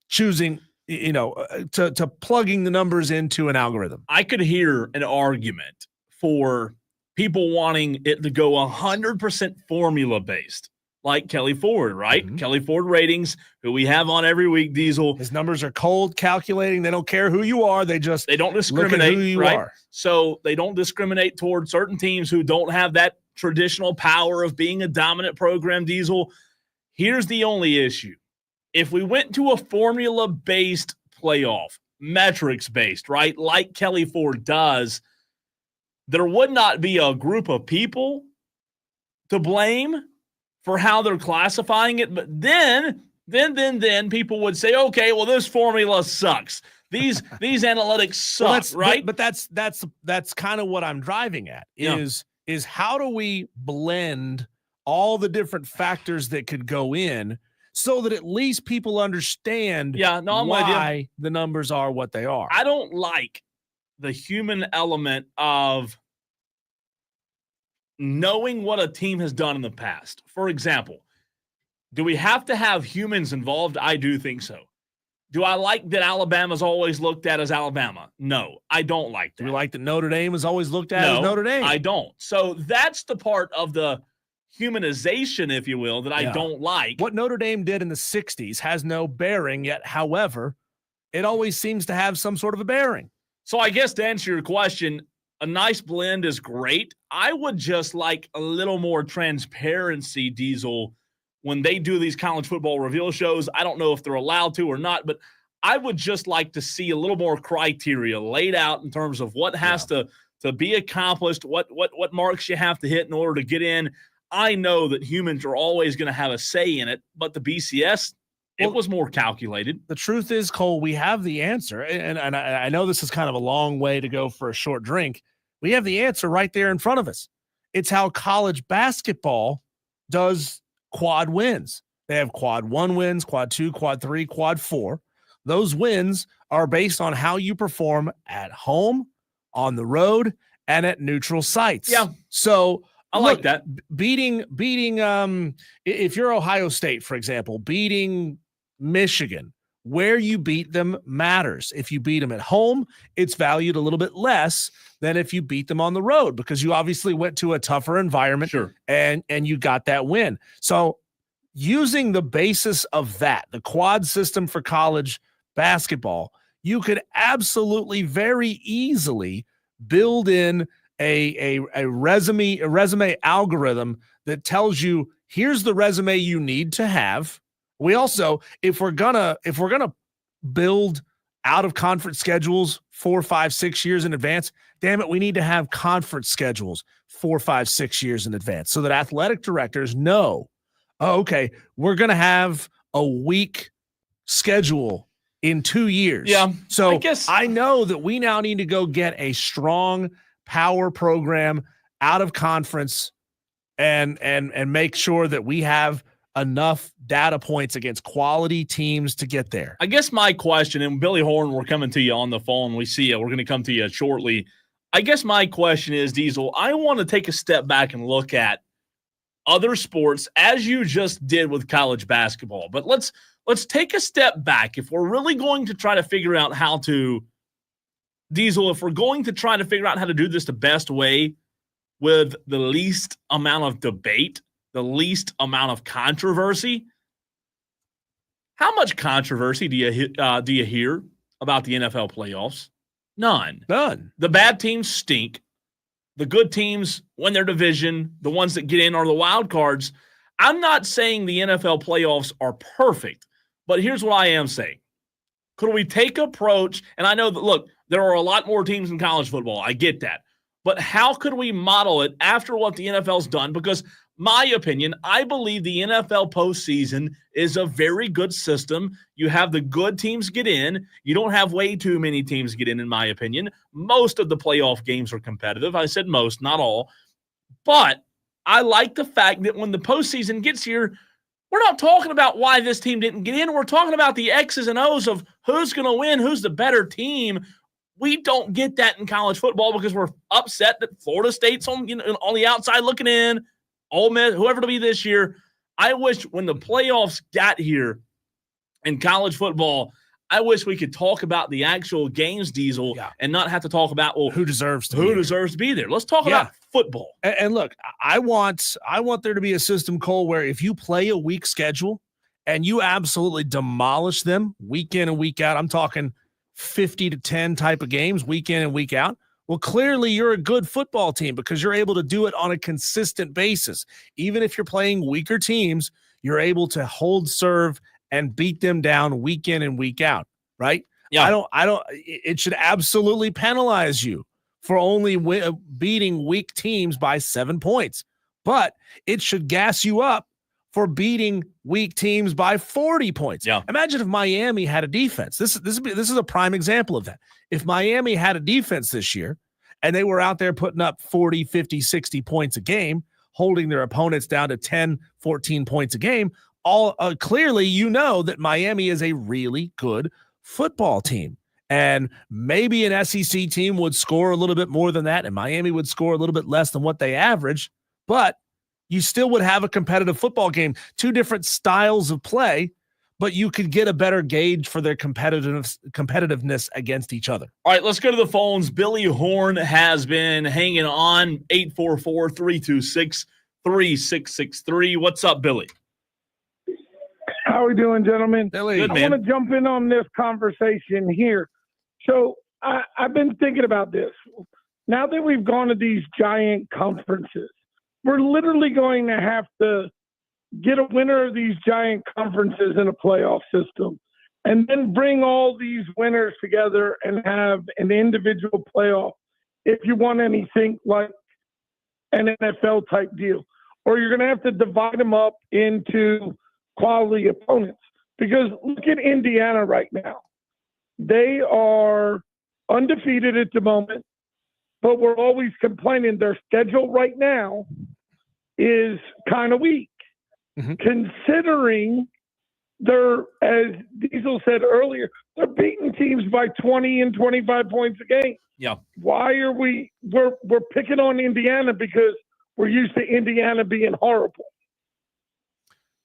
choosing, to plugging the numbers into an algorithm?
I could hear an argument for people wanting it to go 100% formula based, like Kelly Ford, right? Mm-hmm. Kelly Ford ratings, who we have on every week, Diesel.
His numbers are cold calculating. They don't care who you are. They don't
discriminate,
look at who you are.
So they don't discriminate toward certain teams who don't have that traditional power of being a dominant program, Diesel. Here's the only issue. If we went to a formula-based playoff, metrics-based, right, like Kelly Ford does, there would not be a group of people to blame for how they're classifying it. But then people would say, okay, well, this formula sucks. These analytics suck, right?
But that's kind of what I'm driving at is how do we blend all the different factors that could go in so that at least people understand why the numbers are what they are.
I don't like the human element of knowing what a team has done in the past. For example, do we have to have humans involved? I do think so. Do I like that Alabama's always looked at as Alabama? No, I don't like that.
Do we like that Notre Dame is always looked at as Notre Dame?
I don't. So that's the part of the humanization, if you will, that I don't like.
What Notre Dame did in the 60s has no bearing yet. However, it always seems to have some sort of a bearing.
So I guess to answer your question, a nice blend is great. I would just like a little more transparency, Diesel, when they do these college football reveal shows. I don't know if they're allowed to or not, but I would just like to see a little more criteria laid out in terms of what has to be accomplished, what marks you have to hit in order to get in. I know that humans are always going to have a say in it, but the BCS, it was more calculated.
The truth is, Cole, we have the answer. And I know this is kind of a long way to go for a short drink. We have the answer right there in front of us. It's how college basketball does quad wins. They have quad 1 wins, quad 2, quad 3, quad 4. Those wins are based on how you perform at home, on the road, and at neutral sites.
Yeah.
So
I like that.
Beating if you're Ohio State, for example, beating Michigan, where you beat them matters. If you beat them at home, it's valued a little bit less than if you beat them on the road because you obviously went to a tougher environment and you got that win. So using the basis of that, the quad system for college basketball, you could absolutely very easily build in a resume algorithm that tells you here's the resume you need to have. We also, if we're gonna build out of conference schedules 4, 5, 6 years in advance, damn it, we need to have conference schedules 4, 5, 6 years in advance so that athletic directors know, oh, okay, we're gonna have a week schedule in 2 years.
Yeah.
So I know that we now need to go get a strong power program out of conference and make sure that we have enough data points against quality teams to get there.
I guess my question, and Billy Horn, we're coming to you on the phone. We see you. We're going to come to you shortly. I guess my question is, Diesel, I want to take a step back and look at other sports as you just did with college basketball. But let's take a step back. If we're really going to try to figure out how to, Diesel, if we're going to try to figure out how to do this the best way with the least amount of debate, the least amount of controversy, how much controversy do you hear about the NFL playoffs? None. The bad teams stink. The good teams win their division. The ones that get in are the wild cards. I'm not saying the NFL playoffs are perfect, but here's what I am saying. Could we take approach, and I know that, look, there are a lot more teams in college football. I get that. But how could we model it after what the NFL's done? Because my opinion, I believe the NFL postseason is a very good system. You have the good teams get in. You don't have way too many teams get in my opinion. Most of the playoff games are competitive. I said most, not all. But I like the fact that when the postseason gets here, we're not talking about why this team didn't get in. We're talking about the X's and O's of who's going to win, who's the better team. We don't get that in college football because we're upset that Florida State's on the outside looking in. Ole Miss, whoever it'll be this year. I wish when the playoffs got here in college football, I wish we could talk about the actual games, Diesel, and not have to talk about
who deserves to
be there. Let's talk about football.
And look, I want there to be a system, Cole, where if you play a weak schedule and you absolutely demolish them week in and week out, I'm talking 50-10 type of games week in and week out. Well, clearly you're a good football team because you're able to do it on a consistent basis. Even if you're playing weaker teams, you're able to hold serve and beat them down week in and week out, right?
Yeah.
It should absolutely penalize you for only beating weak teams by 7 points, but it should gas you up for beating weak teams by 40 points.
Yeah.
Imagine if Miami had a defense. This is a prime example of that. If Miami had a defense this year and they were out there putting up 40, 50, 60 points a game, holding their opponents down to 10, 14 points a game, clearly you know that Miami is a really good football team. And maybe an SEC team would score a little bit more than that, and Miami would score a little bit less than what they average, but you still would have a competitive football game. Two different styles of play, but you could get a better gauge for their competitiveness against each other.
All right, let's go to the phones. Billy Horn has been hanging on, 844-326-3663. What's up, Billy?
How are we doing, gentlemen?
Billy.
Good,
I
man.
want to jump in on this conversation here. So I've been thinking about this. Now that we've gone to these giant conferences, we're literally going to have to get a winner of these giant conferences in a playoff system and then bring all these winners together and have an individual playoff if you want anything like an NFL type deal. Or you're going to have to divide them up into quality opponents. Because look at Indiana right now. They are undefeated at the moment, but we're always complaining their schedule right now is kind of weak.
Mm-hmm.
Considering they're, as Diesel said earlier, they're beating teams by 20 and 25 points a game.
Yeah.
Why are we're picking on Indiana because we're used to Indiana being horrible.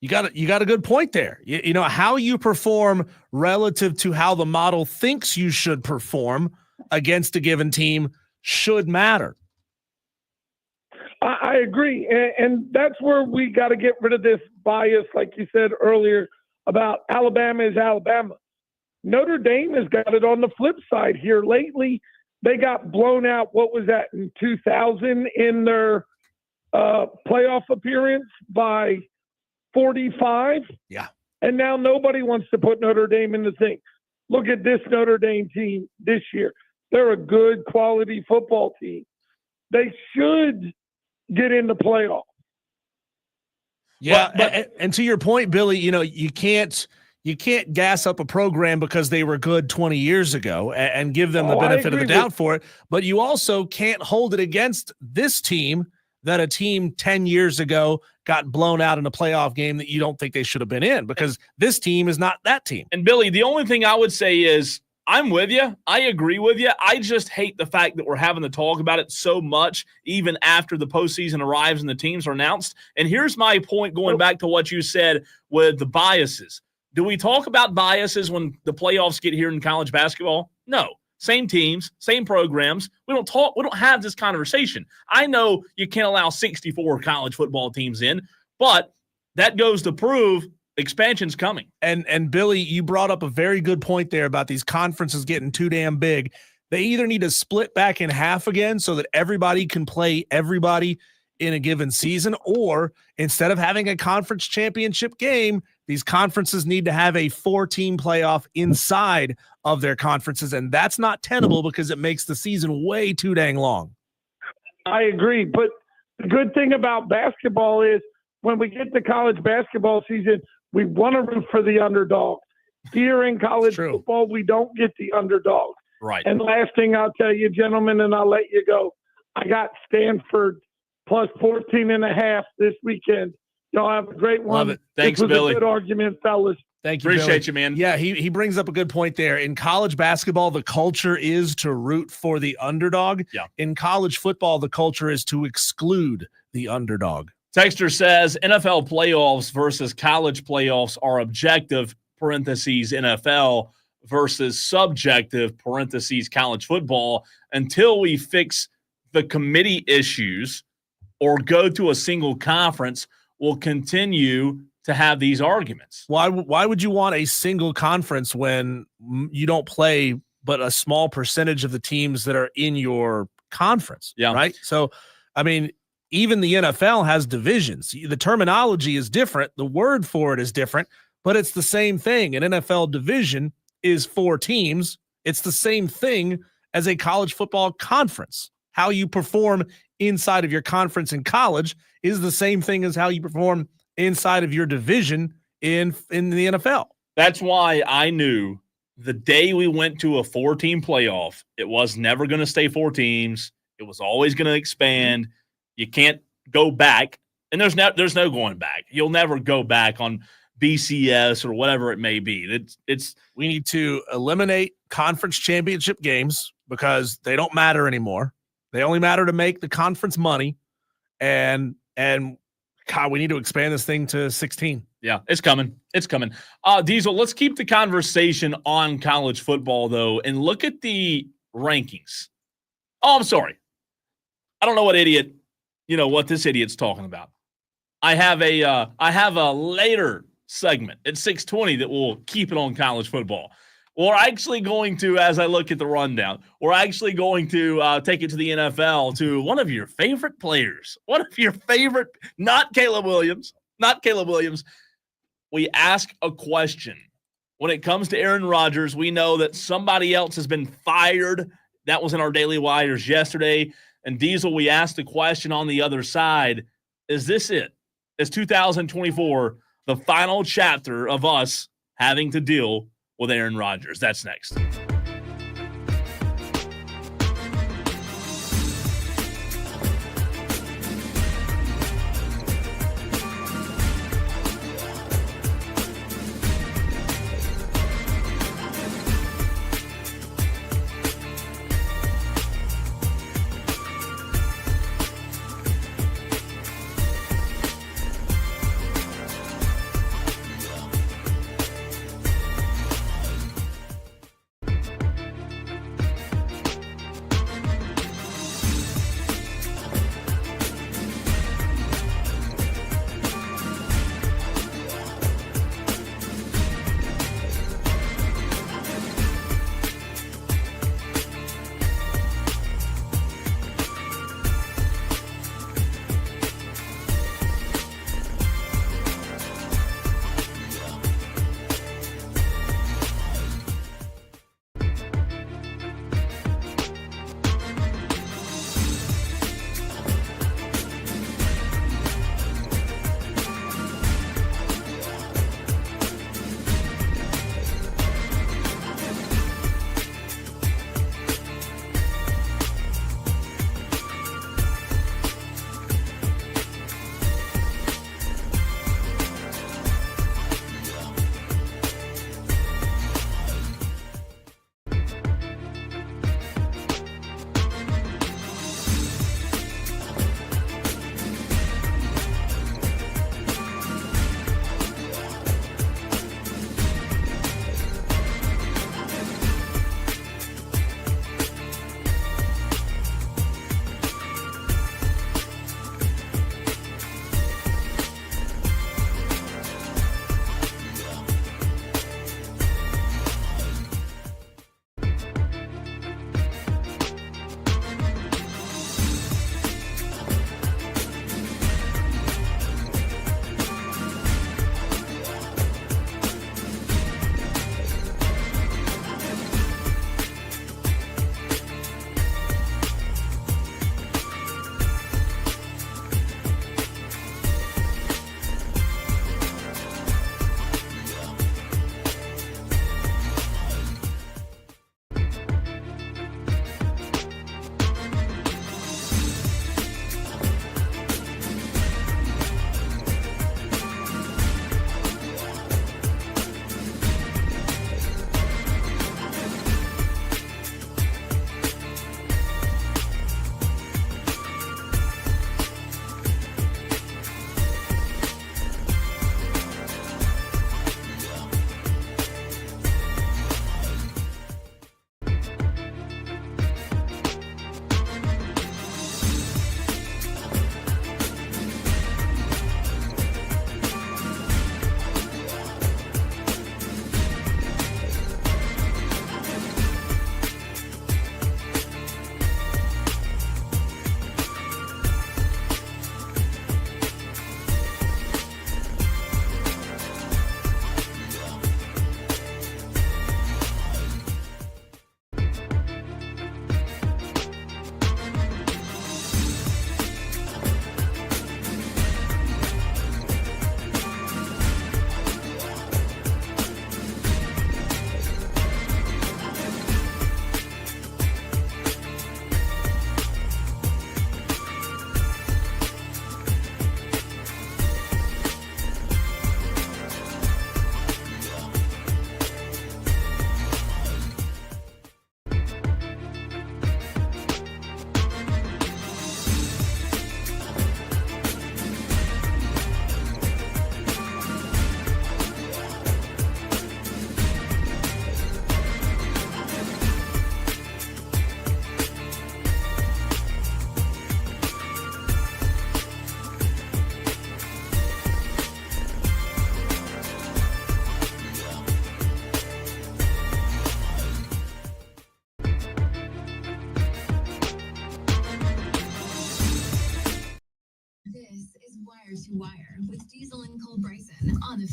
You got a good point there. You know, how you perform relative to how the model thinks you should perform against a given team should matter.
I agree. And that's where we got to get rid of this bias, like you said earlier, about Alabama is Alabama. Notre Dame has got it on the flip side here lately. They got blown out, what was that, in 2000 in their playoff appearance by 45.
Yeah.
And now nobody wants to put Notre Dame in the thing. Look at this Notre Dame team this year. They're a good quality football team. They should get in the playoff.
Yeah. And to your point, Billy, you know, you can't you can't gas up a program because they were good 20 years ago and give them the benefit of the doubt for it. But you also can't hold it against this team that a team 10 years ago got blown out in a playoff game that you don't think they should have been in, because this team is not that team.
And Billy, the only thing I would say is I'm with you. I agree with you. I just hate the fact that we're having to talk about it so much, even after the postseason arrives and the teams are announced. And here's my point, going back to what you said with the biases. Do we talk about biases when the playoffs get here in college basketball? No. Same teams, same programs. We don't have this conversation. I know you can't allow 64 college football teams in, but that goes to prove expansion's coming.
And Billy, you brought up a very good point there about these conferences getting too damn big. They either need to split back in half again so that everybody can play everybody in a given season, or instead of having a conference championship game, these conferences need to have a 4-team playoff inside of their conferences, and that's not tenable because it makes the season way too dang long.
I agree, but the good thing about basketball is when we get to college basketball season, we want to root for the underdog. Here in college football, we don't get the underdog.
Right.
And last thing I'll tell you, gentlemen, and I'll let you go, I got Stanford plus 14.5 this weekend. Y'all have a great one.
Love it. Thanks,
this was
Billy.
a good argument, fellas.
Thank you,
Appreciate
Billy.
you, man.
Yeah, he brings up a good point there. In college basketball, the culture is to root for the underdog.
Yeah.
In college football, the culture is to exclude the underdog.
Texter says NFL playoffs versus college playoffs are objective, parentheses NFL, versus subjective, parentheses college football, until we fix the committee issues or go to a single conference. We'll continue to have these arguments.
Why would you want a single conference when you don't play but a small percentage of the teams that are in your conference?
Yeah.
Right. So, I mean, even the NFL has divisions. The terminology is different. The word for it is different, but it's the same thing. An NFL division is 4 teams. It's the same thing as a college football conference. How you perform inside of your conference in college is the same thing as how you perform inside of your division in the NFL.
That's why I knew the day we went to a 4-team playoff, it was never going to stay 4 teams. It was always going to expand. You can't go back, and there's no going back. You'll never go back on BCS or whatever it may be.
We need to eliminate conference championship games because they don't matter anymore. They only matter to make the conference money, and God, we need to expand this thing to 16.
Yeah, it's coming. It's coming. Diesel, let's keep the conversation on college football, though, and look at the rankings. Oh, I'm sorry. I don't know what this idiot's talking about. I have a later segment at 6:20 that will keep it on college football. We're actually going to, as I look at the rundown, we're actually going to take it to the NFL, to one of your favorite players, one of your favorite, not Caleb Williams. We ask a question. When it comes to Aaron Rodgers, we know that somebody else has been fired. That was in our Daily Wires yesterday. And Diesel, we asked the question on the other side, is this it? Is 2024 the final chapter of us having to deal with Aaron Rodgers? That's next.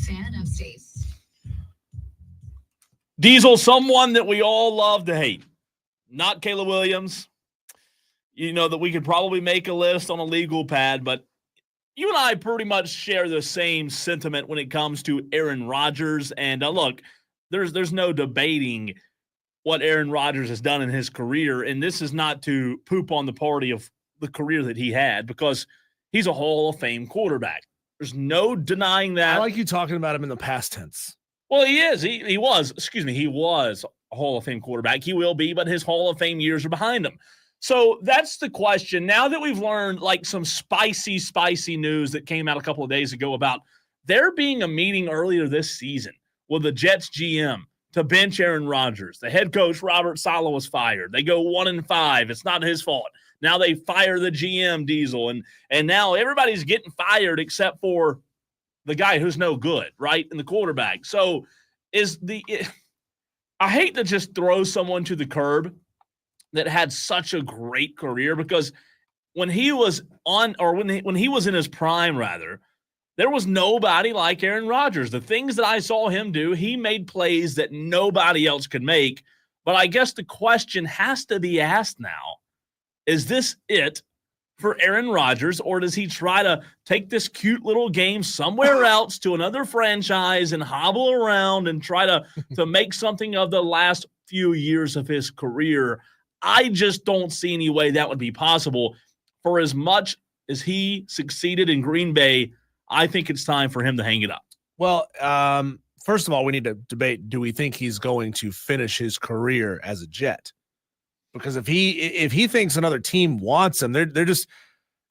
Fan updates.
Diesel, someone that we all love to hate. Not Kayla Williams. You know that we could probably make a list on a legal pad, but you and I pretty much share the same sentiment when it comes to Aaron Rodgers. And look, there's no debating what Aaron Rodgers has done in his career. And this is not to poop on the party of the career that he had, because he's a Hall of Fame quarterback. There's no denying that.
I like you talking about him in the past tense.
Well, he is. He was a Hall of Fame quarterback. He will be, but his Hall of Fame years are behind him. So that's the question. Now that we've learned like some spicy news that came out a couple of days ago about there being a meeting earlier this season with the Jets GM to bench Aaron Rodgers. The head coach, Robert Saleh, was fired. They go 1-5. It's not his fault. Now they fire the GM, Diesel, and now everybody's getting fired except for the guy who's no good, right? And the quarterback. So I hate to just throw someone to the curb that had such a great career, because when he was when he was in his prime, rather, there was nobody like Aaron Rodgers. The things that I saw him do, he made plays that nobody else could make. But I guess the question has to be asked now, is this it for Aaron Rodgers, or does he try to take this cute little game somewhere else to another franchise and hobble around and try to make something of the last few years of his career? I just don't see any way that would be possible. For as much as he succeeded in Green Bay, I think it's time for him to hang it up.
Well, first of all, we need to debate, do we think he's going to finish his career as a Jet? Because if he thinks another team wants him, they're just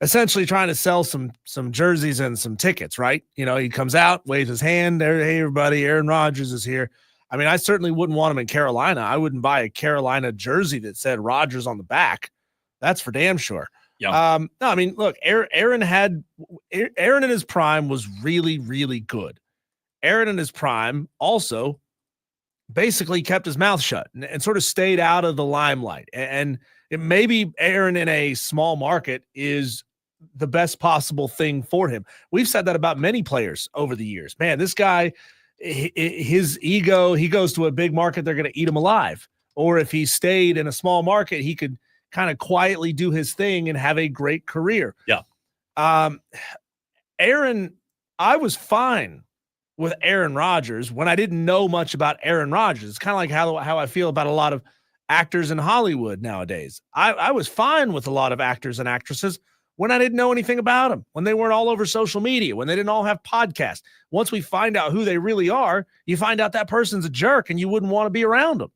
essentially trying to sell some jerseys and some tickets, right? You know, he comes out, waves his hand there, hey, everybody, Aaron Rodgers is here. I mean, I certainly wouldn't want him in Carolina. I wouldn't buy a Carolina jersey that said Rodgers on the back. That's for damn sure.
Yeah.
No, I mean, look, Aaron in his prime was really, really good. Aaron in his prime also basically kept his mouth shut and sort of stayed out of the limelight. And maybe Aaron in a small market is the best possible thing for him. We've said that about many players over the years. Man, this guy, his ego, he goes to a big market, they're going to eat him alive. Or if he stayed in a small market, he could kind of quietly do his thing and have a great career.
Yeah.
Aaron, I was fine with Aaron Rodgers when I didn't know much about Aaron Rodgers. It's kind of like how I feel about a lot of actors in Hollywood nowadays. I was fine with a lot of actors and actresses when I didn't know anything about them, when they weren't all over social media, when they didn't all have podcasts. Once we find out who they really are, you find out that person's a jerk and you wouldn't want to be around them.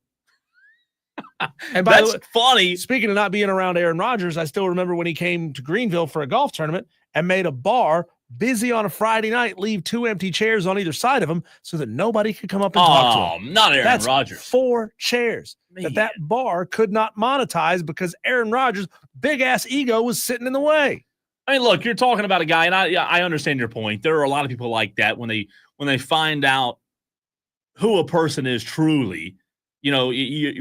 And by
That's funny.
Speaking of not being around Aaron Rodgers, I still remember when he came to Greenville for a golf tournament and made a bar busy on a Friday night, leave 2 empty chairs on either side of him so that nobody could come up and talk to him.
Not Aaron Rodgers.
4 chairs that bar could not monetize because Aaron Rodgers' big-ass ego was sitting in the way.
I mean, look, you're talking about a guy, and I understand your point. There are a lot of people like that when they find out who a person is truly, you know,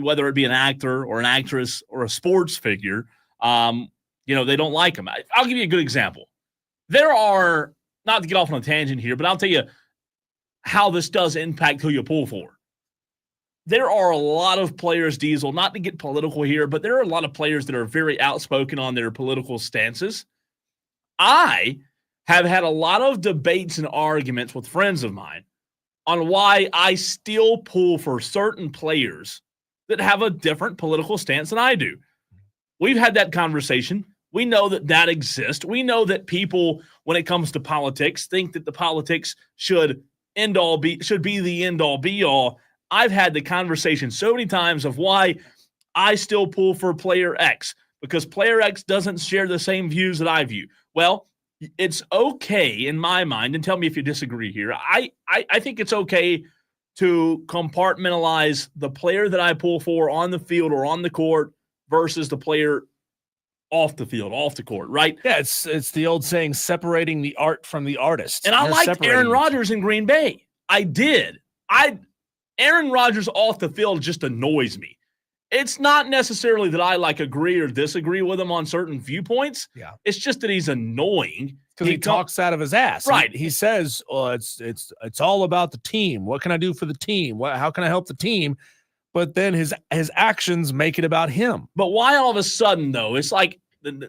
whether it be an actor or an actress or a sports figure, you know, they don't like him. I'll give you a good example. There are, not to get off on a tangent here, but I'll tell you how this does impact who you pull for. There are a lot of players, Diesel, not to get political here, but there are a lot of players that are very outspoken on their political stances. I have had a lot of debates and arguments with friends of mine on why I still pull for certain players that have a different political stance than I do. We've had that conversation. We know that exists. We know that people, when it comes to politics, think that the politics should be the end all be all. I've had the conversation so many times of why I still pull for player X, because player X doesn't share the same views that I view. Well, it's okay in my mind, and tell me if you disagree here. I think it's okay to compartmentalize the player that I pull for on the field or on the court versus the player off the field, off the court, right?
Yeah, it's the old saying, separating the art from the artist.
And I liked Aaron Rodgers in Green Bay. I did. Aaron Rodgers off the field just annoys me. It's not necessarily that I agree or disagree with him on certain viewpoints.
Yeah.
It's just that he's annoying.
Because he talks out of his ass.
Right.
He says, "Oh, it's all about the team. What can I do for the team? How can I help the team?" But then his actions make it about him.
But why all of a sudden though? It's like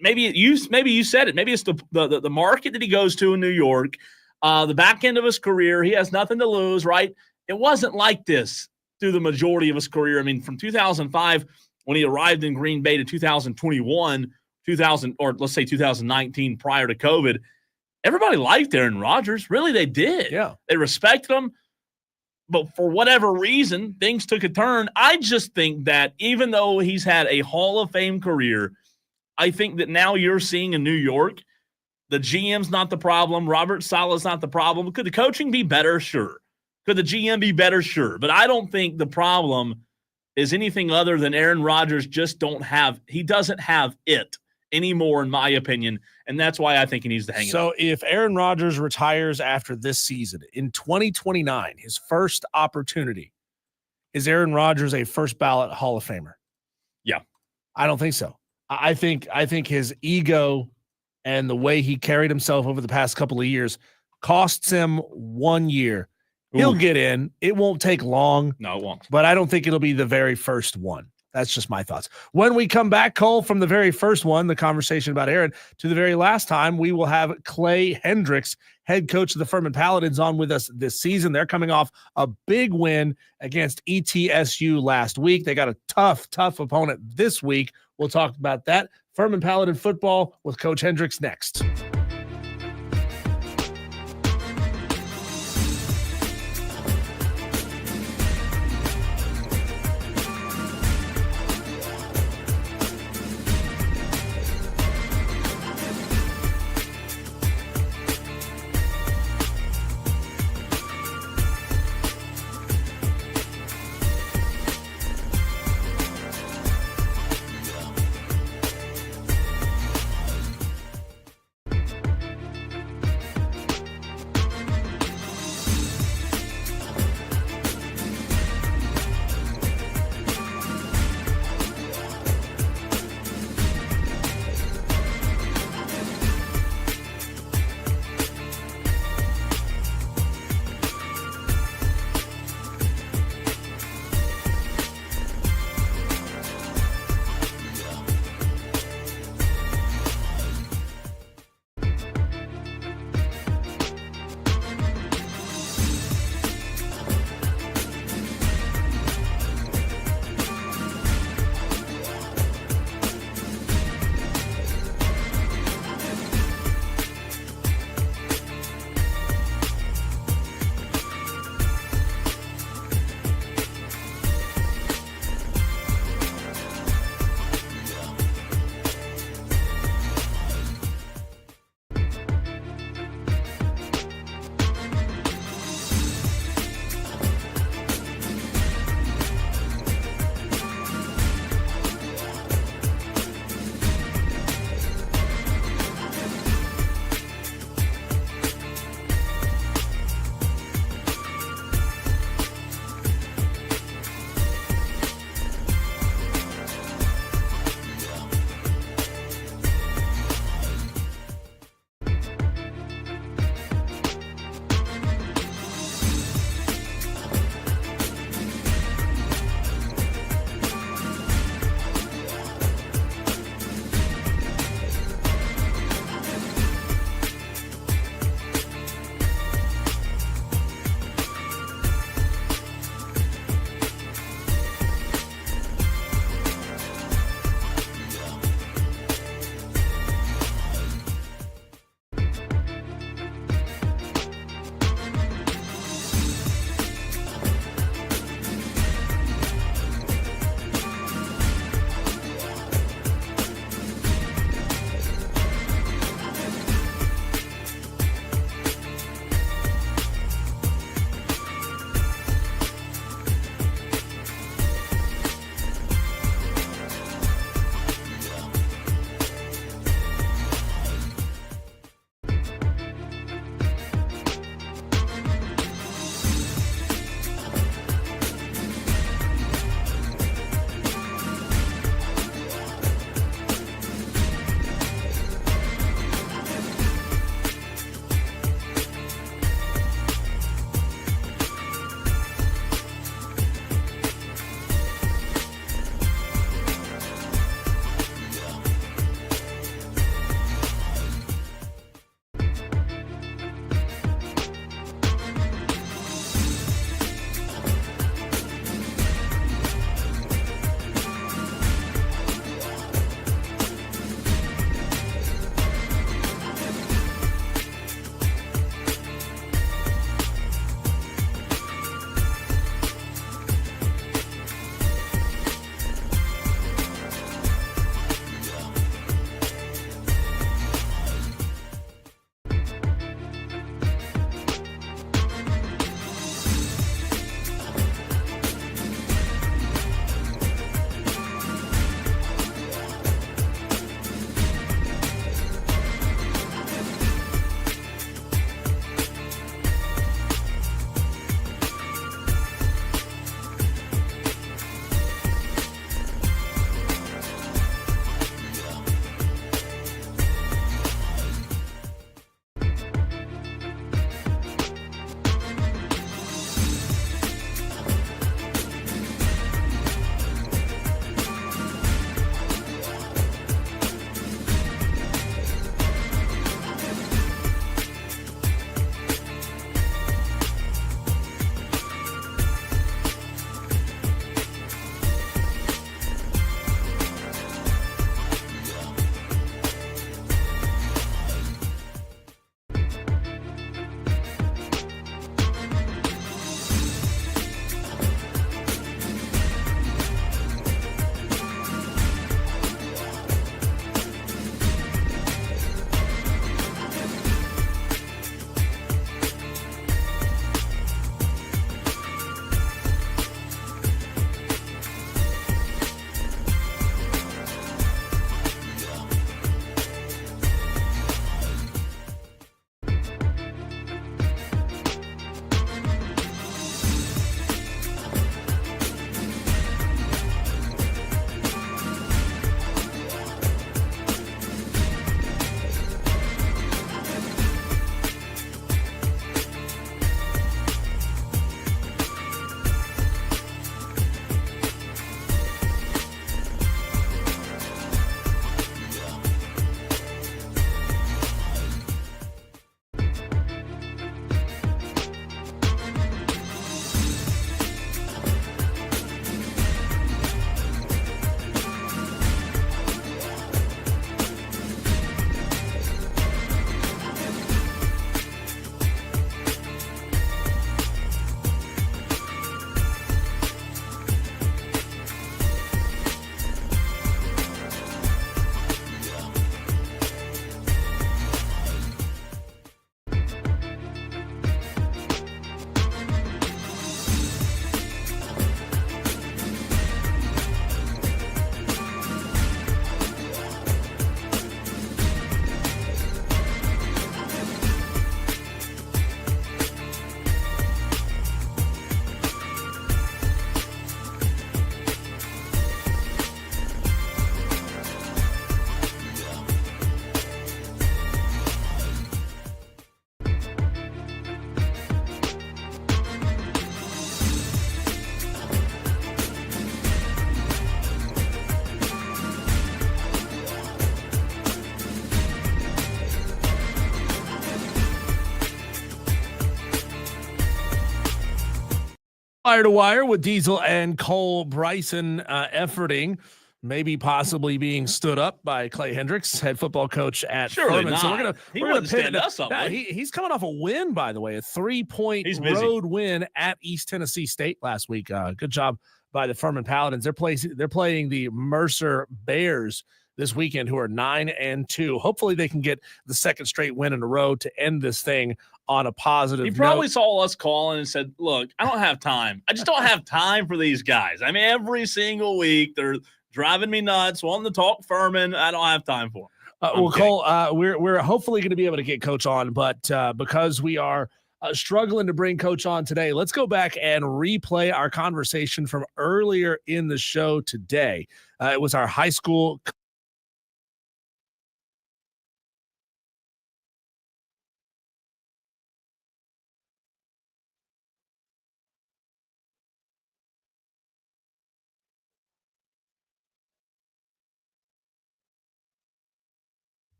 maybe you said it. Maybe it's the market that he goes to in New York, the back end of his career. He has nothing to lose, right? It wasn't like this through the majority of his career. I mean, from 2005 when he arrived in Green Bay to 2021, 2019 prior to COVID, everybody liked Aaron Rodgers. Really, they did.
Yeah.
They respected him. But for whatever reason, things took a turn. I just think that even though he's had a Hall of Fame career, I think that now you're seeing in New York, the GM's not the problem. Robert Saleh's not the problem. Could the coaching be better? Sure. Could the GM be better? Sure. But I don't think the problem is anything other than Aaron Rodgers he doesn't have it anymore, in my opinion. And that's why I think he needs to hang it up.
So if Aaron Rodgers retires after this season, in 2029, his first opportunity, is Aaron Rodgers a first ballot Hall of Famer?
Yeah.
I don't think so. I think his ego and the way he carried himself over the past couple of years costs him 1 year. He'll get in. It won't take long.
No, it won't.
But I don't think it'll be the very first one. That's just my thoughts. When we come back, Cole, from the very first one, the conversation about Aaron, to the very last time, we will have Clay Hendrix, head coach of the Furman Paladins, on with us this season. They're coming off a big win against ETSU last week. They got a tough opponent this week. We'll talk about that. Furman Paladin football with Coach Hendrix next. Wire to Wire with Diesel and Cole Bryson efforting, maybe possibly being stood up by Clay Hendrix, head football coach at
Surely
Furman.
not.
So we're gonna
stand us up.
He's coming off a win, by the way, a 3-point road win at East Tennessee State last week. Good job by the Furman Paladins. They're playing the Mercer Bears this weekend, who are 9-2. Hopefully they can get the second straight win in a row to end this thing on a positive
He probably
note.
saw us calling and said, look, I don't have time. I just don't have time for these guys. I mean, every single week they're driving me nuts, wanting to talk Furman. I don't have time for them.
Well, Cole, we're hopefully going to be able to get Coach on, but because we are struggling to bring Coach on today, let's go back and replay our conversation from earlier in the show today. It was our high school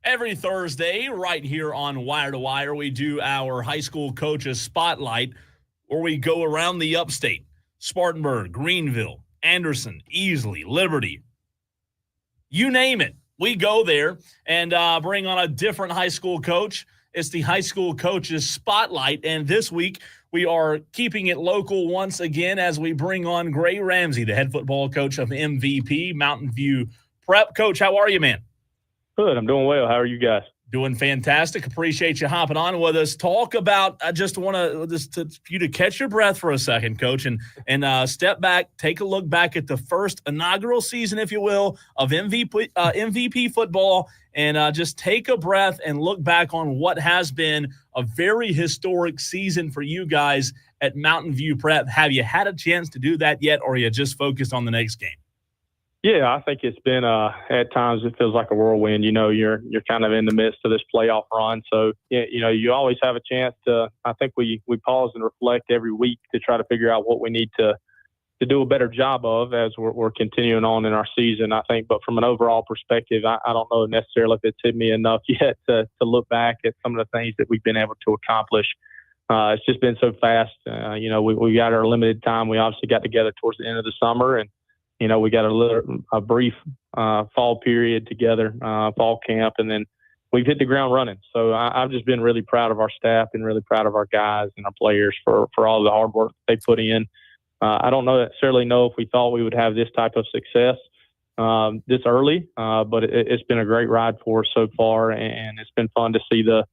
Every Thursday, right here on Wire to Wire, we do our high school coaches spotlight, where we go around the upstate: Spartanburg, Greenville, Anderson, Easley, Liberty. You name it. We go there and bring on a different high school coach. It's the high school coaches spotlight. And this week, we are keeping it local once again as we bring on Gray Ramsey, the head football coach of MVP, Mountain View Prep. Coach, how are you, man?
Good. I'm doing well. How are you guys?
Doing fantastic. Appreciate you hopping on with us. Talk about, I just want to you to catch your breath for a second, Coach, and step back, take a look back at the first inaugural season, if you will, of MVP football, and just take a breath and look back on what has been a very historic season for you guys at Mountain View Prep. Have you had a chance to do that yet, or are you just focused on the next game?
Yeah, I think it's been at times it feels like a whirlwind. You know, you're kind of in the midst of this playoff run, so you know you always have a chance to. I think we pause and reflect every week to try to figure out what we need to do a better job of as we're continuing on in our season. I think, but from an overall perspective, I don't know necessarily if it's hit me enough yet to look back at some of the things that we've been able to accomplish. It's just been so fast. You know, we got our limited time. We obviously got together towards the end of the summer, and you know, we got a brief fall period together, fall camp, and then we've hit the ground running. So I've just been really proud of our staff and really proud of our guys and our players for all the hard work they put in. I don't necessarily know if we thought we would have this type of success this early, but it's been a great ride for us so far, and it's been fun to see the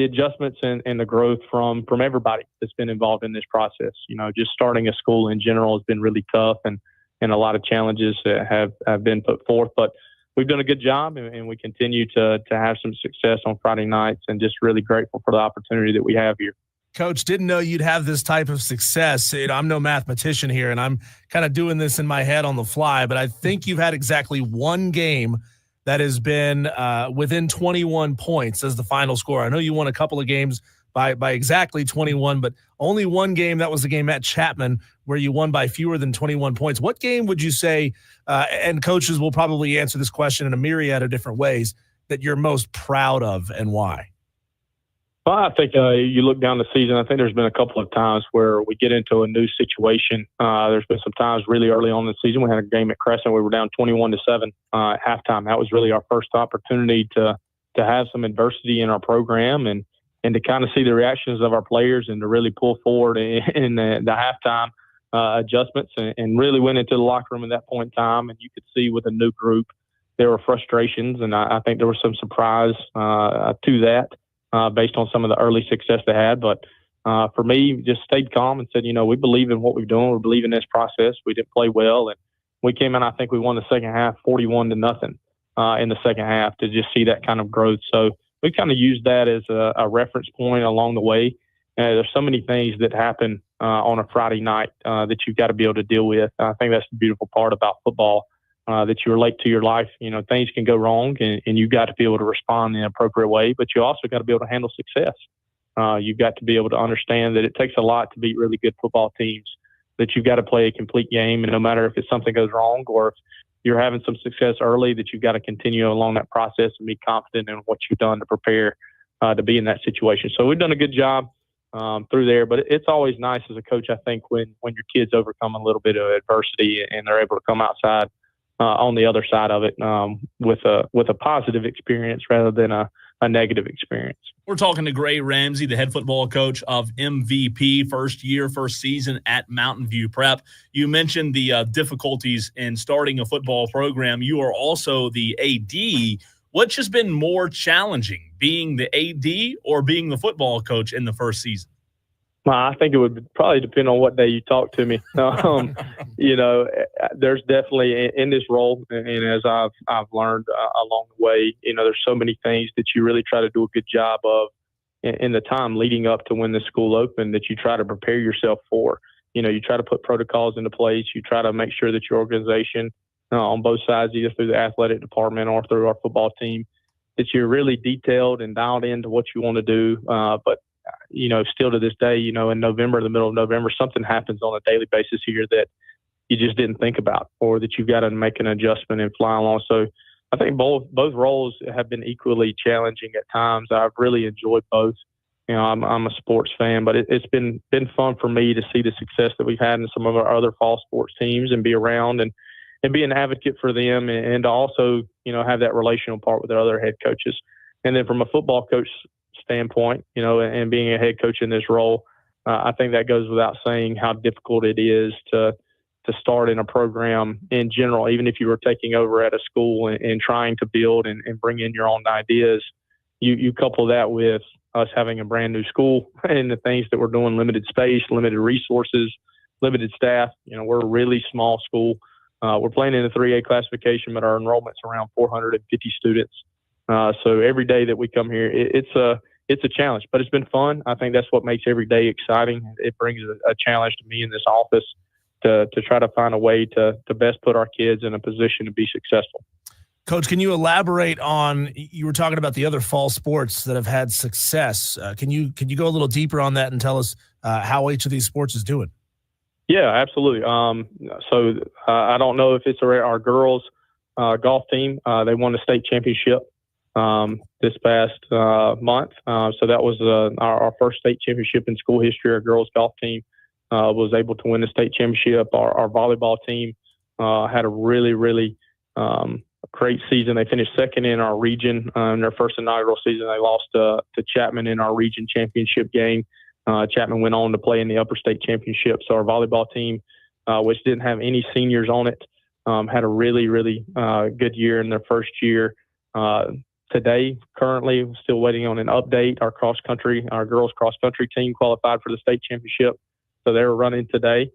adjustments and the growth from everybody that's been involved in this process. You know, just starting a school in general has been really tough, and a lot of challenges that have been put forth, but we've done a good job, and we continue to have some success on Friday nights, and just really grateful for the opportunity that we have here.
Coach, didn't know you'd have this type of success. You know, I'm no mathematician here, and I'm kind of doing this in my head on the fly, but I think you've had exactly one game that has been within 21 points as the final score. I know you won a couple of games by exactly 21, but only one game, that was the game at Chapman, where you won by fewer than 21 points. What game would you say, and coaches will probably answer this question in a myriad of different ways, that you're most proud of, and why?
Well, I think you look down the season, I think there's been a couple of times where we get into a new situation. There's been some times really early on in the season. We had a game at Crescent. We were down 21-7 at halftime. That was really our first opportunity to have some adversity in our program and to kind of see the reactions of our players and to really pull forward in the halftime adjustments and really went into the locker room at that point in time. And you could see with a new group, there were frustrations. And I think there was some surprise to that based on some of the early success they had. But for me, just stayed calm and said, you know, we believe in what we're doing. We believe in this process. We didn't play well. And we came in, I think we won the second half 41-0 in the second half to just see that kind of growth. So we kind of used that as a reference point along the way. There's so many things that happen on a Friday night that you've got to be able to deal with. I think that's the beautiful part about football, that you relate to your life. You know, things can go wrong, and you've got to be able to respond in an appropriate way, but you also got to be able to handle success. You've got to be able to understand that it takes a lot to beat really good football teams, that you've got to play a complete game, and no matter if it's something goes wrong or if you're having some success early, that you've got to continue along that process and be confident in what you've done to prepare to be in that situation. So we've done a good job. through there. But it's always nice as a coach, I think, when your kids overcome a little bit of adversity and they're able to come outside on the other side of it with a positive experience rather than a negative experience.
We're talking to Gray Ramsey, the head football coach of MVP, first season at Mountain View Prep. You mentioned the difficulties in starting a football program. You are also the AD. Which has been more challenging, being the AD or being the football coach in the first season?
Well, I think it would probably depend on what day you talk to me. There's definitely in this role, and as I've learned along the way, there's so many things that you really try to do a good job of in the time leading up to when the school opened that you try to prepare yourself for. You try to put protocols into place. You try to make sure that your organization on both sides, either through the athletic department or through our football team, that you're really detailed and dialed into what you want to do. But still to this day, in November, the middle of November, something happens on a daily basis here that you just didn't think about, or that you've got to make an adjustment and fly along. So I think both roles have been equally challenging at times. I've really enjoyed both. I'm a sports fan, but it's been fun for me to see the success that we've had in some of our other fall sports teams and be around and be an advocate for them and to also, have that relational part with the other head coaches. And then from a football coach standpoint, and being a head coach in this role, I think that goes without saying how difficult it is to start in a program in general, even if you were taking over at a school and trying to build and bring in your own ideas. You couple that with us having a brand new school and the things that we're doing, limited space, limited resources, limited staff. We're a really small school. We're playing in the 3A classification, but our enrollment's around 450 students. So every day that we come here, it's a challenge, but it's been fun. I think that's what makes every day exciting. It brings a challenge to me in this office to try to find a way to best put our kids in a position to be successful.
Coach, can you elaborate on, you were talking about the other fall sports that have had success. Can you go a little deeper on that and tell us how each of these sports is doing?
Yeah, absolutely. So I don't know if it's our girls golf team. They won the state championship this past month. So that was our first state championship in school history. Our girls golf team was able to win the state championship. Our volleyball team had a really, really great season. They finished second in our region in their first inaugural season. They lost to Chapman in our region championship game. Chapman went on to play in the upper state championship. So our volleyball team, which didn't have any seniors on it, had a really, really good year in their first year. Today, currently, still waiting on an update. Our girls cross country team qualified for the state championship. So they were running today.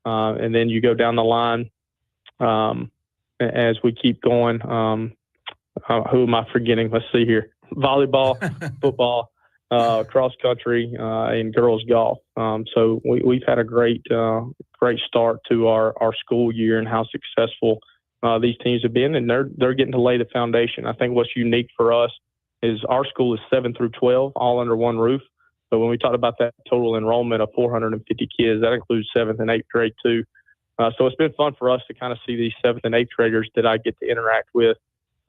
And then you go down the line as we keep going. Who am I forgetting? Let's see here. Volleyball, football, cross country, and girls golf. So we've had a great start to our school year and how successful these teams have been, and they're getting to lay the foundation. I think what's unique for us is our school is 7 through 12, all under one roof. But when we talk about that total enrollment of 450 kids, that includes 7th and 8th grade too. So it's been fun for us to kind of see these 7th and 8th graders that I get to interact with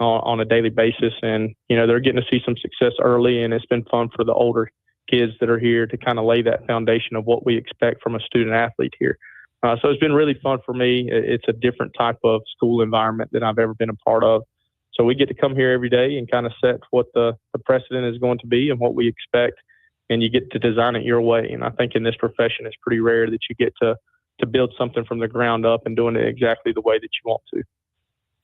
on a daily basis. And, they're getting to see some success early, and it's been fun for the older kids that are here to kind of lay that foundation of what we expect from a student athlete here. So it's been really fun for me. It's a different type of school environment than I've ever been a part of. So we get to come here every day and kind of set what the precedent is going to be and what we expect, and you get to design it your way. And I think in this profession, it's pretty rare that you get to build something from the ground up and doing it exactly the way that you want to.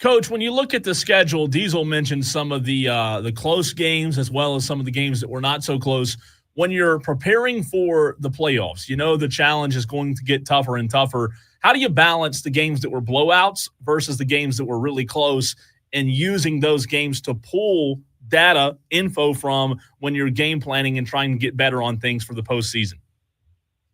Coach, when you look at the schedule, Diesel mentioned some of the close games as well as some of the games that were not so close. When you're preparing for the playoffs, the challenge is going to get tougher and tougher. How do you balance the games that were blowouts versus the games that were really close and using those games to pull data, info from when you're game planning and trying to get better on things for the postseason?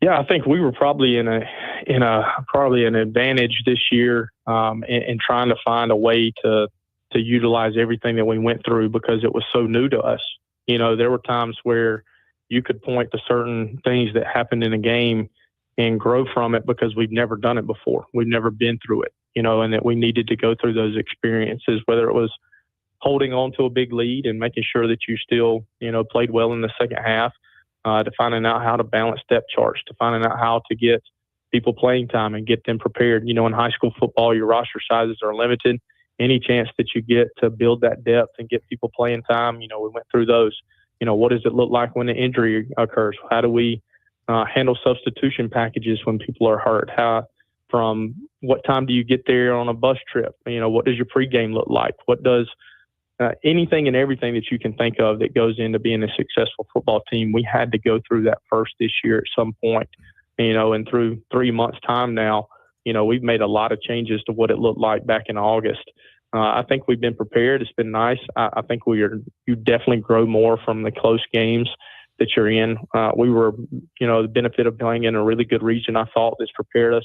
Yeah, I think we were probably in an advantage this year in trying to find a way to utilize everything that we went through because it was so new to us. There were times where you could point to certain things that happened in a game and grow from it because we've never done it before. We've never been through it, and that we needed to go through those experiences, whether it was holding on to a big lead and making sure that you still, played well in the second half, to finding out how to balance depth charts, to finding out how to get people playing time and get them prepared. You know, in high school football, your roster sizes are limited. Any chance that you get to build that depth and get people playing time, you know, we went through those. You know, what does it look like when an injury occurs? How do we handle substitution packages when people are hurt? From what time do you get there on a bus trip? You know, what does your pregame look like? What does anything and everything that you can think of that goes into being a successful football team? We had to go through that first this year at some point, you know, and through 3 months' time now, you know, we've made a lot of changes to what it looked like back in August. I think we've been prepared. It's been nice. I think you definitely grow more from the close games that you're in. We were, you know, the benefit of playing in a really good region, I thought, that's prepared us.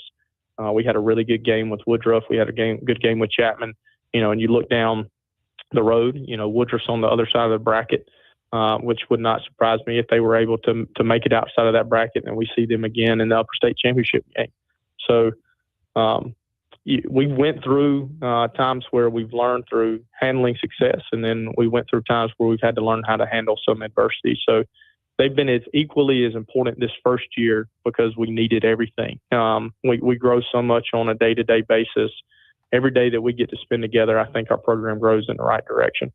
We had a really good game with Woodruff. We had a good game with Chapman, you know, and you look down the road, you know, Woodruff's on the other side of the bracket, which would not surprise me if they were able to make it outside of that bracket, and we see them again in the upper state championship game. So we went through times where we've learned through handling success, and then we went through times where we've had to learn how to handle some adversity. So they've been as equally as important this first year because we needed everything. We grow so much on a day-to-day basis. Every day that we get to spend together, I think our program grows in the right direction.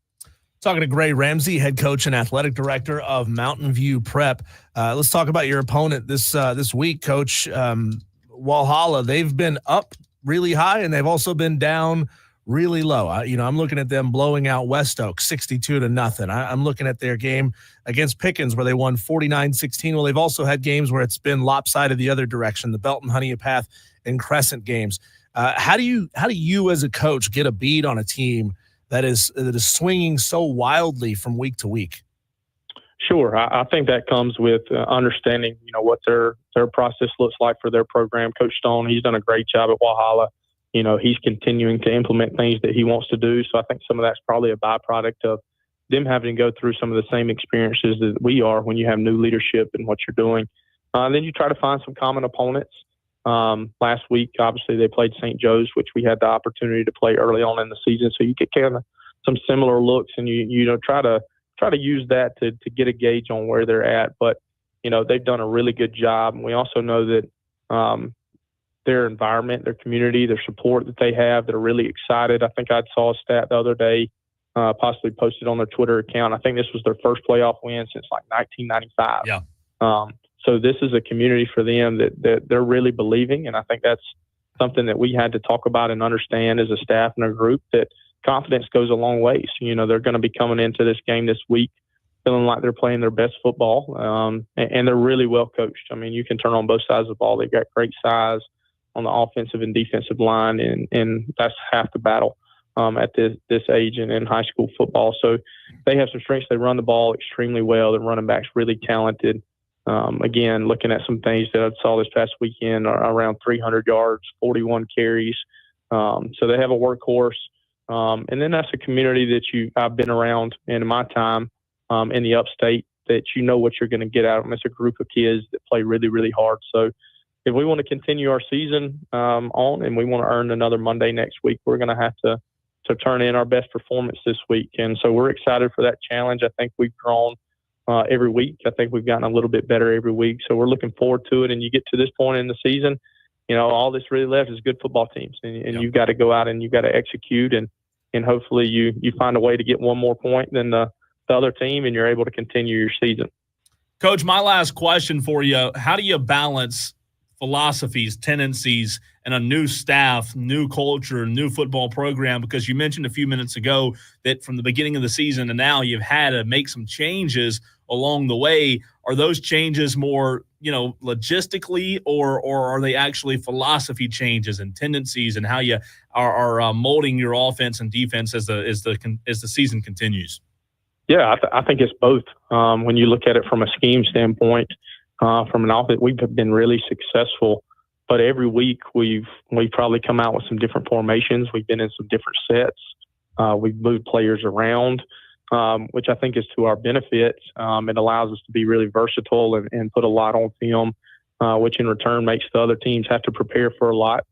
Talking to Gray Ramsey, head coach and athletic director of Mountain View Prep. Let's talk about your opponent this week, Coach. Walhalla, they've been up really high, and they've also been down really low. I'm looking at them blowing out West Oak 62-0. I'm looking at their game against Pickens where they won 49-16. Well, they've also had games where it's been lopsided the other direction, the Belton Honeypath and Crescent games. How do you as a coach get a bead on a team that is swinging so wildly from week to week?
Sure. I think that comes with understanding, you know, what their process looks like for their program. Coach Stone, he's done a great job at Walhalla. You know, he's continuing to implement things that he wants to do. So I think some of that's probably a byproduct of them having to go through some of the same experiences that we are when you have new leadership and what you're doing. Then you try to find some common opponents. Last week, obviously, they played St. Joe's, which we had the opportunity to play early on in the season. So you get kind of some similar looks, and you know try to use that to get a gauge on where they're at. But, you know, they've done a really good job. And we also know that their environment, their community, their support that they have, they're really excited. I think I saw a stat the other day, possibly posted on their Twitter account. I think this was their first playoff win since like 1995.
Yeah.
So this is a community for them that they're really believing. And I think that's something that we had to talk about and understand as a staff and a group, that confidence goes a long way. So, you know, they're going to be coming into this game this week feeling like they're playing their best football, and they're really well coached. I mean, you can turn on both sides of the ball. They've got great size on the offensive and defensive line, and that's half the battle at this age and in high school football. So they have some strengths. They run the ball extremely well. Their running back's really talented. Again, looking at some things that I saw this past weekend, around 300 yards, 41 carries. So they have a workhorse. And then that's a community that I've been around in my time in the upstate, that you know what you're going to get out of them. It's a group of kids that play really, really hard. So if we want to continue our season on and we want to earn another Monday next week, we're going to have to turn in our best performance this week. And so we're excited for that challenge. I think we've grown every week. I think we've gotten a little bit better every week. So we're looking forward to it. And you get to this point in the season, you know, all that's really left is good football teams. And you've got to go out and you've got to execute. And hopefully you find a way to get one more point than the other team, and you're able to continue your season.
Coach, my last question for you, how do you balance philosophies, tendencies, and a new staff, new culture, new football program? Because you mentioned a few minutes ago that from the beginning of the season to now you've had to make some changes along the way. Are those changes more, you know, logistically, or are they actually philosophy changes and tendencies and how you are molding your offense and defense as the season continues?
Yeah, I think it's both. When you look at it from a scheme standpoint, from an offense, we've been really successful. But every week we've probably come out with some different formations. We've been in some different sets. We've moved players around, which I think is to our benefit. It allows us to be really versatile and put a lot on film, which in return makes the other teams have to prepare for a lot.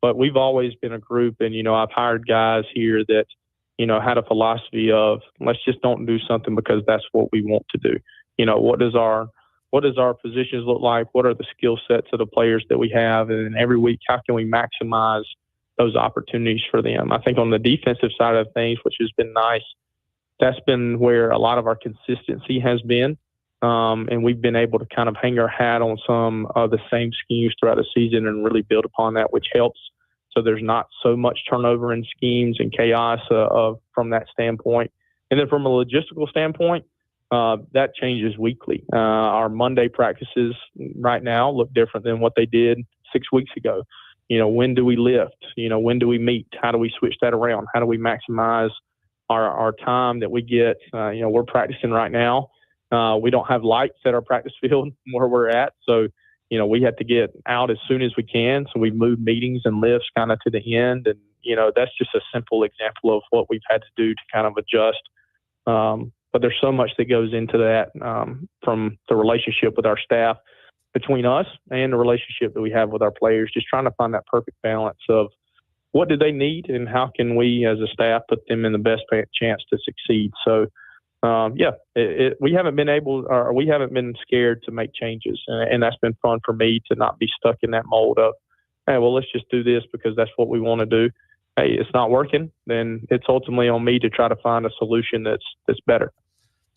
But we've always been a group, and, you know, I've hired guys here that, you know, had a philosophy of let's just don't do something because that's what we want to do. You know, what does our what does our positions look like? What are the skill sets of the players that we have? And then every week, how can we maximize those opportunities for them? I think on the defensive side of things, which has been nice, that's been where a lot of our consistency has been. And we've been able to kind of hang our hat on some of the same schemes throughout the season and really build upon that, which helps. So there's not so much turnover in schemes and chaos from that standpoint. And then from a logistical standpoint, that changes weekly. Our Monday practices right now look different than what they did 6 weeks ago. When do we lift? When do we meet? How do we switch that around? How do we maximize our time that we get? We're practicing right now. We don't have lights at our practice field where we're at. So, we have to get out as soon as we can. So we move meetings and lifts kind of to the end. And, that's just a simple example of what we've had to do to kind of adjust. But there's so much that goes into that from the relationship with our staff between us and the relationship that we have with our players, just trying to find that perfect balance of what do they need and how can we as a staff put them in the best chance to succeed. So, we haven't been scared to make changes. And that's been fun for me to not be stuck in that mold of, hey, well, let's just do this because that's what we want to do. Hey, it's not working, then it's ultimately on me to try to find a solution that's better.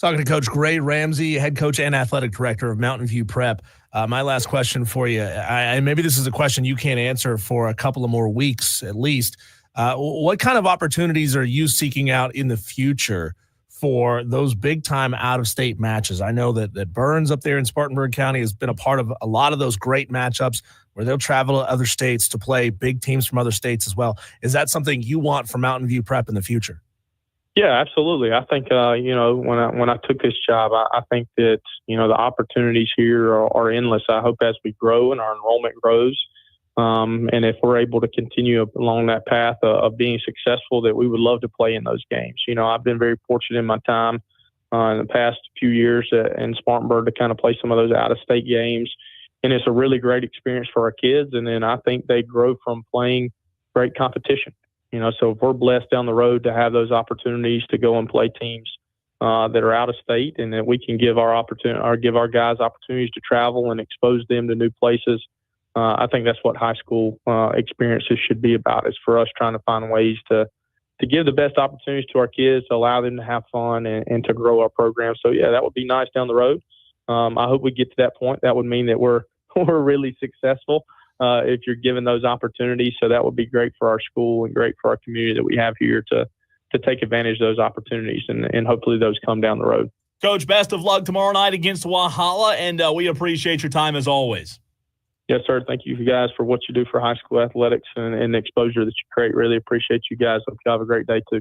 Talking to Coach Gray Ramsey, head coach and athletic director of Mountain View Prep. My last question for you, and maybe this is a question you can't answer for a couple of more weeks at least. What kind of opportunities are you seeking out in the future for those big-time out-of-state matches? I know that Burns up there in Spartanburg County has been a part of a lot of those great matchups where they'll travel to other states to play big teams from other states as well. Is that something you want for Mountain View Prep in the future?
Yeah, absolutely. I think, when I took this job, I think that, the opportunities here are endless. I hope as we grow and our enrollment grows, and if we're able to continue along that path of being successful, that we would love to play in those games. I've been very fortunate in my time in the past few years in Spartanburg to kind of play some of those out-of-state games. And it's a really great experience for our kids. And then I think they grow from playing great competition. So if we're blessed down the road to have those opportunities to go and play teams that are out of state, and that we can give our guys opportunities to travel and expose them to new places, I think that's what high school experiences should be about, is for us trying to find ways to give the best opportunities to our kids, to allow them to have fun and to grow our program. So, yeah, that would be nice down the road. I hope we get to that point. That would mean that we're really successful if you're given those opportunities. So that would be great for our school and great for our community that we have here to take advantage of those opportunities, and hopefully those come down the road.
Coach, best of luck tomorrow night against Walhalla, and we appreciate your time as always.
Yes, sir. Thank you guys for what you do for high school athletics and the exposure that you create. Really appreciate you guys. Hope you have a great day too.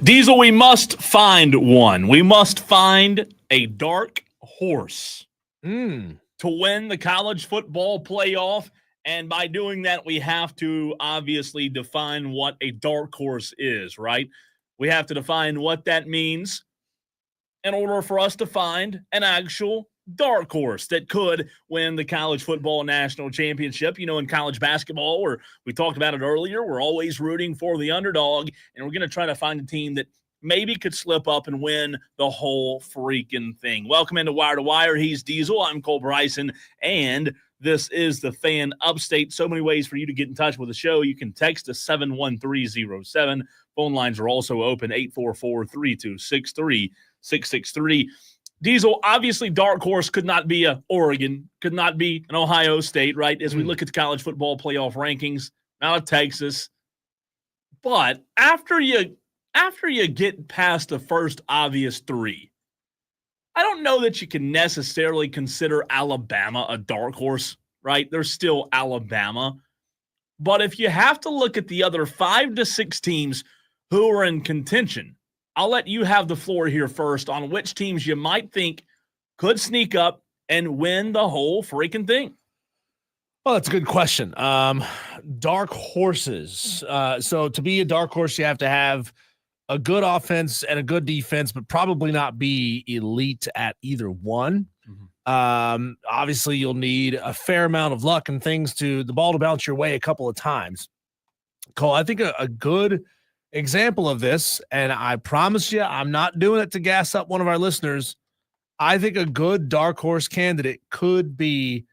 Diesel, we must find one. We must find a dark horse to win the college football playoff. And by doing that, we have to obviously define what a dark horse is, right? We have to define what that means in order for us to find an actual dark horse that could win the college football national championship. You know, in college basketball, we talked about it earlier, we're always rooting for the underdog, and we're going to try to find a team that maybe could slip up and win the whole freaking thing. Welcome into Wire to Wire. He's Diesel. I'm Cole Bryson, and this is the Fan Upstate. So many ways for you to get in touch with the show. You can text us 71307. Phone lines are also open, 844-3263-663. Diesel, obviously, dark horse could not be a Oregon, could not be an Ohio State, right? As we look at the college football playoff rankings, out of Texas. But after you get past the first obvious three, I don't know that you can necessarily consider Alabama a dark horse, right? They're still Alabama. But if you have to look at the other 5 to 6 teams who are in contention, I'll let you have the floor here first on which teams you might think could sneak up and win the whole freaking thing.
Well, that's a good question. Dark horses. So to be a dark horse, you have to have a good offense and a good defense, but probably not be elite at either one. Obviously, you'll need a fair amount of luck and things the ball to bounce your way a couple of times. Cole, I think a good example of this, and I promise you, I'm not doing it to gas up one of our listeners. I think a good dark horse candidate could be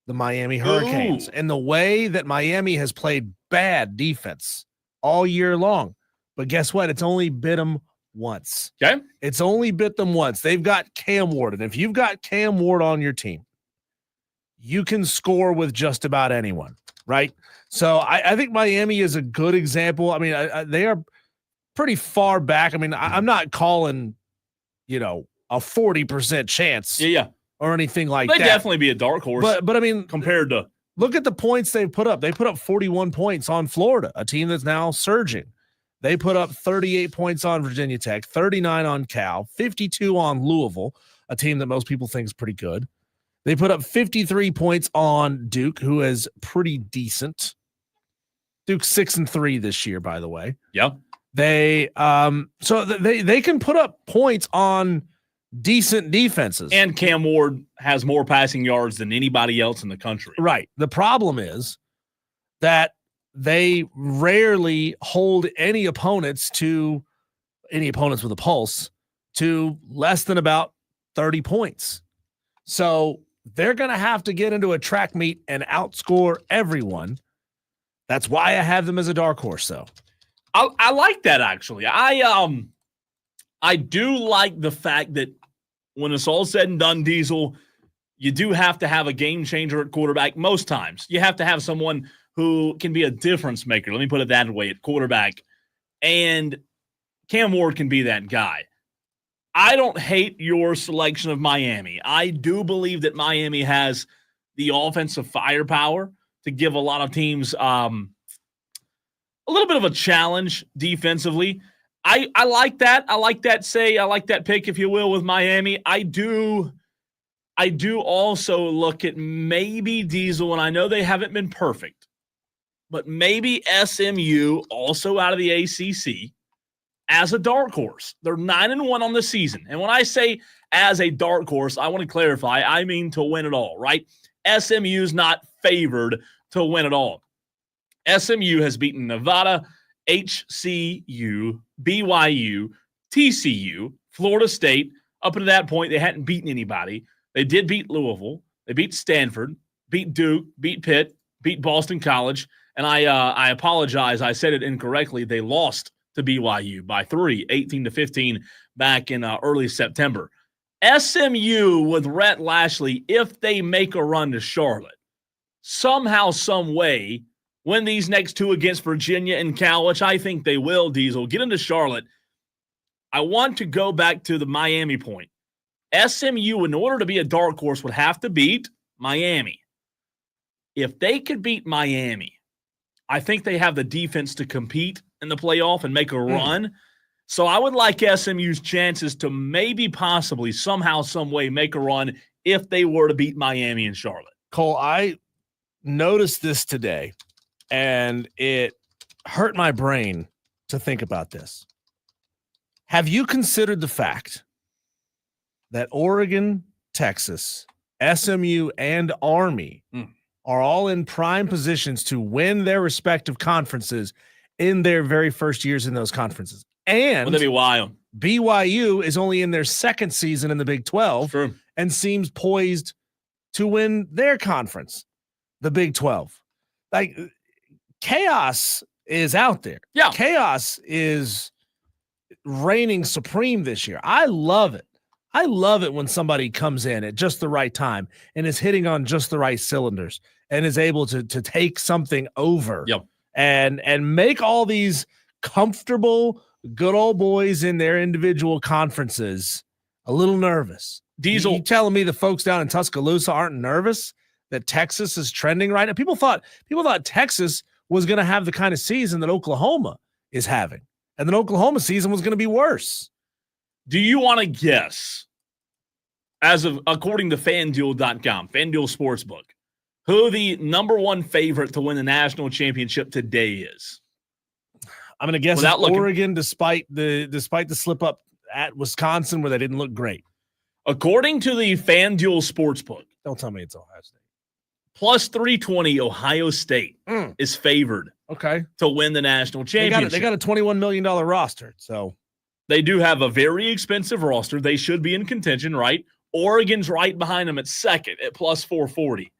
the Miami Hurricanes. And the way that Miami has played bad defense all year long. But guess what? It's only bit them once.
Okay.
It's only bit them once. They've got Cam Ward. And if you've got Cam Ward on your team, you can score with just about anyone, right? So I think Miami is a good example. I mean, they are pretty far back. I mean, I'm not calling, a 40% chance or anything like that.
They'd definitely be a dark horse.
But I mean,
compared to –
look at the points they've put up. They put up 41 points on Florida, a team that's now surging. They put up 38 points on Virginia Tech, 39 on Cal, 52 on Louisville, a team that most people think is pretty good. They put up 53 points on Duke, who is pretty decent. Duke's 6-3 this year, by the way.
Yeah.
They they can put up points on decent defenses.
And Cam Ward has more passing yards than anybody else in the country.
Right. The problem is that they rarely hold any opponents with a pulse to less than about 30 points. So they're going to have to get into a track meet and outscore everyone. That's why I have them as a dark horse, though.
I like that, actually. I do like the fact that when it's all said and done, Diesel, you do have to have a game changer at quarterback most times. You have to have someone who can be a difference maker. Let me put it that way at quarterback. And Cam Ward can be that guy. I don't hate your selection of Miami. I do believe that Miami has the offensive firepower to give a lot of teams a little bit of a challenge defensively. I like that. I like that pick, if you will, with Miami. I do also look at maybe Diesel, and I know they haven't been perfect, but maybe SMU, also out of the ACC. as a dark horse. They're 9-1 on the season. And when I say as a dark horse, I want to clarify, I mean to win it all, right? SMU is not favored to win it all. SMU has beaten Nevada, HCU, BYU, TCU, Florida State. Up to that point, they hadn't beaten anybody. They did beat Louisville. They beat Stanford, beat Duke, beat Pitt, beat Boston College. And I apologize. I said it incorrectly. They lost to BYU by 3, 18-15 back in early September. SMU with Rhett Lashley, if they make a run to Charlotte, somehow, some way, win these next two against Virginia and Cal, which I think they will, Diesel, get into Charlotte. I want to go back to the Miami point. SMU, in order to be a dark horse, would have to beat Miami. If they could beat Miami, I think they have the defense to compete in the playoff and make a run. So I would like SMU's chances to maybe possibly somehow, some way make a run if they were to beat Miami and Charlotte.
Cole, I noticed this today, and it hurt my brain to think about this. Have you considered the fact that Oregon, Texas, SMU, and Army are all in prime positions to win their respective conferences in their very first years in those conferences? And
Wouldn't that be wild?
BYU is only in their second season in the Big 12 and seems poised to win their conference, the Big 12. Like, chaos is out there.
Yeah.
Chaos is reigning supreme this year. I love it. I love it when somebody comes in at just the right time and is hitting on just the right cylinders and is able to take something over and make all these comfortable, good old boys in their individual conferences a little nervous.
Diesel,
you telling me the folks down in Tuscaloosa aren't nervous that Texas is trending right now? People thought Texas was going to have the kind of season that Oklahoma is having, and then Oklahoma season was going to be worse.
Do you want to guess, according to FanDuel.com, FanDuel Sportsbook, who the number one favorite to win the national championship today is?
I'm going to guess Oregon, despite the slip up at Wisconsin where they didn't look great.
According to the FanDuel Sportsbook,
don't tell me it's Ohio State.
Plus 320, Ohio State is favored to win the national championship.
They got a $21 million roster, so
they do have a very expensive roster. They should be in contention, right? Oregon's right behind them at second at plus 440.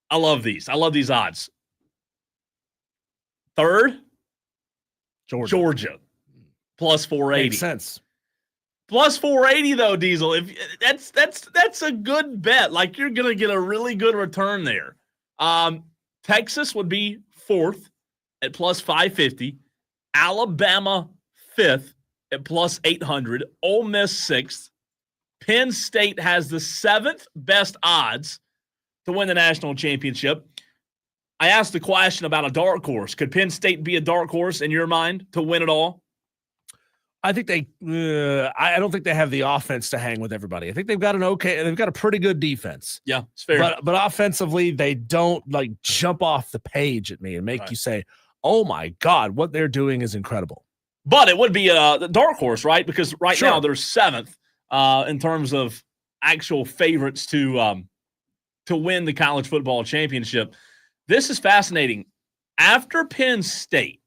I love these. I love these odds. Third, Georgia, plus 480.
Makes sense.
Plus 480 though, Diesel. If that's a good bet. Like, you're gonna get a really good return there. Texas would be fourth at plus 550. Alabama fifth at plus 800. Ole Miss sixth. Penn State has the seventh best odds to win the national championship. I asked the question about a dark horse. Could Penn State be a dark horse in your mind to win it all?
I think I don't think they have the offense to hang with everybody. I think they've got a pretty good defense.
Yeah, it's fair.
But offensively, they don't jump off the page at me and make you say, "Oh my God, what they're doing is incredible."
But it would be a dark horse, right? Because now they're seventh in terms of actual favorites to win the college football championship. This is fascinating. After Penn State,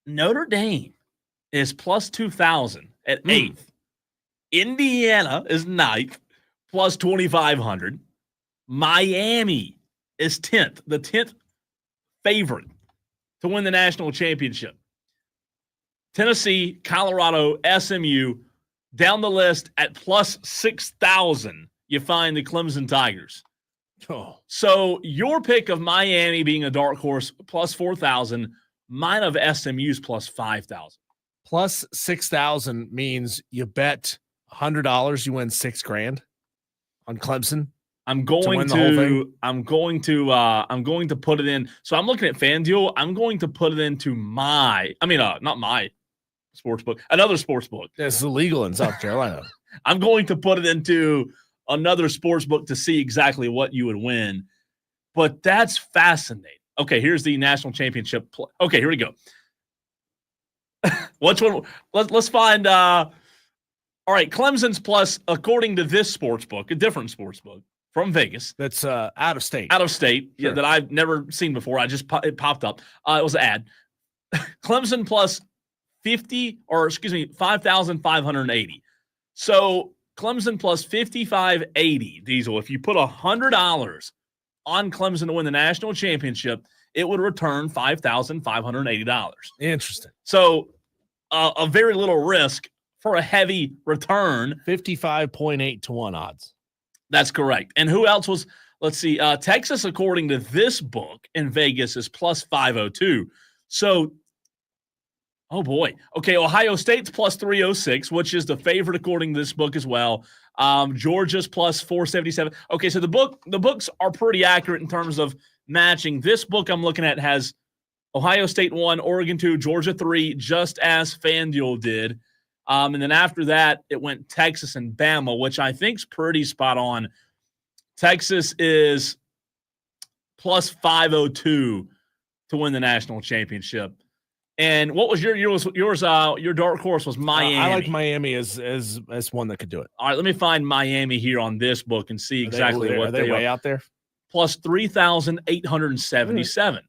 Notre Dame is plus 2,000 at 8th. Indiana is 9th, plus 2,500. Miami is 10th, the 10th favorite to win the national championship. Tennessee, Colorado, SMU, down the list at plus 6,000, you find the Clemson Tigers.
Oh.
So your pick of Miami being a dark horse, plus 4,000, mine of SMU's plus 5,000.
Plus 6,000 means you bet $100, you win $6,000 on Clemson.
I'm going to put it in. So I'm looking at FanDuel. I'm going to put it into not my sportsbook, another sportsbook.
It's illegal in South Carolina.
I'm going to put it into another sportsbook to see exactly what you would win. But that's fascinating. Okay, here's the national championship. Okay, here we go. Which one? Let's find. All right, Clemson's plus, according to this sports book, a different sports book from Vegas.
That's out of state.
Out of state,
Sure.
that I've never seen before. It popped up. It was an ad. Clemson plus 5,580. So Clemson plus 5,580 Diesel. If you put $100 on Clemson to win the national championship, it would return $5,580.
Interesting.
So a very little risk for a heavy return.
55.8 to 1 odds.
That's correct. And who else was? Let's see. Texas, according to this book in Vegas, is plus 502. So, oh boy. Okay, Ohio State's plus 306, which is the favorite according to this book as well. Georgia's plus 477. Okay, so the books are pretty accurate in terms of matching. This book I'm looking at has Ohio State 1, Oregon 2, Georgia 3, just as FanDuel did. And then after that, it went Texas and Bama, which I think is pretty spot on. Texas is plus 502 to win the national championship. And what was yours? Your dark horse was Miami.
I like Miami as one that could do it.
All right, let me find Miami here on this book and see exactly what
they way out there.
Plus 3,877.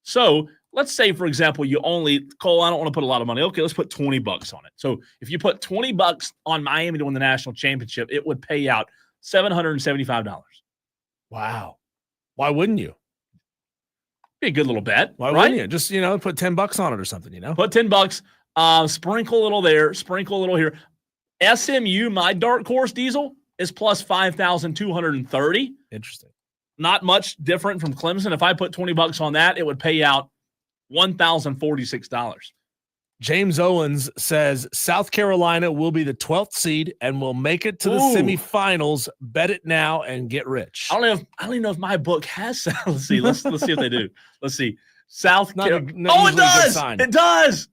So let's say, for example, you only, Cole, I don't want to put a lot of money. Okay, let's put $20 on it. So if you put $20 on Miami to win the national championship, it would pay out $775.
Wow. Why wouldn't you?
Be a good little bet.
Why wouldn't you? Just, put $10 on it or something,
Put $10, sprinkle a little there, sprinkle a little here. SMU, my dark horse, Diesel, is plus 5,230.
Interesting.
Not much different from Clemson. If I put $20 on that, it would pay out $1,046.
James Owens says South Carolina will be the 12th seed and will make it to the semifinals. Bet it now and get rich.
I don't even know if my book has. Let's see. Let's see if they do. Let's see. South Carolina. It does. It does.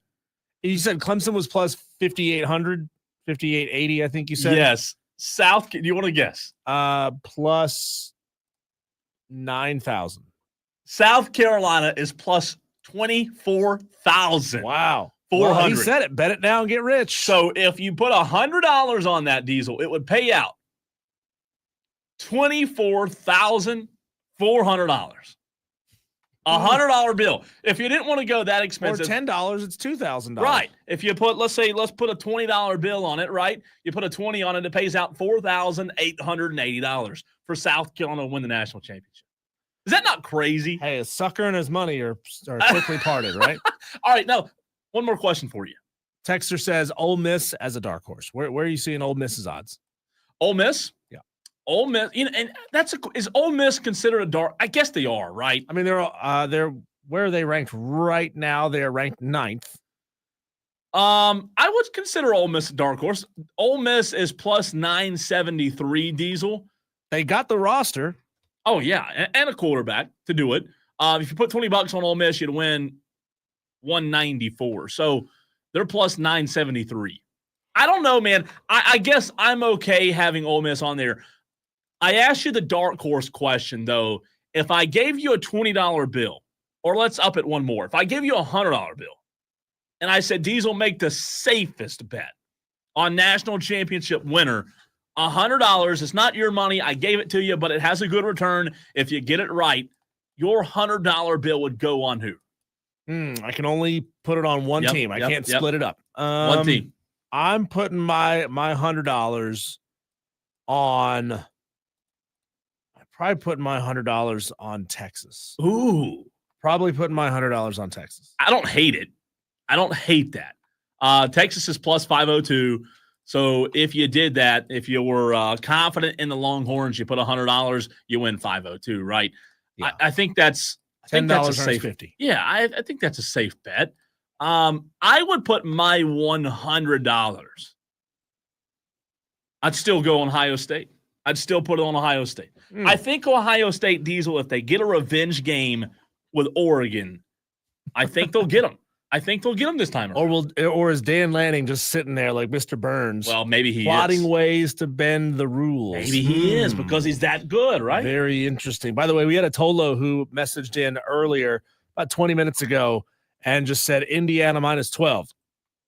You said Clemson was plus 5,800, 5,880. I think you said.
Yes. Do you want to guess?
Plus 9,000.
South Carolina is plus 24,000.
Wow.
400.
Well, he said it. Bet it now and get rich.
So if you put $100 on that, Diesel, it would pay out $24,400. $100 bill. If you didn't want to go that expensive,
or $10, it's $2,000.
Right. If you put, let's put a $20 bill on it, right? You put a 20 on it, it pays out $4,880 for South Carolina to win the national championship. Is that not crazy?
Hey, a sucker and his money are quickly parted, right?
All right. Now, one more question for you.
Texter says Ole Miss as a dark horse. Where are you seeing Ole Miss's odds?
Ole Miss?
Yeah.
Ole Miss, and is Ole Miss considered a dark? I guess they are, right?
I mean, they're where are they ranked right now? They're ranked 9th.
I would consider Ole Miss a dark horse. Ole Miss is plus 973 Diesel.
They got the roster.
Oh yeah, and a quarterback to do it. If you put $20 on Ole Miss, you'd win 194. So they're plus 973. I don't know, man. I guess I'm okay having Ole Miss on there. I asked you the dark horse question, though. If I gave you a $20 bill, or let's up it one more. If I gave you a $100 bill, and I said, Diesel, make the safest bet on national championship winner, $100. It's not your money. I gave it to you, but it has a good return. If you get it right, your $100 bill would go on who?
I can only put it on one team. I can't split it up.
One team.
I'm putting my $100 on. I'm probably putting my $100 on Texas.
Ooh.
Probably putting my $100 on Texas.
I don't hate it. I don't hate that. Texas is plus 502. So if you did that, if you were confident in the Longhorns, you put $100, you win 502, right? Yeah. I think that's
$10
safe.
$50.
Yeah, I think that's a safe bet. I would put my $100. I'd still go on Ohio State. I'd still put it on Ohio State. I think Ohio State, Diesel, if they get a revenge game with Oregon, I think they'll get them. I think they'll get them this time around.
Or is Dan Lanning just sitting there like Mr. Burns?
Well, maybe he
plotting
is.
Ways to bend the rules.
Maybe he is because he's that good, right?
Very interesting. By the way, we had a Tolo who messaged in earlier, about 20 minutes ago, and just said Indiana minus 12.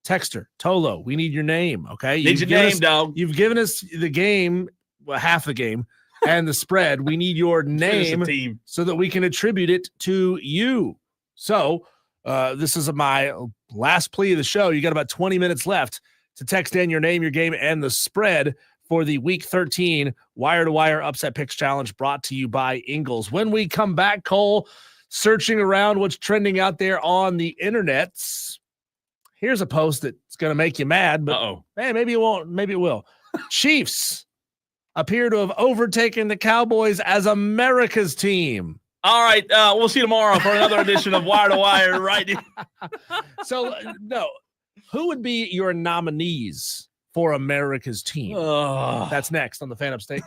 Texter, Tolo, we need your name, okay?
Need your name, dog.
You've given us the game, well, half the game, and the spread. We need your name so that we can attribute it to you. So this is my last plea of the show. You got about 20 minutes left to text in your name, your game, and the spread for the Week 13 Wire-to-Wire Upset Picks Challenge brought to you by Ingles. When we come back, Cole, searching around what's trending out there on the internets, here's a post that's going to make you mad, but hey, maybe it won't, maybe it will. Chiefs appear to have overtaken the Cowboys as America's team.
All right, we'll see you tomorrow for another edition of Wire to Wire. Right.
So, no, who would be your nominees for America's team? That's next on the Fan Upstate.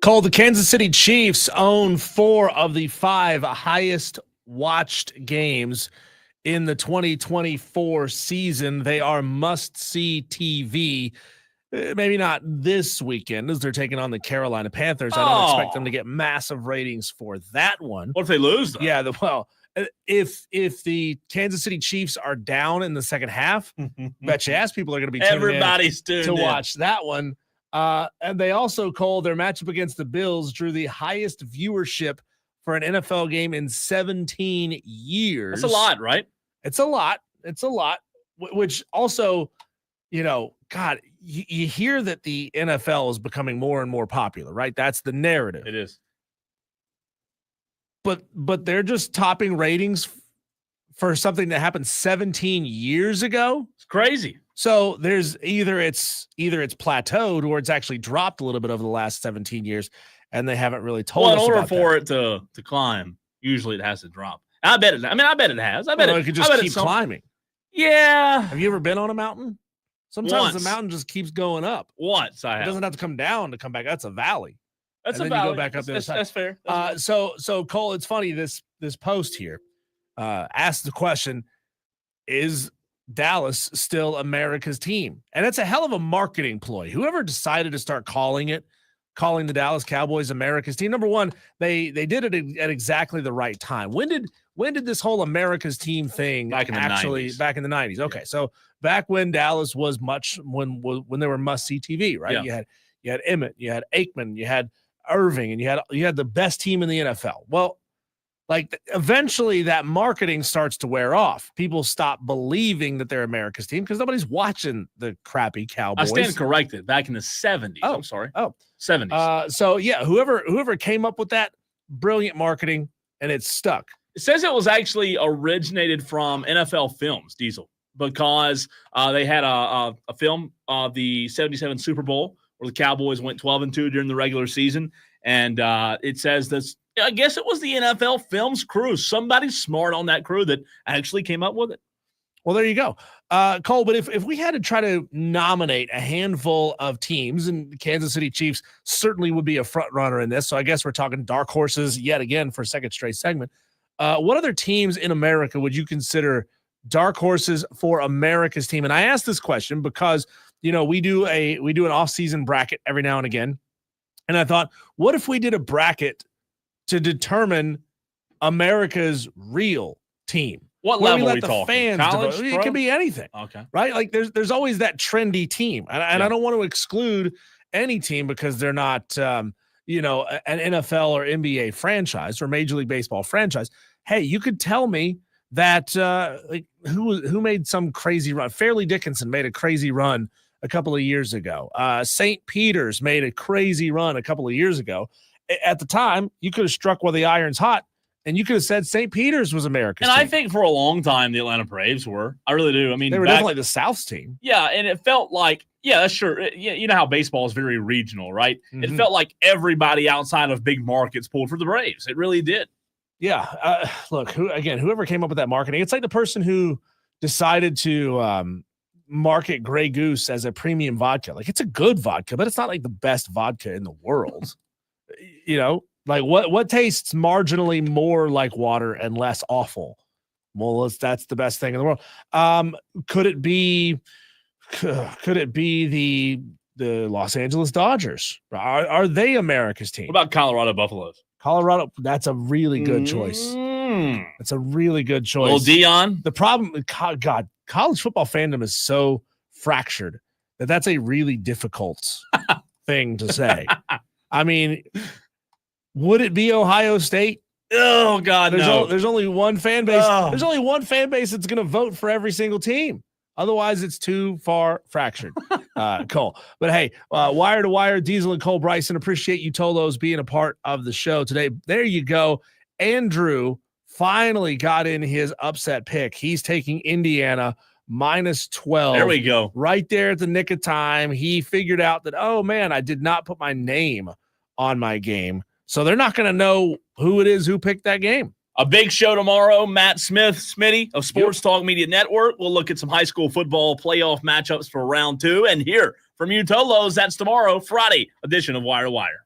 Cole, the Kansas City Chiefs own 4 of the 5 highest watched games in the 2024 season. They are must-see TV. Maybe not this weekend as they're taking on the Carolina Panthers. I don't expect them to get massive ratings for that one.
What if they lose, though?
Yeah, if the Kansas City Chiefs are down in the second half, bet you ass people are going to be
everybody's tuned
to
in.
watch that one. And they also, Cole, their matchup against the Bills drew the highest viewership for an NFL game in 17 years.
That's a lot, right?
It's a lot. It's a lot. Which also, God, you hear that the NFL is becoming more and more popular, right? That's the narrative.
It is.
But they're just topping ratings for something that happened 17 years ago.
It's crazy.
So there's either it's plateaued or it's actually dropped a little bit over the last 17 years, and they haven't really told us about that.
In order for it to climb, usually it has to drop. I bet it has. I bet it
could just keep climbing.
Yeah.
Have you ever been on a mountain? Sometimes
Once.
the mountain just keeps going up.
Once I have.
It doesn't have to come down to come back. That's a valley.
That's
and
a
then
valley.
You go back up the other side.
That's fair.
So Cole, it's funny, this post here asks the question, is Dallas still America's team? And it's a hell of a marketing ploy. Whoever decided to start calling the Dallas Cowboys America's team, number one, they did it at exactly the right time. When did this whole America's team thing
back in the
90s? Okay, so back when Dallas was when they were must-see TV, right?
Yeah.
You had Emmett, you had Aikman, you had Irving, and you had the best team in the NFL. Well, like eventually that marketing starts to wear off. People stop believing that they're America's team because nobody's watching the crappy Cowboys.
I stand corrected. Back in the 70s.
Oh,
I'm sorry.
70s. So yeah, whoever came up with that brilliant marketing, and it's stuck.
It says it was actually originated from NFL Films, Diesel, because they had a film of the 77 Super Bowl where the Cowboys went 12-2 during the regular season. And it says this, I guess it was the NFL Films crew. Somebody smart on that crew that actually came up with it.
Well, there you go. Cole, but if we had to try to nominate a handful of teams, and the Kansas City Chiefs certainly would be a front runner in this. So I guess we're talking dark horses yet again for a second straight segment. What other teams in America would you consider dark horses for America's team? And I ask this question because, we do an off-season bracket every now and again. And I thought, what if we did a bracket to determine America's real team?
What level are we talking?
Fans
College,
it could be anything.
Okay.
Right? Like there's always that trendy team. And I don't want to exclude any team because they're not an NFL or NBA franchise or Major League Baseball franchise. Hey, you could tell me that who made some crazy run. Fairleigh Dickinson made a crazy run a couple of years ago. St. Peter's made a crazy run a couple of years ago. At the time, you could have struck while the iron's hot, and you could have said St. Peter's was America's team.
I think for a long time, the Atlanta Braves were. I really do. I mean,
they were definitely the South's team.
Yeah, and it felt like, that's sure. You know how baseball is very regional, right? Mm-hmm. It felt like everybody outside of big markets pulled for the Braves. It really did.
Yeah. Look, whoever came up with that marketing, it's like the person who decided to market Grey Goose as a premium vodka. Like, it's a good vodka, but it's not like the best vodka in the world. Like what tastes marginally more like water and less awful? Well, that's the best thing in the world. Could it be the Los Angeles Dodgers? Are they America's team?
What about Colorado Buffaloes?
Colorado, that's a really good choice. That's a really good choice.
Little Dion.
The problem, God, college football fandom is so fractured that's a really difficult thing to say. I mean, would it be Ohio State?
Oh God, no.
There's only one fan base.
Oh.
There's only one fan base that's going to vote for every single team. Otherwise, it's too far fractured. Cole. But hey, wire to wire, Diesel and Cole Bryson, appreciate you Tolos being a part of the show today. There you go. Andrew finally got in his upset pick. He's taking Indiana -12.
There we go.
Right there at the nick of time. He figured out that, oh man, I did not put my name on my game. So they're not going to know who it is who picked that game.
A big show tomorrow. Matt Smith, Smitty of Sports Talk Media Network. We'll look at some high school football playoff matchups for round 2. And hear from you, Tolos. That's tomorrow, Friday edition of Wire to Wire.